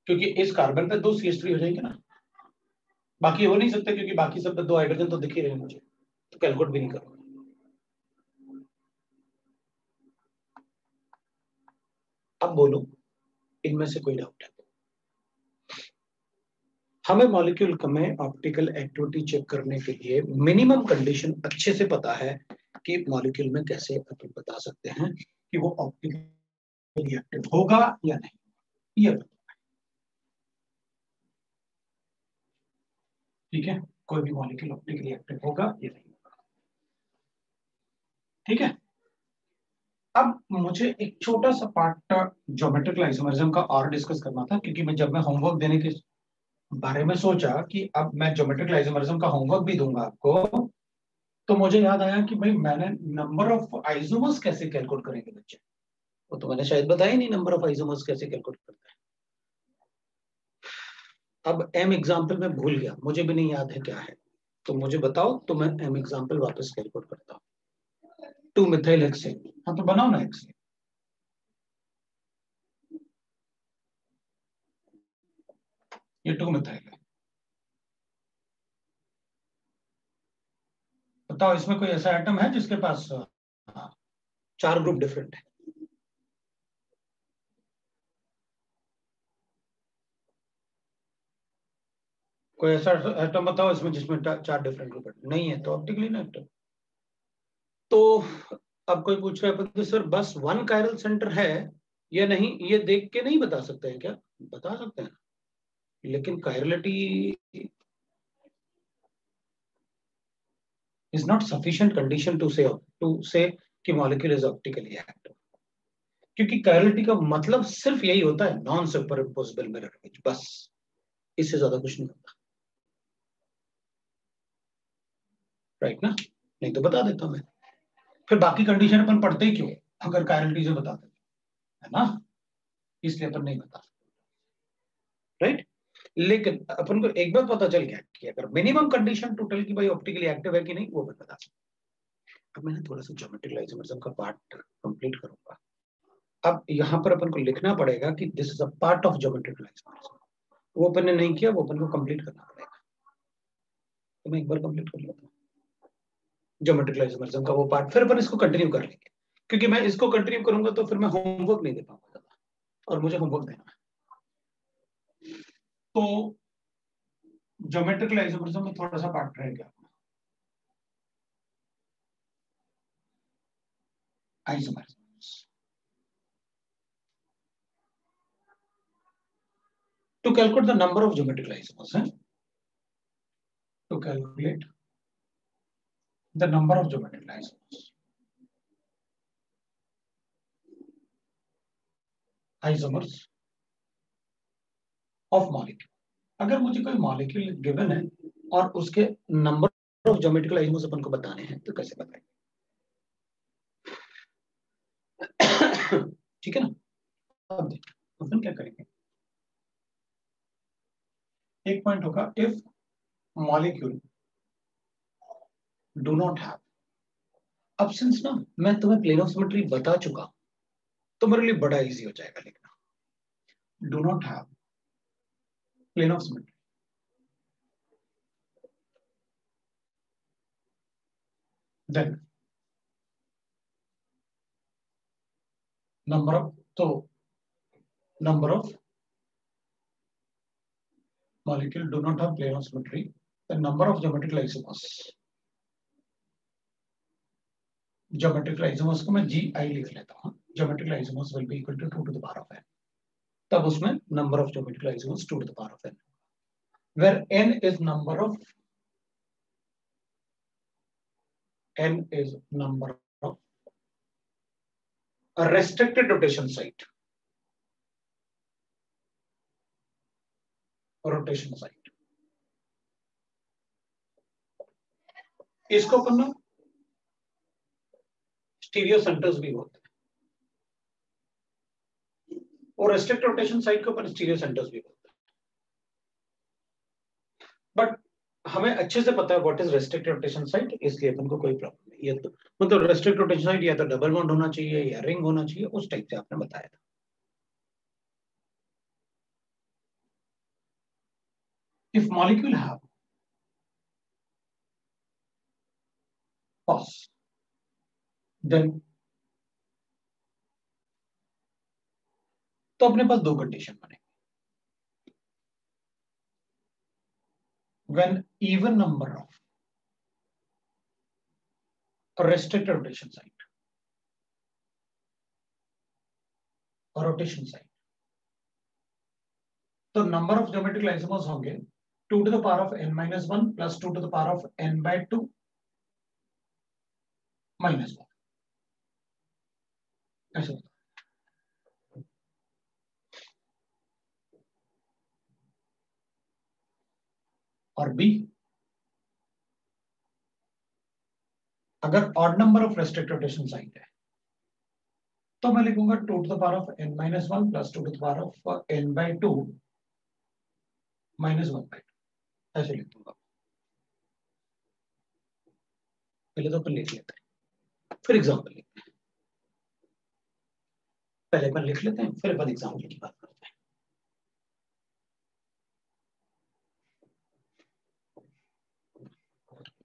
क्योंकि इस कार्बन पे 2 CH3 हो जाएंगे ना, बाकी हो नहीं सकते क्योंकि बाकी सब पे 2 हाइड्रोजन तो दिख ही रहे हैं मुझे, तो कैलकुलेट भी नहीं करूंगा। अब बोलो इनमें से कोई डाउट है? हमें मॉलिक्यूल में ऑप्टिकल एक्टिविटी चेक करने के लिए मिनिमम कंडीशन अच्छे से पता है कि मॉलिक्यूल में कैसे अपन बता सकते हैं कि वो ऑप्टिकली एक्टिव होगा या नहीं, ये ठीक है, कोई भी मॉलिक्यूल ऑप्टिकली एक्टिव होगा या नहीं होगा, ठीक है। अब मुझे एक छोटा सा पार्ट ज्योमेट्रिकल आइसोमेरिज्म का और डिस्कस करना था, क्योंकि जब मैं होमवर्क देने के बारे में सोचा कि अब मैं ज्योमेट्रिकल आइसोमेरिज्म का होमवर्क भी दूंगा आपको, तो मुझे याद आया कि भाई मैंने नंबर ऑफ आइसोमर्स कैसे कैलकुलेट करेंगे बच्चे, वो तो मैंने शायद बताया नहीं, नंबर ऑफ आइसोमर्स कैसे कैलकुलेट करते हैं। अब एम एग्जाम्पल में भूल गया, मुझे भी नहीं याद है क्या है, तो मुझे बताओ तो मैं एम एग्जाम्पल वापस कैलकुलेट करता हूँ। 2 मिथाइल हेक्सेन, हाँ तो बनाओ ना हेक्सेन, ये 2 मिथाइल है, बताओ इसमें कोई ऐसा एटम है जिसके पास 4 ग्रुप डिफरेंट है? कोई ऐसा एटम बताओ इसमें जिसमें 4 डिफरेंट ग्रुप नहीं है, तो ऑप्टिकली ना एटम। तो अब कोई पूछ रहा है तो सर बस 1 कायरल सेंटर है या नहीं, ये देख के नहीं बता सकते हैं क्या? बता सकते हैं, लेकिन chirality is not sufficient condition to say कि मॉलिक्यूल इज ऑप्टिकली एक्टिव, क्योंकि कायरलिटी का मतलब सिर्फ यही होता है, non super imposable mirror image, बस, इससे ज्यादा कुछ नहीं होता, राइट ना? नहीं तो बता देता मैं, फिर बाकी कंडीशन अपन पढ़ते ही क्यों अगर कायरलिटी से बता देते, है ना? इसलिए अपन नहीं बता, राइट? लेकिन अपन को एक बात पता चल गया कि अगर मिनिमम कंडीशन टोटल की भाई ऑप्टिकली एक्टिव है कि नहीं, वो बता सकता। अब मैं थोड़ा सा ज्योमेट्रिकल आइसोमरिज्म का पार्ट कंप्लीट करूंगा। अब यहाँ पर अपन को लिखना पड़ेगा कि this is a part of geometrical isomerism, वो अपन ने नहीं किया, वो अपन को कंप्लीट करना पड़ेगा। तो मैं एक बार कंप्लीट कर लेता हूँ ज्योमेट्रिकल आइसोमरिज्म का वो पार्ट, फिर अपन इसको कंटिन्यू कर लेंगे, क्योंकि मैं इसको कंटिन्यू करूंगा तो फिर मैं होमवर्क नहीं दे पाऊंगा ज्यादा, और मुझे होमवर्क देना है। तो ज्योमेट्रिकल आइसोमरिज्म में थोड़ा सा पार्ट रह गया, isomerism to calculate the number of geometrical isomers, to calculate the number of geometrical isomers of molecule। अगर मुझे कोई मॉलिक्यूल गिवन है और उसके नंबर ऑफ ज्योमेट्रिकल आइसोमर्स अपन को बताने हैं, तो कैसे बताएंगे? ठीक है ना? अब देखिए अपन क्या करेंगे, एक पॉइंट होगा, if molecule do not have, अब सिंस ना मैं तुम्हें प्लेन ऑफ सिमेट्री बता चुका, तो मेरे लिए बड़ा इजी हो जाएगा लिखना, do not have plane of symmetry, then number of molecule do not have plane of symmetry, the number of geometrical isomers को मैं GI लिख लेता हूँ, geometrical isomers will be equal to 2 to the power of n, तब उसमें number of geometrical isomers 2 to the power of n, where n is number of a restricted rotation site, इसको अपन ना stereo centres भी बोलते हैं, और restricted rotation site को अपन stereo centres भी बोलते हैं, बट हमें अच्छे से पता है what is restricted rotation site, इसलिए अपन को कोई प्रॉब्लम नहीं है। तो मतलब रेस्ट्रिक्टेड रोटेशन साइट या तो डबल बॉन्ड होना चाहिए या रिंग होना चाहिए, उस टाइप से आपने बताया था। If molecule have pos, then तो अपने पास दो कंडीशन बने, when even number of restricted rotation site और rotation site, तो नंबर ऑफ ज्योमेट्रिकल आइसोमर्स होंगे 2 to the power of n minus 1 plus 2 to the power of n by 2 minus 1, ऐसे। और B, अगर odd number of restricted rotation site है तो मैं लिखूंगा 2 to the power of n minus 1 plus 2 to the power of n by 2 minus 1 by 2, ऐसे लिख दूंगा। पहले तो अपन लिख लेते हैं, फिर एग्जाम्पल लिखते हैं, पहले अपन लिख लेते हैं, फिर अपन एग्जाम्पल की बात करते हैं।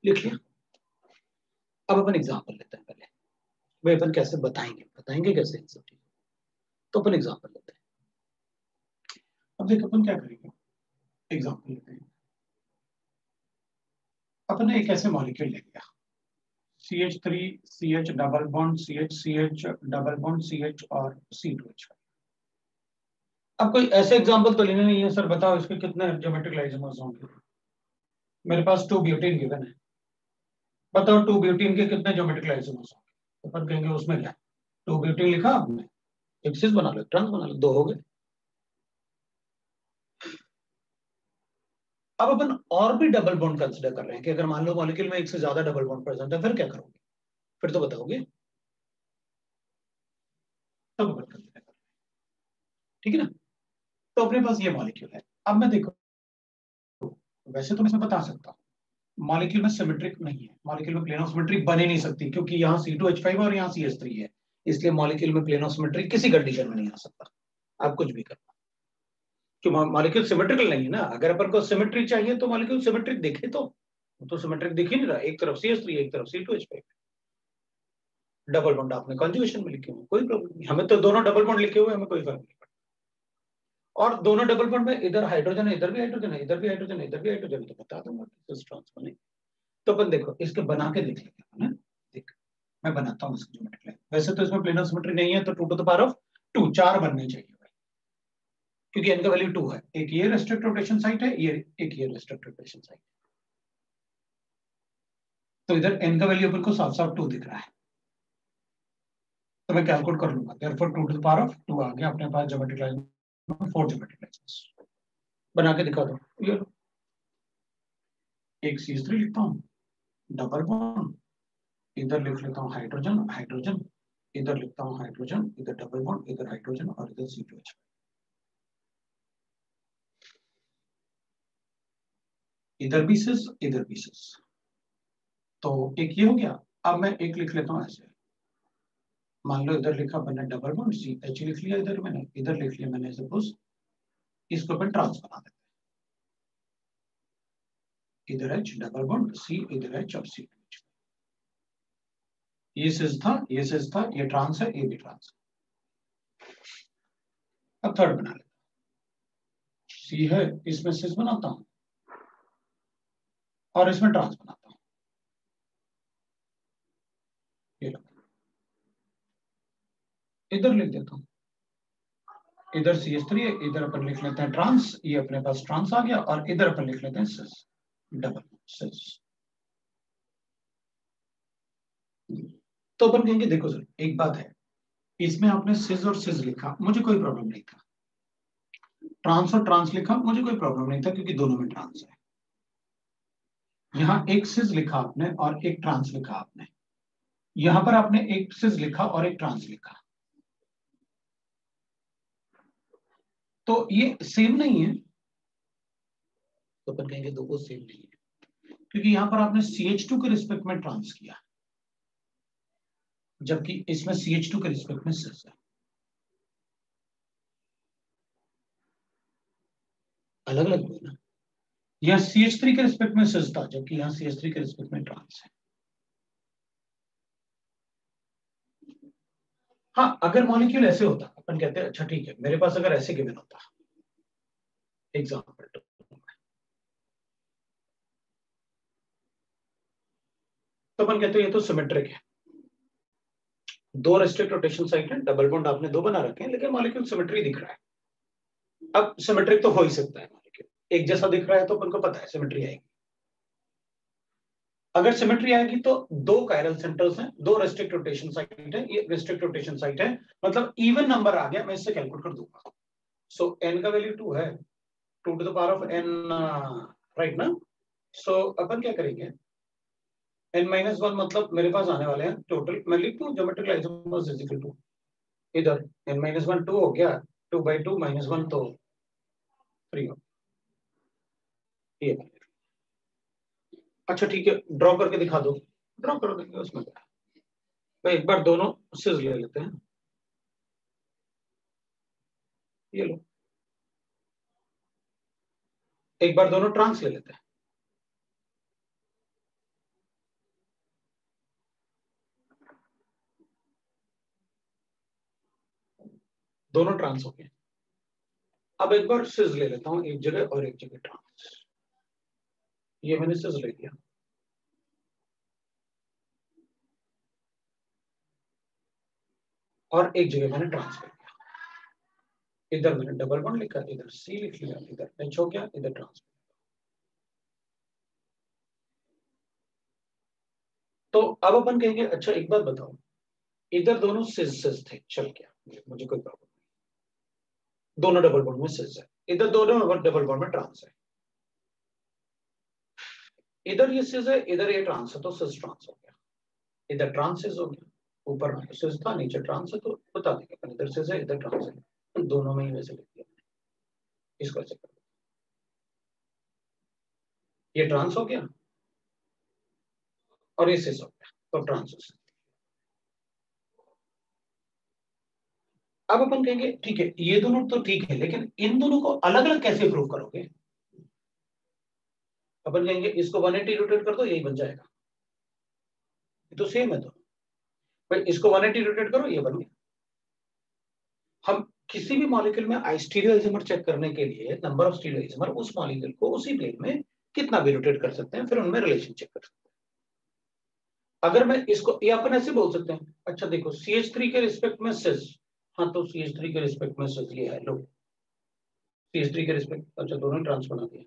लिख लिया, अब अपन एग्जाम्पल लेते हैं। पहले भाई अपन कैसे बताएंगे कैसे इन सब चीजों, तो अपन एग्जाम्पल लेते हैं। अब देखो अपन क्या करेंगे, एग्जाम्पल लेते हैं। अपन ने एक ऐसे मॉलिक्यूल ले लिया, CH3 CH double bond CH CH double bond CH और C2H। अब कोई ऐसे एग्जांपल तो लेना नहीं है, सर बताओ इसके कितने ज्योमेट्रिकल आइसोमर्स होंगे। मेरे पास 2 ब्यूटेन गिवन है, बताओ 2 ब्यूटेन के कितने ज्योमेट्रिकल आइसोमर्स होंगे। तो अपन कहेंगे उसमें क्या, 2 ब्यूटेन लिखा आपने, एक सिस बना लो, ट्रांस बना लो, 2 हो गए। अब अपन और भी डबल बॉन्ड कंसिडर कर रहे हैं कि अगर मान लो मॉलिक्यूल में एक से ज्यादा डबल बॉन्ड प्रेजेंट है, फिर क्या करोगे, फिर तो बताओगे, तब अपन कंसिडर कर रहे हैं, ठीक है ना। तो अपने पास ये मॉलिक्यूल है। अब मैं देखो, वैसे तो मैं इसमें बता सकता हूँ मॉलिक्यूल में सिमेट्रिक नहीं है, मॉलिक्यूल में प्लेन ऑफ सिमेट्री बन ही नहीं सकती, क्योंकि यहाँ C2H5 और यहाँ CH3 है, इसलिए मॉलिक्यूल में प्लेन ऑफ सिमेट्री किसी कंडीशन में नहीं आ सकता, आप कुछ भी करना, क्यों, मॉलिक्यूल सिमेट्रिकल नहीं है ना। अगर अपन को सिमेट्री चाहिए तो मॉलिक्यूल सिमेट्रिक दिखे, तो सिमेट्रिक दिख ही नहीं रहा, एक तरफ CH3 एक तरफ C2H5, डबल बॉन्ड आपने कॉन्जुगेशन में लिखे हुए, कोई प्रॉब्लम नहीं, हमें तो दोनों डबल बॉन्ड लिखे हुए, हमें कोई फर्क नहीं पड़ता। और दोनों डबल बॉन्ड में इधर हाइड्रोजन है, इधर भी हाइड्रोजन है, इधर भी हाइड्रोजन है, इधर भी हाइड्रोजन है, तो बता दूंगा किस ट्रांस बने। तो अपन देखो इसके बना के देख लेते हैं, देख मैं बनाता हूँ इसकी ज्योमेट्रिक लाइन। वैसे तो इसमें प्लेनर सिमेट्री नहीं है, तो 2 टू द पावर ऑफ 2 4 बनने चाहिए भाई, क्योंकि n का वैल्यू 2 है, एक ये रेस्ट्रिक्ट रोटेशन साइट है, ये एक ये रेस्ट्रिक्ट रोटेशन साइट, तो इधर n का वैल्यू अपन को साफ साफ 2 दिख रहा है, तो मैं कैलकुलेट कर लूंगा, therefore 2 to the power of 2 आ गया अपने पास ज्योमेट्रिक लाइन में, 4 ज्योमेट्रिक लाइंस बना के दिखा दो। ये एक C3 लिखता हूँ, डबल बॉन्ड, इधर लिख लेता हूँ हाइड्रोजन हाइड्रोजन, इधर लिखता हूँ हाइड्रोजन, इधर डबल बॉन्ड, इधर हाइड्रोजन और इधर C2H, इधर भी सिस इधर भी सिस, तो एक ये हो गया। अब मैं एक लिख लेता हूँ ऐसे, मान लो इधर लिखा मैंने डबल बॉन्ड CH लिख लिया, इधर मैंने इधर लिख लिया मैंने सपोज, इसको अपन ट्रांस बना देते हैं, इधर H डबल बॉन्ड C, इधर H और C2H, ये सिस था ये सिस था, ये ट्रांस है ये भी ट्रांस है। अब थर्ड बना लेता हूँ, C है, इसमें सिस बनाता हूँ और इसमें ट्रांस बनाता हूँ, ये लो इधर लिख देता हूँ, इधर CH3 है, इधर अपन लिख लेते हैं ट्रांस, ये अपने पास ट्रांस आ गया, और इधर अपन लिख लेते हैं सिस, डबल सिस। तो अपन कहेंगे देखो सर एक बात है, इसमें आपने सिस और सिस लिखा, मुझे कोई प्रॉब्लम नहीं था, ट्रांस और ट्रांस लिखा, मुझे कोई प्रॉब्लम नहीं था, क्योंकि दोनों में ट्रांस है। यहाँ एक सिस लिखा आपने और एक ट्रांस लिखा आपने, यहां पर आपने एक सिस लिखा और एक ट्रांस लिखा, तो ये सेम नहीं है, तो अपन कहेंगे दो सेम नहीं है, क्योंकि यहां पर आपने CH2 के रिस्पेक्ट में ट्रांस किया, जबकि इसमें CH2 के रिस्पेक्ट में सिस है, अलग अलग हुए ना। यहाँ CH3 के रिस्पेक्ट में सिस था, जबकि यहाँ CH3 के रिस्पेक्ट में ट्रांस है। हाँ, अगर मॉलिक्यूल ऐसे होता, अपन कहते हैं अच्छा ठीक है, मेरे पास अगर ऐसे गिवन होता, एग्जाम्पल तो अपन कहते हैं ये तो सिमेट्रिक है, दो रेस्ट्रिक्ट रोटेशन साइट है, डबल बॉन्ड आपने दो बना रखे हैं, लेकिन मॉलिक्यूल सिमेट्री दिख रहा है। अब सिमेट्रिक तो हो ही सकता है, मॉलिक्यूल एक जैसा दिख रहा है, तो अपन को पता है सिमेट्री आएगी। अगर सिमेट्री आएगी तो दो कायरल सेंटर्स हैं, दो रेस्ट्रिक्ट रोटेशन साइट है, ये रेस्ट्रिक्ट रोटेशन साइट है, मतलब इवन नंबर आ गया, मैं इससे कैलकुलेट कर दूंगा। सो n का वैल्यू 2 है, 2 to the power of n, right ना। सो अपन क्या करेंगे, n-1 मतलब मेरे पास आने वाले हैं टोटल, मैं लिख दूं geometric isomers is equal to, इधर n-1 2 हो गया, 2/2 -1 तो 3 हो, ये। अच्छा ठीक है, ड्रॉ करके दिखा दो, ड्रॉ कर देंगे उसमें क्या है। तो एक बार दोनों सिज ले लेते हैं, ये लो, एक बार दोनों ट्रांस ले लेते हैं, दोनों ट्रांस हो गए। अब एक बार सिज ले लेता हूं, एक जगह और एक जगह ट्रांस, ये मैंने सिज ले लिया, और एक जगह मैंने ट्रांस कर लिया, इधर मैंने डबल बॉन्ड लिखा, इधर C लिख लिया, इधर H हो गया, इधर ट्रांस। तो अब अपन कहेंगे अच्छा एक बात बताओ, इधर दोनों सिस थे, चल गया, मुझे कोई प्रॉब्लम नहीं, दोनों डबल बॉन्ड में सिस है, इधर दोनों डबल बॉन्ड में ट्रांस है, इधर ये सिस है, इधर ये ट्रांस है, तो सिस ट्रांस हो गया, इधर ट्रांस सिस हो गया, ऊपर सिस था नीचे ट्रांस है, तो बता देंगे इधर सिस है इधर ट्रांस है, दोनों में ही वैसे लिख दिया, इसको ऐसे कर, ये ट्रांस हो गया और ये सिस हो गया, तो ट्रांस। अब अपन कहेंगे ठीक है ये दोनों तो ठीक है, लेकिन इन दोनों को अलग अलग कैसे प्रूव करोगे? अपन कहेंगे इसको 180 रोटेट कर दो, यही बन जाएगा, ये तो सेम है, तो भाई इसको 180 रोटेट करो, ये बन गया। हम किसी भी मॉलिक्यूल में स्टीरियो आइसोमर चेक करने के लिए नंबर ऑफ स्टीरियो आइसोमर उस मॉलिक्यूल को उसी प्लेन में कितना भी रोटेट कर सकते हैं, फिर उनमें रिलेशन चेक कर सकते हैं। अगर मैं इसको, ये अपन ऐसे बोल सकते हैं, अच्छा देखो CH3 के रिस्पेक्ट में सिस, हाँ तो CH3 के रिस्पेक्ट में सिस ये है, लो CH3 के रिस्पेक्ट, अच्छा दोनों ट्रांस बना दिया,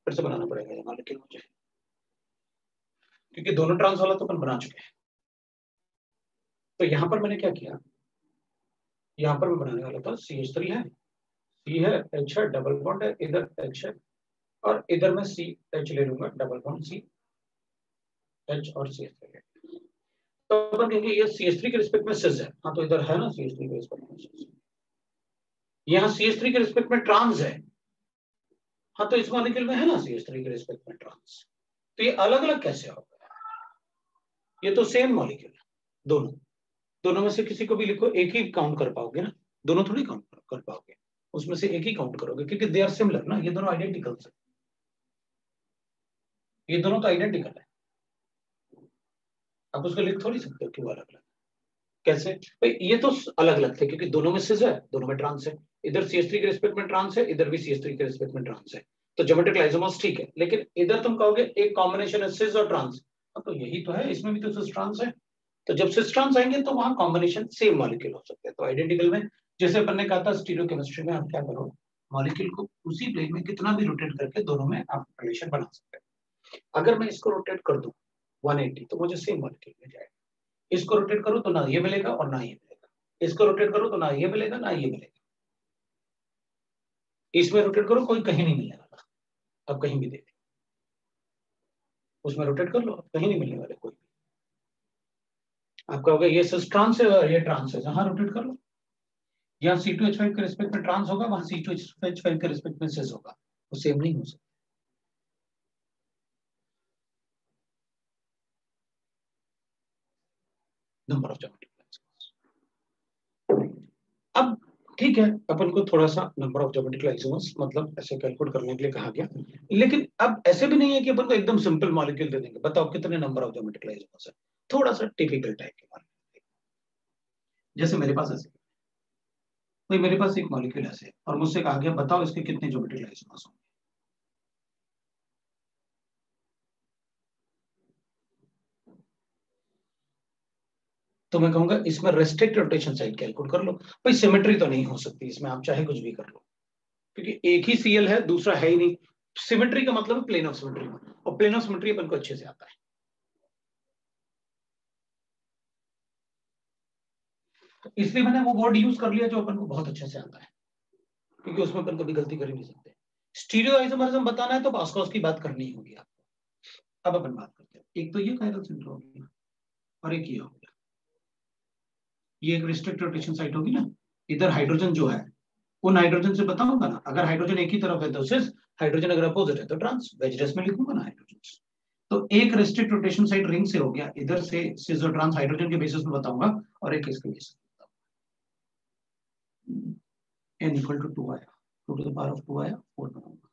फिर से बनाना पड़ेगा ये मॉलिक्यूल मुझे, क्योंकि दोनों ट्रांस वाला तो अपन बना चुके हैं। तो यहां पर मैंने क्या किया, यहां पर मैं बनाने वाला था CH3 है, C है, H है, डबल बॉन्ड है, इधर H है, और इधर मैं CH ले लूंगा, डबल बॉन्ड CH और CH3 है। तो अपन कहेंगे ये CH3 के रिस्पेक्ट में सिस है, हाँ तो इधर है ना CH3 के रिस्पेक्ट में सिस, यहाँ CH3 के रिस्पेक्ट में ट्रांस है, हाँ तो इस मॉलिक्यूल में है ना CH3 के रिस्पेक्ट में ट्रांस, तो ये अलग अलग कैसे होगा? ये तो सेम मॉलिक्यूल है, दोनों दोनों में से किसी को भी लिखो, एक ही काउंट कर पाओगे ना, दोनों थोड़ी काउंट कर पाओगे, उसमें से एक ही काउंट करोगे, क्योंकि दे आर सिमिलर ना, ये दोनों आइडेंटिकल है, ये दोनों तो आइडेंटिकल है, आप उसको लिख थोड़ी सकते हो क्यों अलग अलग, कैसे भाई, ये तो अलग अलग थे क्योंकि दोनों में सिस है, दोनों में ट्रांस है, इधर CH3 के रिस्पेक्ट में ट्रांस है, इधर भी CH3 के रिस्पेक्ट में ट्रांस है, तो ज्योमेट्रिक आइसोमर्स ठीक है, लेकिन इधर तुम कहोगे एक कॉम्बिनेशन है सिस और ट्रांस, तो यही तो है, इसमें भी तो सिस ट्रांस है, तो जब सिस ट्रांस आएंगे तो वहां कॉम्बिनेशन सेम मॉलिक्यूल हो सकते हैं, तो आइडेंटिकल में जैसे अपन ने कहा था स्टीरियोकेमिस्ट्री में, आप क्या करो मॉलिक्यूल को उसी प्लेन में कितना भी रोटेट करके दोनों में आप रिलेशन बना सकते हैं। अगर मैं इसको रोटेट कर दूं 180 तो मुझे सेम मॉलिक्यूल मिल जाएगा, इसको रोटेट करो तो ना ये मिलेगा और ना ये मिलेगा, इसको रोटेट करो तो ना ये मिलेगा ना ये मिलेगा, इसमें रोटेट करो कोई कहीं नहीं मिलने वाला, अब कहीं भी देखो उसमें रोटेट कर लो, कहीं नहीं मिलने वाले कोई, आप कहोगे ये सिस ट्रांस है और ये ट्रांस है, हाँ रोटेट कर लो, यहाँ C2H5 के रिस्पेक्ट में ट्रांस होगा, वहां C2H5 के रिस्पेक्ट में सिस होगा, वो सेम नहीं हो सकता। नंबर ऑफ ज्योमेट्रिक, अब ठीक है, अपन को थोड़ा सा नंबर ऑफ ज्योमेट्रिकल आइसोमर्स मतलब ऐसे कैलकुलेट करने के लिए कहा गया, लेकिन अब ऐसे भी नहीं है कि अपन को एकदम सिंपल मॉलिक्यूल दे देंगे, बताओ कितने नंबर ऑफ ज्योमेट्रिकल आइसोमर्स है, थोड़ा सा टिपिकल टाइप के मॉलिक्यूल, जैसे मेरे पास ऐसे, भाई मेरे पास एक मॉलिक्यूल ऐसे और मुझसे कहा गया बताओ इसके कितने ज्योमेट्रिकल आइसोमर्स होंगे, तो मैं कहूंगा इसमें रेस्ट्रिक्ट रोटेशन साइड कैलकुलेट कर लो, भाई सिमेट्री तो नहीं हो सकती इसमें, आप चाहे कुछ भी कर लो, क्योंकि एक ही सीएल है दूसरा है ही नहीं, सिमेट्री का मतलब प्लेन ऑफ सिमेट्री, और प्लेन ऑफ सिमेट्री अपन को अच्छे से आता है, तो इसलिए मैंने वो वर्ड यूज कर लिया जो अपन को बहुत अच्छे से आता है, क्योंकि उसमें अपन कभी गलती कर ही नहीं सकते। स्टीरियो आइसोमरिज्म बताना है तो बास्कॉस की बात करनी ही होगी आपको। अब अपन बात करते हैं, एक तो ये कायरल सेंटर हो गया और एक ये हो गया, ये एक रिस्ट्रिक्ट रोटेशन साइट होगी ना, इधर हाइड्रोजन जो है उन हाइड्रोजन से बताऊंगा ना, अगर हाइड्रोजन एक ही तरफ है तो सिस, हाइड्रोजन अगर अपोजिट है तो ट्रांस, वेजरेस में लिखूंगा ना हाइड्रोजन, तो एक रेस्ट्रिक्ट रोटेशन साइड रिंग से हो गया, इधर से सिस और ट्रांस हाइड्रोजन के बेसिस में बताऊंगा, और एक इसके बेसिस n इक्वल टू 2 आया, 2 टू द पावर ऑफ 2 आया, 4 बनाऊंगा,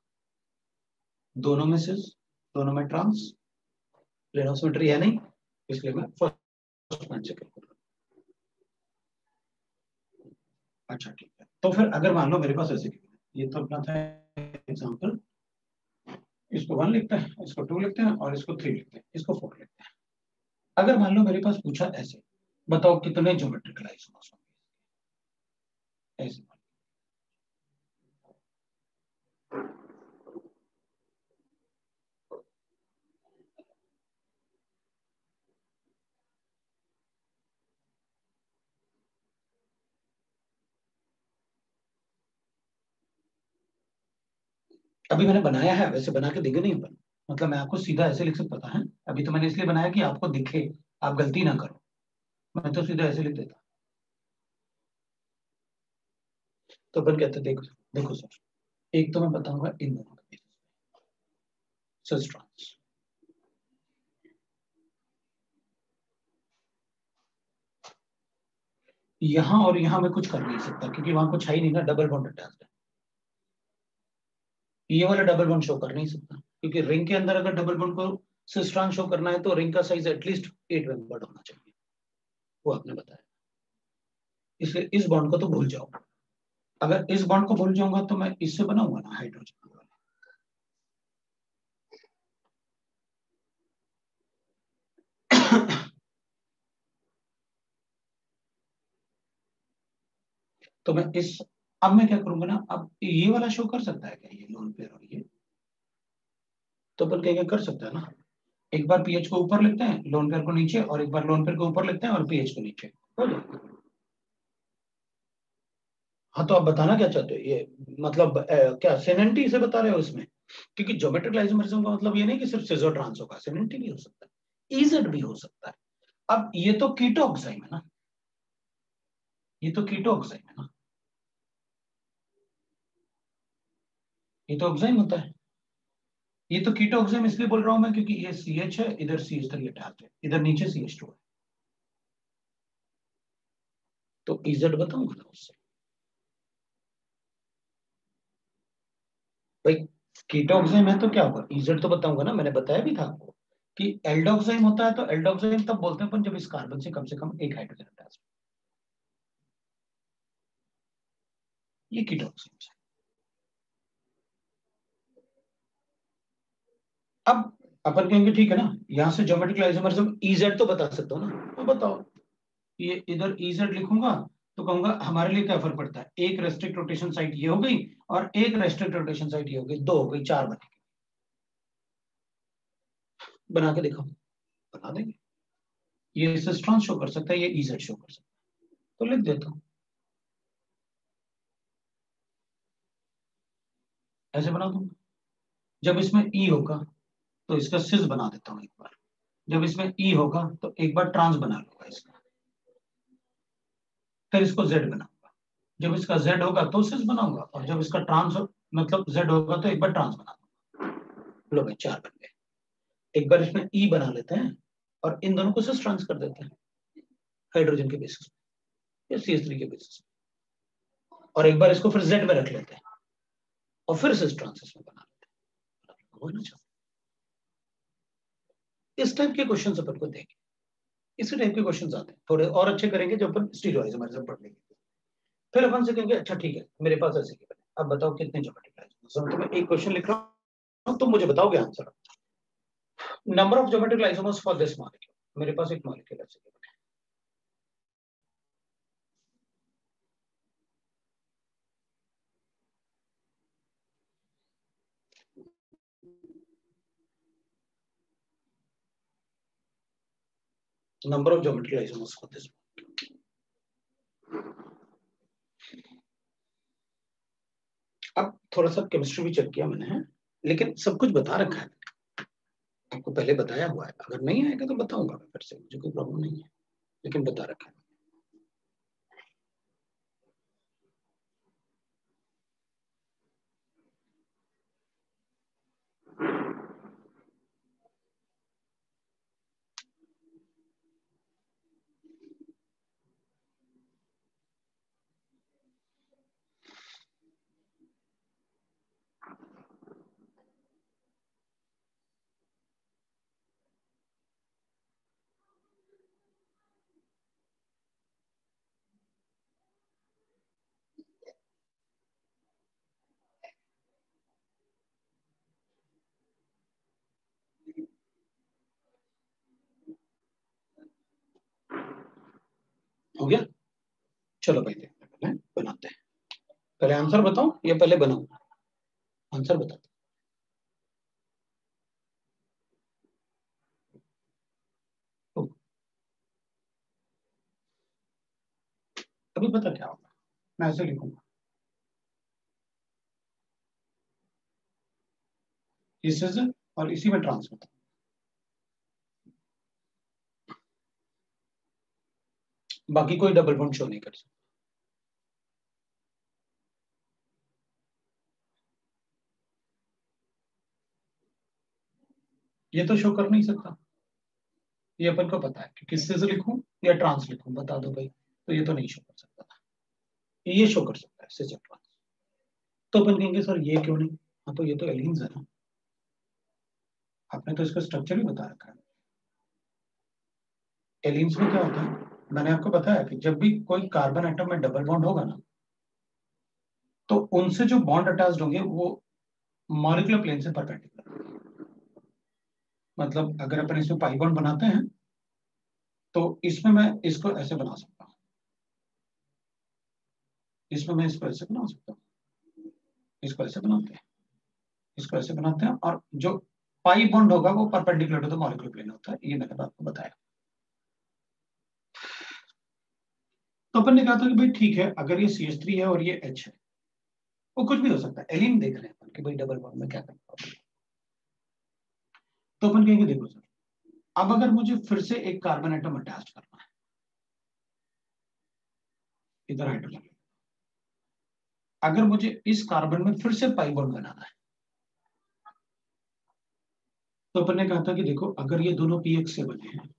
दोनों में सिस दोनों में ट्रांस, प्लेन ऑफ सिमेट्री है नहीं, इसलिए मैं फर्स्ट पॉइंट से कैलकुलेट, अच्छा ठीक है, तो फिर अगर मान लो मेरे पास ऐसे, ये तो अपना था एग्जांपल, इसको 1 लिखते हैं, इसको 2 लिखते हैं और इसको 3 लिखते हैं, इसको 4 लिखते हैं। अगर मान लो मेरे पास पूछा ऐसे, बताओ कितने ज्योमेट्रिकल आइसोमर्स होंगे ऐसे, अभी मैंने बनाया है, वैसे बना के देंगे नहीं अपन, मतलब मैं आपको सीधा ऐसे लिख सकता था। अभी तो मैंने इसलिए बनाया कि आपको दिखे, आप गलती ना करो। मैं तो सीधा ऐसे लिख देता। तो अपन कहते देखो देखो सर, एक तो मैं बताऊंगा इन दोनों के बेसिस पे, यहां और यहां मैं कुछ कर नहीं सकता क्योंकि वहां कुछ है ही नहीं ना, डबल बॉन्ड अटैच है। ये वाला डबल बॉन्ड शो कर नहीं सकता क्योंकि रिंग के अंदर अगर डबल बॉन्ड को सिस्ट्रॉन शो करना है तो रिंग का साइज एटलीस्ट 8 मेंबर्ड होना चाहिए, वो आपने बताया। इसलिए इस बॉन्ड को तो भूल जाओ। अगर इस बॉन्ड को भूल जाऊंगा तो मैं इससे बनाऊंगा ना हाइड्रोजन वाला। तो मैं इस, अब मैं क्या करूंगा ना, अब ये वाला शो कर सकता है क्या, ये लोन पेयर और ये, तो अपन क्या कर सकता है ना, एक बार पीएच को ऊपर लिखते हैं, लोन पेयर को नीचे, और एक बार लोन पेयर को ऊपर लिखते हैं और पीएच को नीचे, हो जाएगा। हाँ तो आप बताना क्या चाहते हो ये, मतलब क्या सेनेंटी से बता रहे हो इसमें? क्योंकि ज्योमेट्रिक आइसोमरिज्म का मतलब ये नहीं कि सिर्फ सिजो ट्रांस होगा, सेनेंटी भी हो सकता है, इजेड भी हो सकता है। अब ये तो कीटो ऑक्साइम है ना, ये तो कीटो ऑक्साइम है ना, ये तो ऑक्साइम होता है। ये तो कीटो ऑक्साइम इसलिए बोल रहा हूं मैं क्योंकि ये सी एच है, इधर सी एच थ्री अटैच है, इधर नीचे सी एच टू है, तो इजेड बताऊंगा ना उससे। भाई कीटोक्साइम है तो क्या होगा, इजेड तो बताऊंगा ना, मैंने बताया भी था आपको कि एल्डोक्साइम होता है, तो एल्डोक्साइम तब बोलते हैं अपन जब इस कार्बन से कम एक हाइड्रोजन अटैच, ये कीटोक्साइम है। अब अपन कहेंगे ठीक है ना, यहां से ज्योमेट्रिक आइसोमरिज्म इजेड तो बता सकता हूँ ना, तो बताओ। ये इधर इजेड लिखूंगा तो कहूंगा हमारे लिए क्या फर्क पड़ता है, एक रेस्ट्रिक्ट रोटेशन साइट ये हो गई और एक रेस्ट्रिक्ट रोटेशन साइट ये हो गई, दो हो गई, चार बनेगी। बना के दिखाओ, बना देंगे। ये सिस्ट्रॉन शो कर सकता है, ये इजेड शो कर सकता है, तो लिख देता हूँ ऐसे बना दूंगा। जब इसमें ई होगा तो इसका सिस बना देता हूँ एक बार, जब इसमें ई होगा तो एक बार ट्रांस बना लूंगा इसका, फिर इसको जेड बनाऊंगा, जब इसका जेड होगा तो सिस बनाऊंगा, और जब इसका ट्रांस मतलब जेड होगा तो एक बार ट्रांस बना दूंगा। लो भाई, चार बन गए। एक बार इसमें ई बना लेते हैं और इन दोनों को सिस ट्रांस कर देते हैं हाइड्रोजन के बेसिस पे या CH3 के बेसिस पे, और एक बार इसको फिर जेड में रख लेते हैं और फिर सिस ट्रांस इसमें बना लेते हैं। इस टाइप के क्वेश्चन अपन को देंगे, इसी टाइप के क्वेश्चन आते हैं, थोड़े और अच्छे करेंगे जब अपन स्टीरियोइसोमरिज्म पढ़ लेंगे। फिर अपन से कहेंगे अच्छा ठीक है मेरे पास ऐसे की बने, अब बताओ कितने ज्योमेट्रिक आइसोमर्स, तो मैं एक क्वेश्चन लिख रहा हूँ, तुम मुझे बताओगे answer. Number of geometric isomers for this molecule, मेरे पास एक मॉलिक्यूल ऐसे की बने। Number of geometric isomers for this, अब थोड़ा सा केमिस्ट्री भी चेक किया मैंने है, लेकिन सब कुछ बता रखा है, आपको पहले बताया हुआ है, अगर नहीं आएगा तो बताऊंगा मैं फिर से, मुझे कोई प्रॉब्लम नहीं है, लेकिन बता रखा है। हो गया, चलो भाई देखते हैं, पहले बनाते हैं, पहले आंसर बताओ या पहले बनाओ, आंसर बताओ। तो अभी पता क्या होगा, मैं ऐसे लिखूंगा ये सिस है और इसी में ट्रांस होता है। बाकी कोई डबल बॉन्ड शो नहीं कर सकता। ये तो शो कर नहीं सकता, ये अपन को पता है कि किससे से लिखूं या ट्रांस लिखूं, बता दो भाई। तो ये तो नहीं शो कर सकता था, ये शो कर सकता है सिस और ट्रांस। तो अपन कहेंगे सर ये क्यों नहीं? हाँ तो ये तो एलिन्स है ना, आपने तो इसका स्ट्रक्चर ही बता रखा है। एलिन्स में क्या होता है, मैंने आपको बताया कि जब भी कोई कार्बन एटम में डबल बॉन्ड होगा ना, तो उनसे जो बॉन्ड अटैच्ड होंगे वो मॉलिक्यूलर प्लेन से परपेंडिकुलर। मतलब अगर अपन इसमें पाई बॉन्ड बनाते हैं तो इसमें मैं इसको ऐसे बना सकता हूँ, इसमें मैं इसको ऐसे बना सकता हूँ, इसको ऐसे बनाते हैं, इसको ऐसे बनाते हैं, और जो पाई बॉन्ड होगा वो perpendicular to the molecular plane होता है। ये मैंने आपको बताया। तो अपन ने कहा था कि भाई ठीक है, अगर ये CH3 है और ये H है, वो कुछ भी हो सकता है, एलिन देख रहे हैं अपन कि भाई डबल बॉन्ड में क्या करना है। तो अपन कहेंगे देखो सर, अब अगर मुझे फिर से एक कार्बन एटम अटैच करना है, इधर हाइड्रोजन, अगर मुझे इस कार्बन में फिर से पाई बॉन्ड बनाना है, तो अपन ने कहा था कि देखो अगर ये दोनों px से बने हैं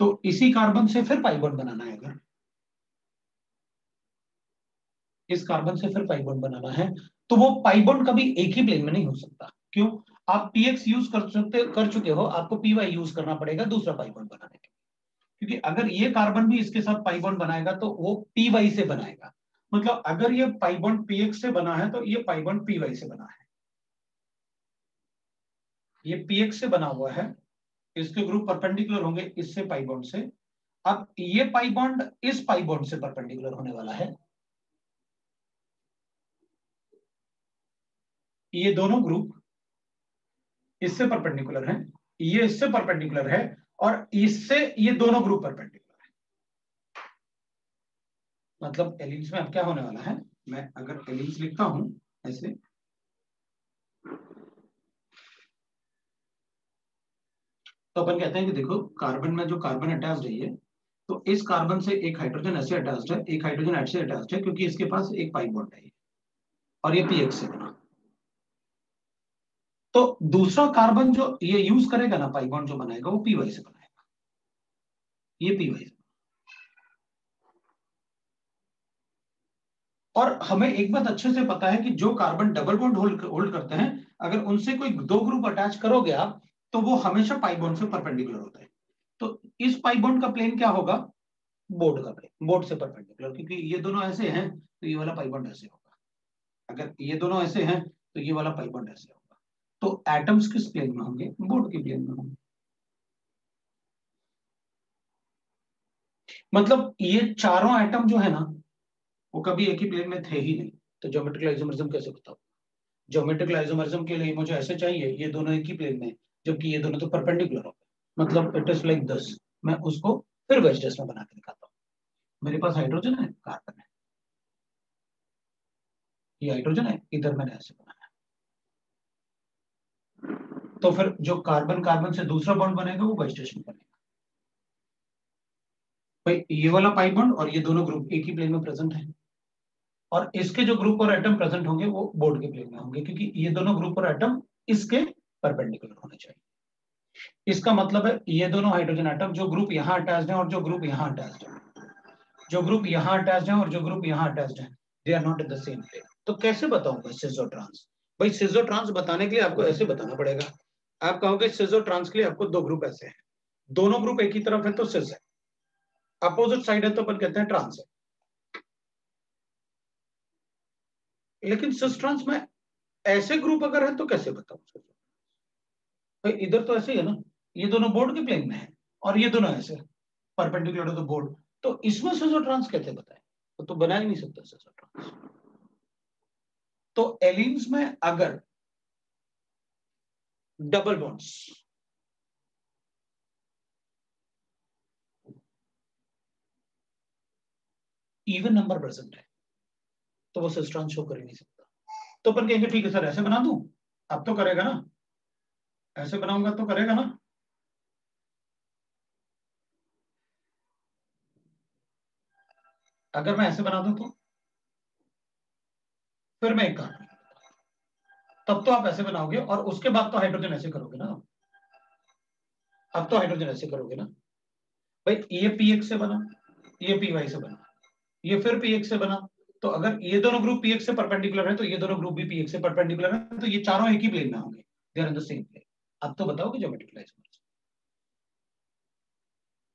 तो इसी कार्बन से फिर पाई बॉन्ड बनाना है। अगर इस कार्बन से फिर पाई बॉन्ड बनाना है तो वो पाई बॉन्ड कभी एक ही प्लेन में नहीं हो सकता। क्यों? आप px यूज कर चुके हो, आपको py यूज करना पड़ेगा दूसरा पाई बॉन्ड बनाने के लिए। क्योंकि अगर ये कार्बन भी इसके साथ पाई बॉन्ड बनाएगा तो वो py से बनाएगा। मतलब अगर ये पाई बॉन्ड px से बना है तो ये पाई बॉन्ड py से बना है। ये px से बना हुआ है, इसके ग्रुप परपेंडिकुलर होंगे इससे पाई बॉन्ड से। अब ये पाई बॉन्ड इस पाई बॉन्ड से परपेंडिकुलर होने वाला है। ये दोनों ग्रुप इससे परपेंडिकुलर हैं, ये इससे परपेंडिकुलर है, और इससे ये दोनों ग्रुप परपेंडिकुलर है। मतलब एलिन्स में अब क्या होने वाला है, मैं अगर एलिन्स लिखता हूं ऐसे, तो अपन कहते हैं कि देखो कार्बन में जो कार्बन अटैच्ड है ये, तो इस कार्बन से एक हाइड्रोजन ऐसे अटैच्ड है, एक हाइड्रोजन ऐसे अटैच्ड है, क्योंकि इसके पास एक पाई बॉन्ड है और ये px से बना। तो दूसरा कार्बन जो ये यूज करेगा ना, पाई बॉन्ड जो बनाएगा वो py से बनाएगा, ये py से। और हमें एक बात अच्छे से पता है कि जो कार्बन डबल बॉन्ड होल्ड करते हैं, अगर उनसे कोई दो ग्रुप अटैच करोगे आप, तो वो हमेशा पाई बॉन्ड से परपेंडिकुलर होता है। तो इस पाई बॉन्ड का प्लेन क्या होगा, बोर्ड का प्लेन, बोर्ड से परपेंडिकुलर। क्योंकि ये दोनों ऐसे हैं तो ये वाला पाई बॉन्ड ऐसे होगा, अगर ये दोनों ऐसे हैं तो ये वाला पाई बॉन्ड ऐसे होगा। तो एटम्स किस प्लेन में होंगे, बोर्ड के प्लेन में होंगे। मतलब ये चारों एटम जो है ना, वो कभी एक ही प्लेन में थे ही नहीं। तो ज्योमेट्रिकल आइसोमरिज्म कैसे बताओ? ज्योमेट्रिकल आइसोमरिज्म के लिए मुझे ऐसे चाहिए, ये दोनों एक ही प्लेन में, जबकि ये दोनों तो परपेंडिकुलर हो गए। मतलब इट इज लाइक दिस। मैं उसको फिर वेज में बना के दिखाता हूँ। मेरे पास हाइड्रोजन है, कार्बन है, ये हाइड्रोजन है, इधर मैंने ऐसे बनाया। तो फिर जो कार्बन कार्बन से दूसरा बॉन्ड बनेगा वो वेज में बनेगा। भाई ये वाला पाई बॉन्ड और ये दोनों ग्रुप एक ही प्लेन में प्रेजेंट है, और इसके जो ग्रुप और एटम प्रेजेंट होंगे वो बोर्ड के प्लेन में होंगे, क्योंकि ये दोनों ग्रुप और एटम इसके परपेंडिकुलर होने चाहिए। इसका मतलब है ये दोनों हाइड्रोजन एटम, जो ग्रुप यहाँ अटैच्ड है और जो ग्रुप यहाँ अटैच्ड है, जो ग्रुप यहाँ अटैच्ड है और जो ग्रुप यहाँ अटैच्ड है, they are not in the same plane. तो कैसे बताऊंगा सिस और ट्रांस? भाई सिस और ट्रांस बताने के लिए आपको ऐसे बताना पड़ेगा। आप कहोगे सिस और ट्रांस के लिए आपको दो ग्रुप ऐसे हैं, दोनों ग्रुप एक ही तरफ है तो सिस है, अपोजिट साइड है तो अपन कहते हैं ट्रांस है। लेकिन सिस ट्रांस में ऐसे ग्रुप अगर है तो कैसे बताऊं? भाई इधर तो ऐसे ही है ना, ये दोनों बोर्ड के प्लेन में है और ये दोनों ऐसे परपेंडिकुलर टू द बोर्ड, तो इसमें सिस ट्रांस कैसे बताए? तो बना ही नहीं सकता सिस ट्रांस। तो एलिन्स में अगर double bonds even number present है तो वो सिस ट्रांस शो कर ही नहीं सकता। तो अपन कहेंगे ठीक है सर ऐसे बना दूं, अब तो करेगा ना, ऐसे बनाऊंगा तो करेगा ना। अगर मैं ऐसे बना दूं तो फिर मैं एक काम, तब तो आप ऐसे बनाओगे और उसके बाद तो हाइड्रोजन ऐसे करोगे ना। अब तो हाइड्रोजन ऐसे करोगे ना भाई, ये पी एक्स से बना, ये पी वाई से बना, ये फिर पी एक्स से बना। तो अगर ये दोनों ग्रुप पी एक्स से परपेंडिकुलर है तो ये दोनों ग्रुप भी पी एक्स से परपेंडिकुलर है, तो ये चारों एक ही प्लेन में होंगे, they are in the same plane. अब तो बताओ कि ज्योमेट्रिक आइसोमर्स।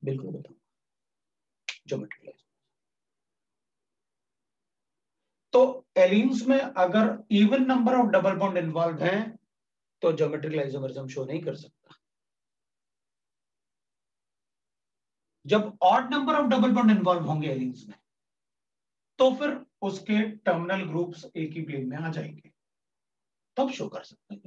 बिल्कुल बताओ ज्योमेट्रिक आइसोमर्स। तो एलीन्स में अगर even number of double bond involve है तो ज्योमेट्रिक आइसोमर्स शो नहीं कर सकता। जब odd number of double bond involve होंगे एलीन्स में तो फिर उसके टर्मिनल ग्रुप्स एक ही प्लेन में आ जाएंगे, तब शो कर सकते हैं।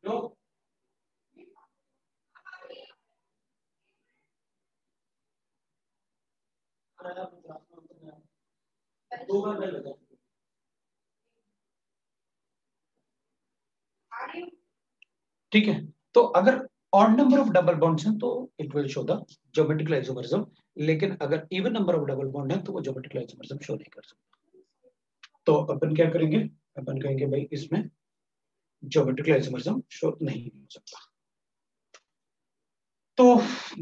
लो दो बार लगा, ठीक है। तो अगर odd number of double bonds हैं तो it will show the geometrical isomerism, लेकिन अगर even number of double bond है तो वो ज्योमेट्रिकल आइसोमर्सम शो नहीं कर सकता। तो अपन क्या करेंगे, अपन कहेंगे भाई इसमें ज्योमेट्रिकल आइसोमर्सम शो नहीं हो सकता। तो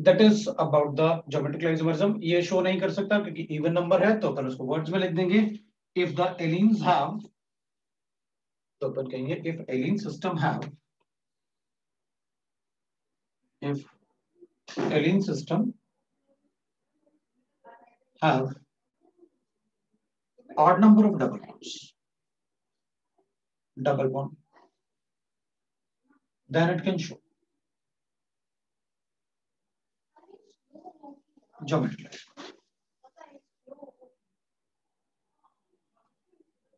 that is about the geometrical isomerism. ये शो नहीं कर सकता क्योंकि इवन नंबर है, तो अपन उसको वर्ड्स में लिख देंगे। इफ द एलीन्स हैव, तो अपन कहेंगे if allene system have, if alien system have odd number of double bond, then it can show geometric.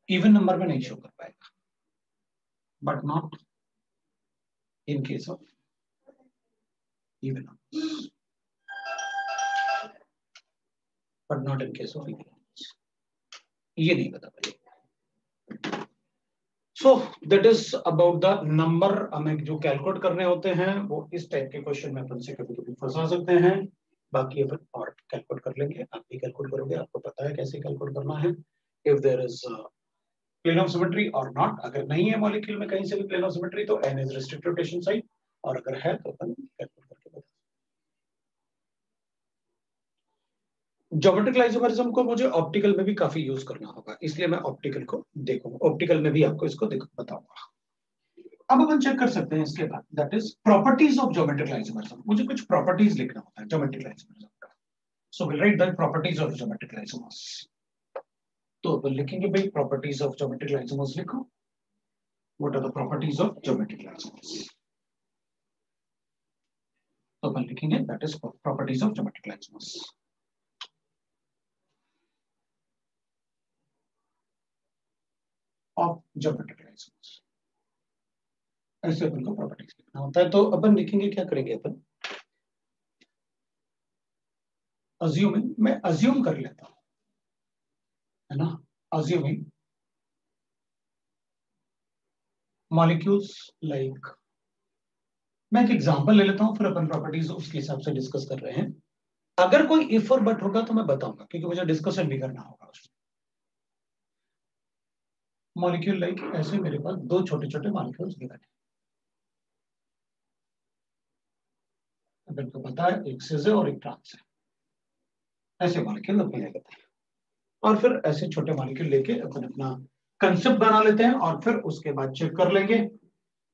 Even number में नहीं शो कर पाएगा, but not in case of even numbers, but not in case of even numbers, ये नहीं बता पाएगा। So that is about the number. हमें जो कैलकुलेट करने होते हैं वो इस टाइप के क्वेश्चन में अपन से कभी कभी फंसा सकते हैं, बाकी अपन और कैलकुलेट कर लेंगे। आप भी कैलकुलेट करोगे, आपको पता है कैसे कैलकुलेट करना है। If there is plane of symmetry और नॉट, अगर नहीं है मॉलिक्यूल में कहीं से भी प्लेन ऑफ सिमेट्री तो n is restricted rotation side, और अगर है तो अपन कैलकुलेट करके बता। ज्योमेट्रिकल आइसोमरिज्म को मुझे ऑप्टिकल में भी काफी यूज करना होगा, इसलिए मैं ऑप्टिकल को देखूंगा, ऑप्टिकल में भी आपको इसको बताऊंगा। अब अपन चेक कर सकते हैं इसके बाद, that is properties of geometrical isomerism. मुझे कुछ प्रॉपर्टीज लिखना होता है ज्योमेट्रिकल आइसोमरिज्म का, so will write the properties of geometrical isomers. तो अपन लिखेंगे भाई प्रॉपर्टीज ऑफ ज्योमेट्रिकल आइसोमर्स लिखो। What are the properties of geometrical isomers? तो अपन लिखेंगे that is properties of geometrical isomers. Of geometrical isomers, ऐसे अपन को प्रॉपर्टीज लिखना होता है। तो अपन लिखेंगे, क्या करेंगे अपन, अज्यूमिंग, मैं अज्यूम कर लेता हूं, है ना, अज्यूमिंग मॉलिक्यूल्स लाइक, मैं एक एग्जांपल ले लेता हूं, फिर अपन प्रॉपर्टीज उसके हिसाब से डिस्कस कर रहे हैं। अगर कोई इफ और बट होगा तो मैं बताऊंगा, क्योंकि मुझे डिस्कशन भी करना होगा उसमें। मॉलिक्यूल लाइक, ऐसे मेरे पास दो छोटे छोटे मॉलिक्यूल्स गिवन है, अपन को पता है एक सिस है और एक ट्रांस है, ऐसे मॉलिक्यूल अपन ले लेते हैं, और फिर ऐसे छोटे मॉलिक्यूल लेके अपन अपना कंसेप्ट बना लेते हैं, और फिर उसके बाद चेक कर लेंगे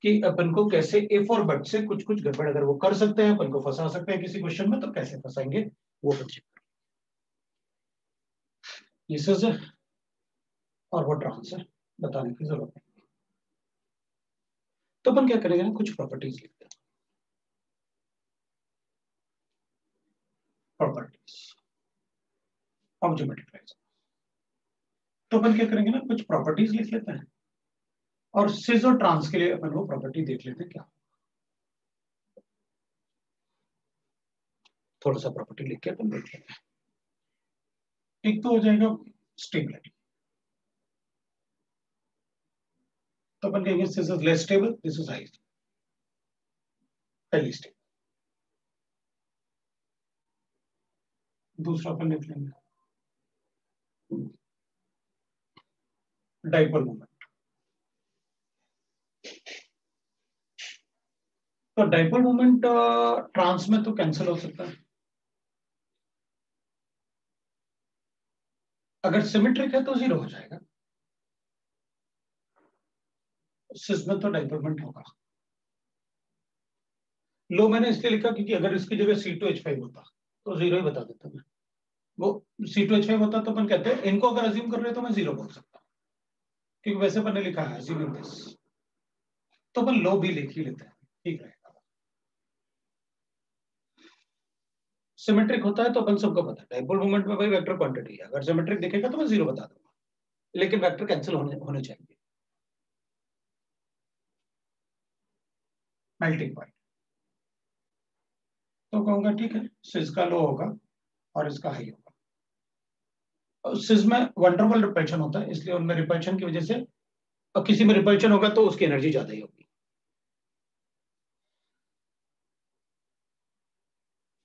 कि अपन को कैसे इफ और बट से कुछ कुछ गड़बड़ अगर वो कर सकते हैं, अपन को फंसा सकते हैं किसी क्वेश्चन में, तो कैसे फंसाएंगे वो अपन चेक करेंगे। ये सिस है और वो ट्रांस है, बताने की जरूरत नहीं। तो अपन क्या करेंगे ना, कुछ प्रॉपर्टीज लिखते हैं, प्रॉपर्टीज ऑफ ज्योमेट्रिक आइसोमर्स। तो अपन क्या करेंगे ना, कुछ प्रॉपर्टीज लिख लेते हैं, और सिस और ट्रांस के लिए अपन वो प्रॉपर्टी देख लेते हैं क्या। थोड़ा सा प्रॉपर्टी लिख के अपन देख लेंगे। एक तो हो जाएगा स्टेबिलिटी, तो अपन कहेंगे this is less stable, this is highly stable. दूसरा अपन लिख लेंगे डाइपोल मोमेंट। तो डाइपोल मोमेंट ट्रांस में तो कैंसिल हो सकता है, अगर सिमेट्रिक है तो 0 हो जाएगा, सिस में तो डाइपोल मोमेंट होगा। लो मैंने इसलिए लिखा क्योंकि अगर इसकी जगह C2H5 होता तो 0 ही बता देता मैं। वो C2H5 होता तो अपन कहते हैं, इनको अगर अज्यूम कर रहे तो मैं 0 बोल सकता हूँ, क्योंकि वैसे अपन ने लिखा है अज्यूमिंग दिस, तो अपन लो भी लिख ही लेते हैं, ठीक रहेगा। सिमेट्रिक होता है तो अपन सबको पता है डाइपोल मोमेंट में भाई वेक्टर क्वांटिटी है, अगर सिमेट्रिक दिखेगा तो मैं 0 बता दूंगा, लेकिन वेक्टर कैंसिल होने चाहिए। मेल्टिंग पॉइंट तो कहूंगा ठीक है, सिस का लो होगा और इसका हाई होगा। सिस में वंडरफुल रिपल्शन होता है, इसलिए उनमें रिपल्शन की वजह से, और किसी में रिपल्शन होगा तो उसकी एनर्जी ज्यादा ही होगी।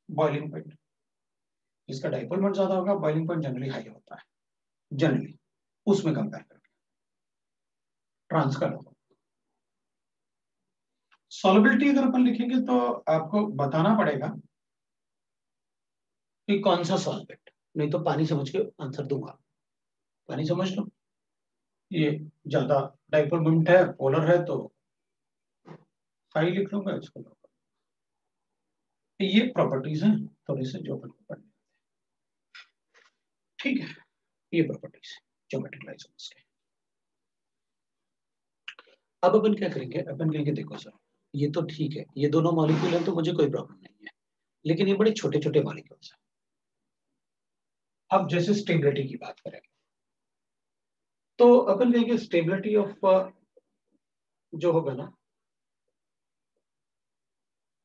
बॉइलिंग पॉइंट, इसका डाइपोल मोमेंट ज्यादा होगा, बॉइलिंग पॉइंट जनरली हाई होता है, जनरली उसमें कंपेयर करके ट्रांस का लो। सॉल्युबिलिटी अगर अपन लिखेंगे तो आपको बताना पड़ेगा कि कौन सा सॉल्वेंट, नहीं तो पानी समझ के आंसर दूंगा। पानी समझ लो, ये ज्यादा डाइपोल मोमेंट है, पोलर है तो हाई लिख लूंगा इसको। ये प्रॉपर्टीज हैं थोड़ी सी जो अपन को पढ़नी, ठीक है, ये प्रॉपर्टीज ज्योमेट्रिक लाइसोम्स के। अब अपन क्या करेंगे, अपन कहेंगे देखो सर ये तो ठीक है, ये दोनों मॉलिक्यूल है तो मुझे कोई प्रॉब्लम नहीं है, लेकिन ये बड़े छोटे छोटे मॉलिक्यूल्स हैं। अब जैसे स्टेबिलिटी की बात करें तो अपन कहेंगे स्टेबिलिटी ऑफ जो होगा ना,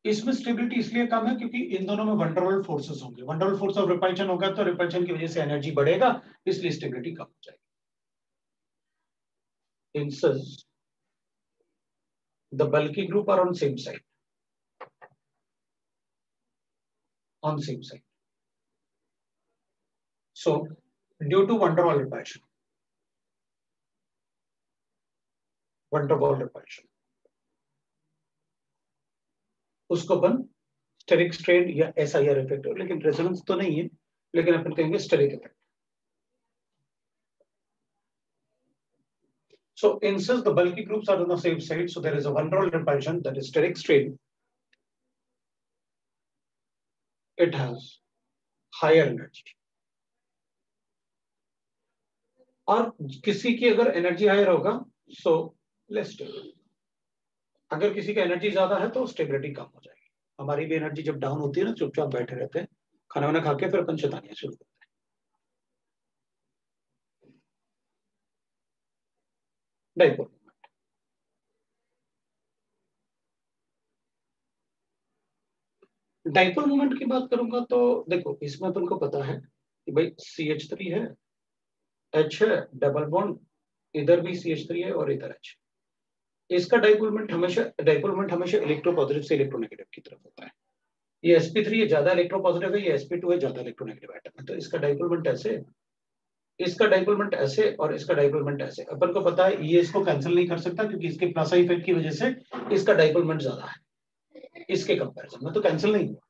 इसमें स्टेबिलिटी इसलिए कम है क्योंकि इन दोनों में वंडरवल फोर्सेस होंगे, वंडरवल फोर्स ऑफ रिपल्शन होगा तो रिपल्शन की वजह से एनर्जी बढ़ेगा, इसलिए स्टेबिलिटी कम हो जाएगी। इंसस the bulky group are on same side, on same side. So due to van der Waals repulsion, उसको अपन स्टेरिक स्ट्रेन या SIR इफेक्ट, लेकिन रेजोनेंस तो नहीं है, लेकिन अपन कहेंगे steric effect. So since the bulky groups are on the same side, so there is a van der Waals repulsion, that is steric strain. It has higher energy. और किसी की अगर एनर्जी हायर होगा सो लेस स्टेबल, अगर किसी का energy ज्यादा है तो स्टेबिलिटी कम हो जाएगी। हमारी भी एनर्जी जब डाउन होती है ना, चुपचाप बैठे रहते हैं, खाना वाना खा के फिर अपन शैतानियां शुरू करते हैं। डाइपोल डाइपोल मोमेंट की बात करूंगा तो देखो इसमें अपन को पता है कि भाई CH3 है, H है, डबल बॉन्ड, इधर भी CH3 है और इधर H। इसका डाइपोल मोमेंट हमेशा इलेक्ट्रोपॉजिटिव से इलेक्ट्रोनेगेटिव की तरफ होता है। ये sp3 है, ज्यादा इलेक्ट्रोपॉजिटिव है, ये sp2 है, ज्यादा इलेक्ट्रोनेगेटिव एटम है, तो इसका डाइपोल मोमेंट ऐसे, इसका डाइपोल मोमेंट ऐसे और इसका डाइपोल मोमेंट ऐसे। अपन को पता है ये इसको कैंसिल नहीं कर सकता क्योंकि इसके प्लस इफेक्ट की वजह से इसका डाइपोल मोमेंट ज्यादा है, इसके कंपैरिजन में तो कैंसिल नहीं हुआ।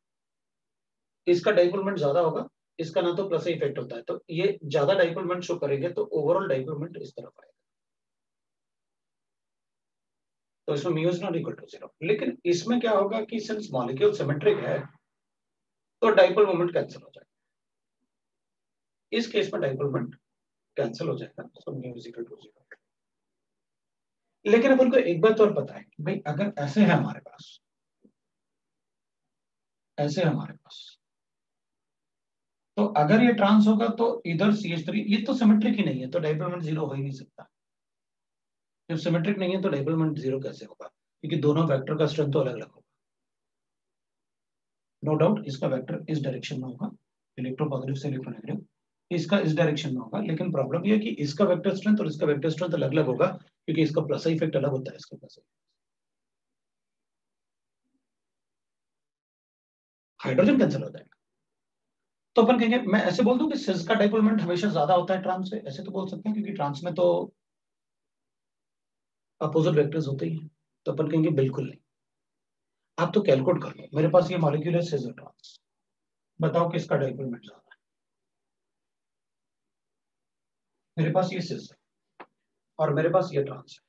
इसका डाइपोल मोमेंट ज्यादा होगा, इसका ना तो प्लस इफेक्ट होता है, तो ये ज्यादा डाइपोल मोमेंट शो करेंगे तो ओवरऑल डाइपोल मोमेंट इस तरफ आएगा, तो इसमें mu is not equal to 0। लेकिन इसमें क्या होगा कि सिंस मॉलिक्यूल सिमेट्रिक है तो डाइपोल मोमेंट कैंसिल हो जाएगा, इस केस में डाइपोल मोमेंट कैंसिल हो जाएगा, so mu is equal to 0। लेकिन अपन को एक बात और पता है कि भाई अगर ऐसे है हमारे पास, ऐसे हमारे पास, तो अगर ये ट्रांस होगा तो इधर CH3, ये तो सिमेट्रिक ही नहीं है तो डाइपोल मोमेंट 0 हो ही नहीं सकता। जब सिमेट्रिक नहीं है तो डाइपोल मोमेंट 0 कैसे होगा, क्योंकि दोनों वेक्टर का स्ट्रेंथ तो अलग अलग होगा। नो डाउट इसका वेक्टर इस डायरेक्शन में होगा, इलेक्ट्रोपॉजिटिव से इलेक्ट्रोनेगेटिव, इसका इस डायरेक्शन में होगा, लेकिन प्रॉब्लम ये है कि इसका वेक्टर स्ट्रेंथ और इसका वेक्टर स्ट्रेंथ अलग अलग होगा, क्योंकि इसका प्लस इफेक्ट अलग होता है, इसका प्लस हाइड्रोजन कैंसिल हो जाएगा। तो अपन कहेंगे, मैं ऐसे बोल दूं कि सिस का डाइपोल मोमेंट हमेशा ज्यादा होता है ट्रांस से, ऐसे तो बोल सकते हैं, क्योंकि ट्रांस में तो अपोजिट वेक्टर्स होते ही हैं। तो अपन कहेंगे बिल्कुल नहीं। आप तो कैलकुलेट कर लो, मेरे पास ये मॉलिक्यूल है सिस और ट्रांस, बताओ किसका डाइपोल मोमेंट ज्यादा है। मेरे पास ये सिस है और मेरे पास ये ट्रांस है,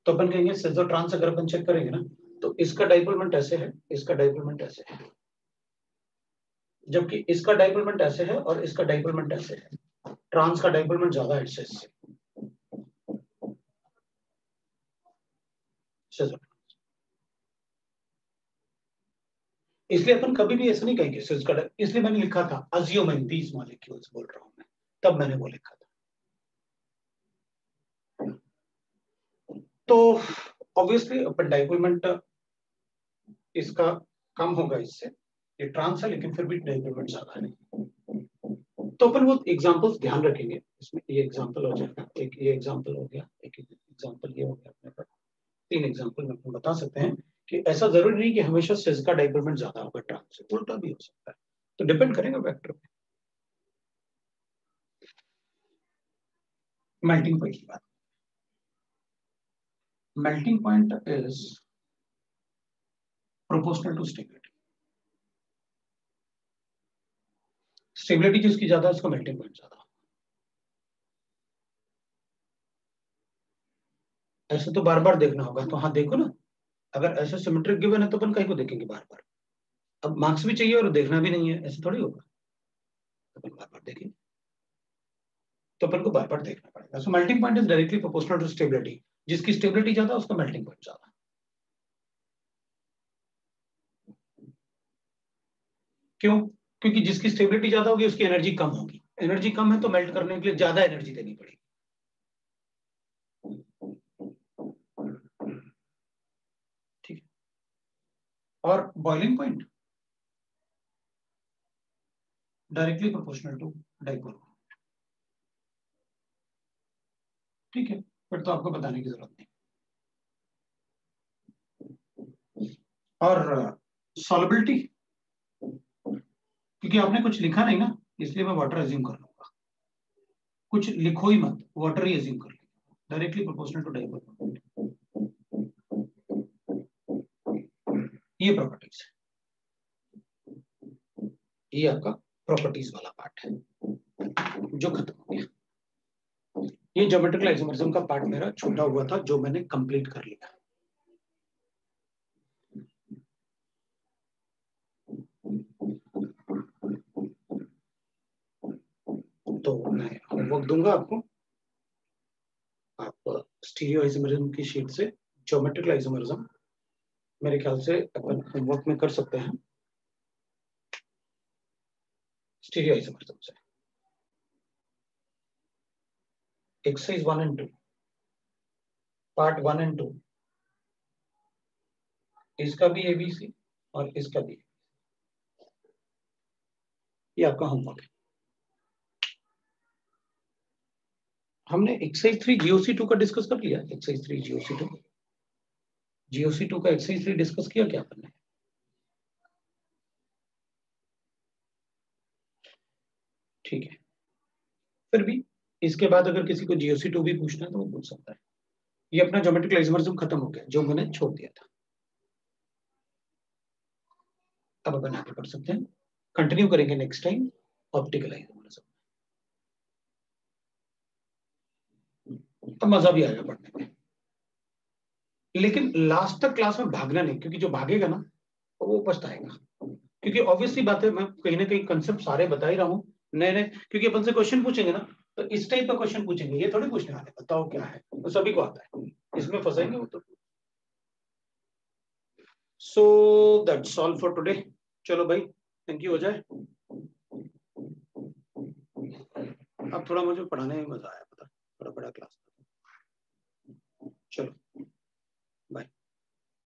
तो अपन कहेंगे सिस और ट्रांस अगर अपन चेक करेंगे ना, तो इसका डाइपोल मोमेंट ऐसे है, इसका डाइपोल मोमेंट ऐसे है, जबकि इसका डाइपोल मोमेंट ऐसे है और इसका डाइपोल मोमेंट ऐसे है। ट्रांस का डाइपोल मोमेंट ज्यादा है सिस से। इसलिए अपन कभी भी ऐसा नहीं कहेंगे सिस का, इसलिए मैंने लिखा था अज्यूमिंग दीस मॉलिक्यूल्स बोल रहा हूं मैं, तब मैंने वो लिखा था। तो ऑब्वियसली अपन डाइपोल मोमेंट इसका कम होगा इससे, ये ट्रांस है लेकिन फिर भी डाइपोल मोमेंट ज्यादा है। तो अपन वो एग्जांपल्स ध्यान रखेंगे, इसमें ये एग्जांपल हो जाएगा, एक ये एग्जांपल हो गया, एक एग्जांपल ये हो गया, अपने पास 3 एग्जांपल में अपन बता सकते हैं कि ऐसा जरूरी नहीं कि हमेशा सिस का डाइपोल मोमेंट ज्यादा होगा ट्रांस से, उल्टा भी हो सकता है, तो डिपेंड करेगा वेक्टर पे। मेल्टिंग पॉइंट की बात, melting point is proportional to stability. Stability जिसकी ज्यादा है उसका मेल्टिंग पॉइंट ज्यादा। ऐसे तो बार बार देखना होगा, तो हाँ देखो ना, अगर ऐसे सिमेट्रिक गिवन है तो अपन कहीं को देखेंगे बार बार, अब मार्क्स भी चाहिए और देखना भी नहीं है, ऐसे थोड़ी होगा, अपन बार बार देखेंगे, तो अपन को बार बार देखना पड़ेगा। So melting point is directly proportional to stability, जिसकी स्टेबिलिटी ज्यादा उसका मेल्टिंग पॉइंट ज्यादा। क्यों? क्योंकि जिसकी स्टेबिलिटी ज्यादा होगी उसकी एनर्जी कम होगी, एनर्जी कम है तो मेल्ट करने के लिए ज्यादा एनर्जी देनी पड़ेगी। ठीक है, और boiling point directly proportional to dipole. ठीक है, फिर तो आपको बताने की जरूरत नहीं। और सॉल्युबिलिटी, क्योंकि आपने कुछ लिखा नहीं ना, इसलिए मैं वाटर एज्यूम कर लूंगा, कुछ लिखो ही मत, वाटर ही एज्यूम कर लेंगे, डायरेक्टली प्रोपोर्शनल टू डाइपोल। ये प्रॉपर्टीज है, ये आपका प्रॉपर्टीज वाला पार्ट है जो खत्म हो गया। ये ज्योमेट्रिकल आइसोमरिज्म का पार्ट मेरा छूटा हुआ था, जो मैंने कंप्लीट कर लिया। तो मैं होमवर्क दूंगा आपको, आप स्टीरियो आइसोमरिज्म की शीट से ज्योमेट्रिकल आइसोमरिज्म मेरे ख्याल से अपन होमवर्क में कर सकते हैं, स्टीरियो आइसोमरिज्म से एक्सरसाइज 1 एंड 2, पार्ट 1 एंड 2, इसका भी एबीसी और इसका भी, ये आपका होमवर्क है। हमने एक्सरसाइज 3 जीओसी 2 का डिस्कस कर लिया, एक्सरसाइज 3 जीओसी 2, जीओसी 2 का एक्सरसाइज 3 डिस्कस किया क्या आपने? ठीक है, फिर भी इसके बाद अगर किसी को जीओसी 2 भी पूछना है तो वो पूछ सकता है। ये अपना ज्योमेट्रिकल आइसोमरिज्म खत्म हो गया, जो मैंने छोड़ दिया था। अब अपन आगे बढ़ सकते हैं, कंटिन्यू करेंगे नेक्स्ट टाइम ऑप्टिकल आइसोमरिज्म। अब मजा भी आएगा पढ़ने में, लेकिन लास्ट तक क्लास में भागना नहीं, क्योंकि जो भागेगा ना वो पछताएगा, क्योंकि ऑब्वियसली बात है, मैं कहीं ना कहीं कंसेप्ट सारे बता ही रहा हूँ नए नए, क्योंकि अपन से क्वेश्चन पूछेंगे ना, तो इस टाइप का क्वेश्चन पूछेंगे, ये थोड़ी पूछने वाले बताओ क्या है, तो सभी को आता है, इसमें फंसेंगे वो तो। So that's all for today, चलो भाई, थैंक यू हो जाए। अब थोड़ा मुझे पढ़ाने में मजा आया, पता, थोड़ा बड़ा क्लास, चलो।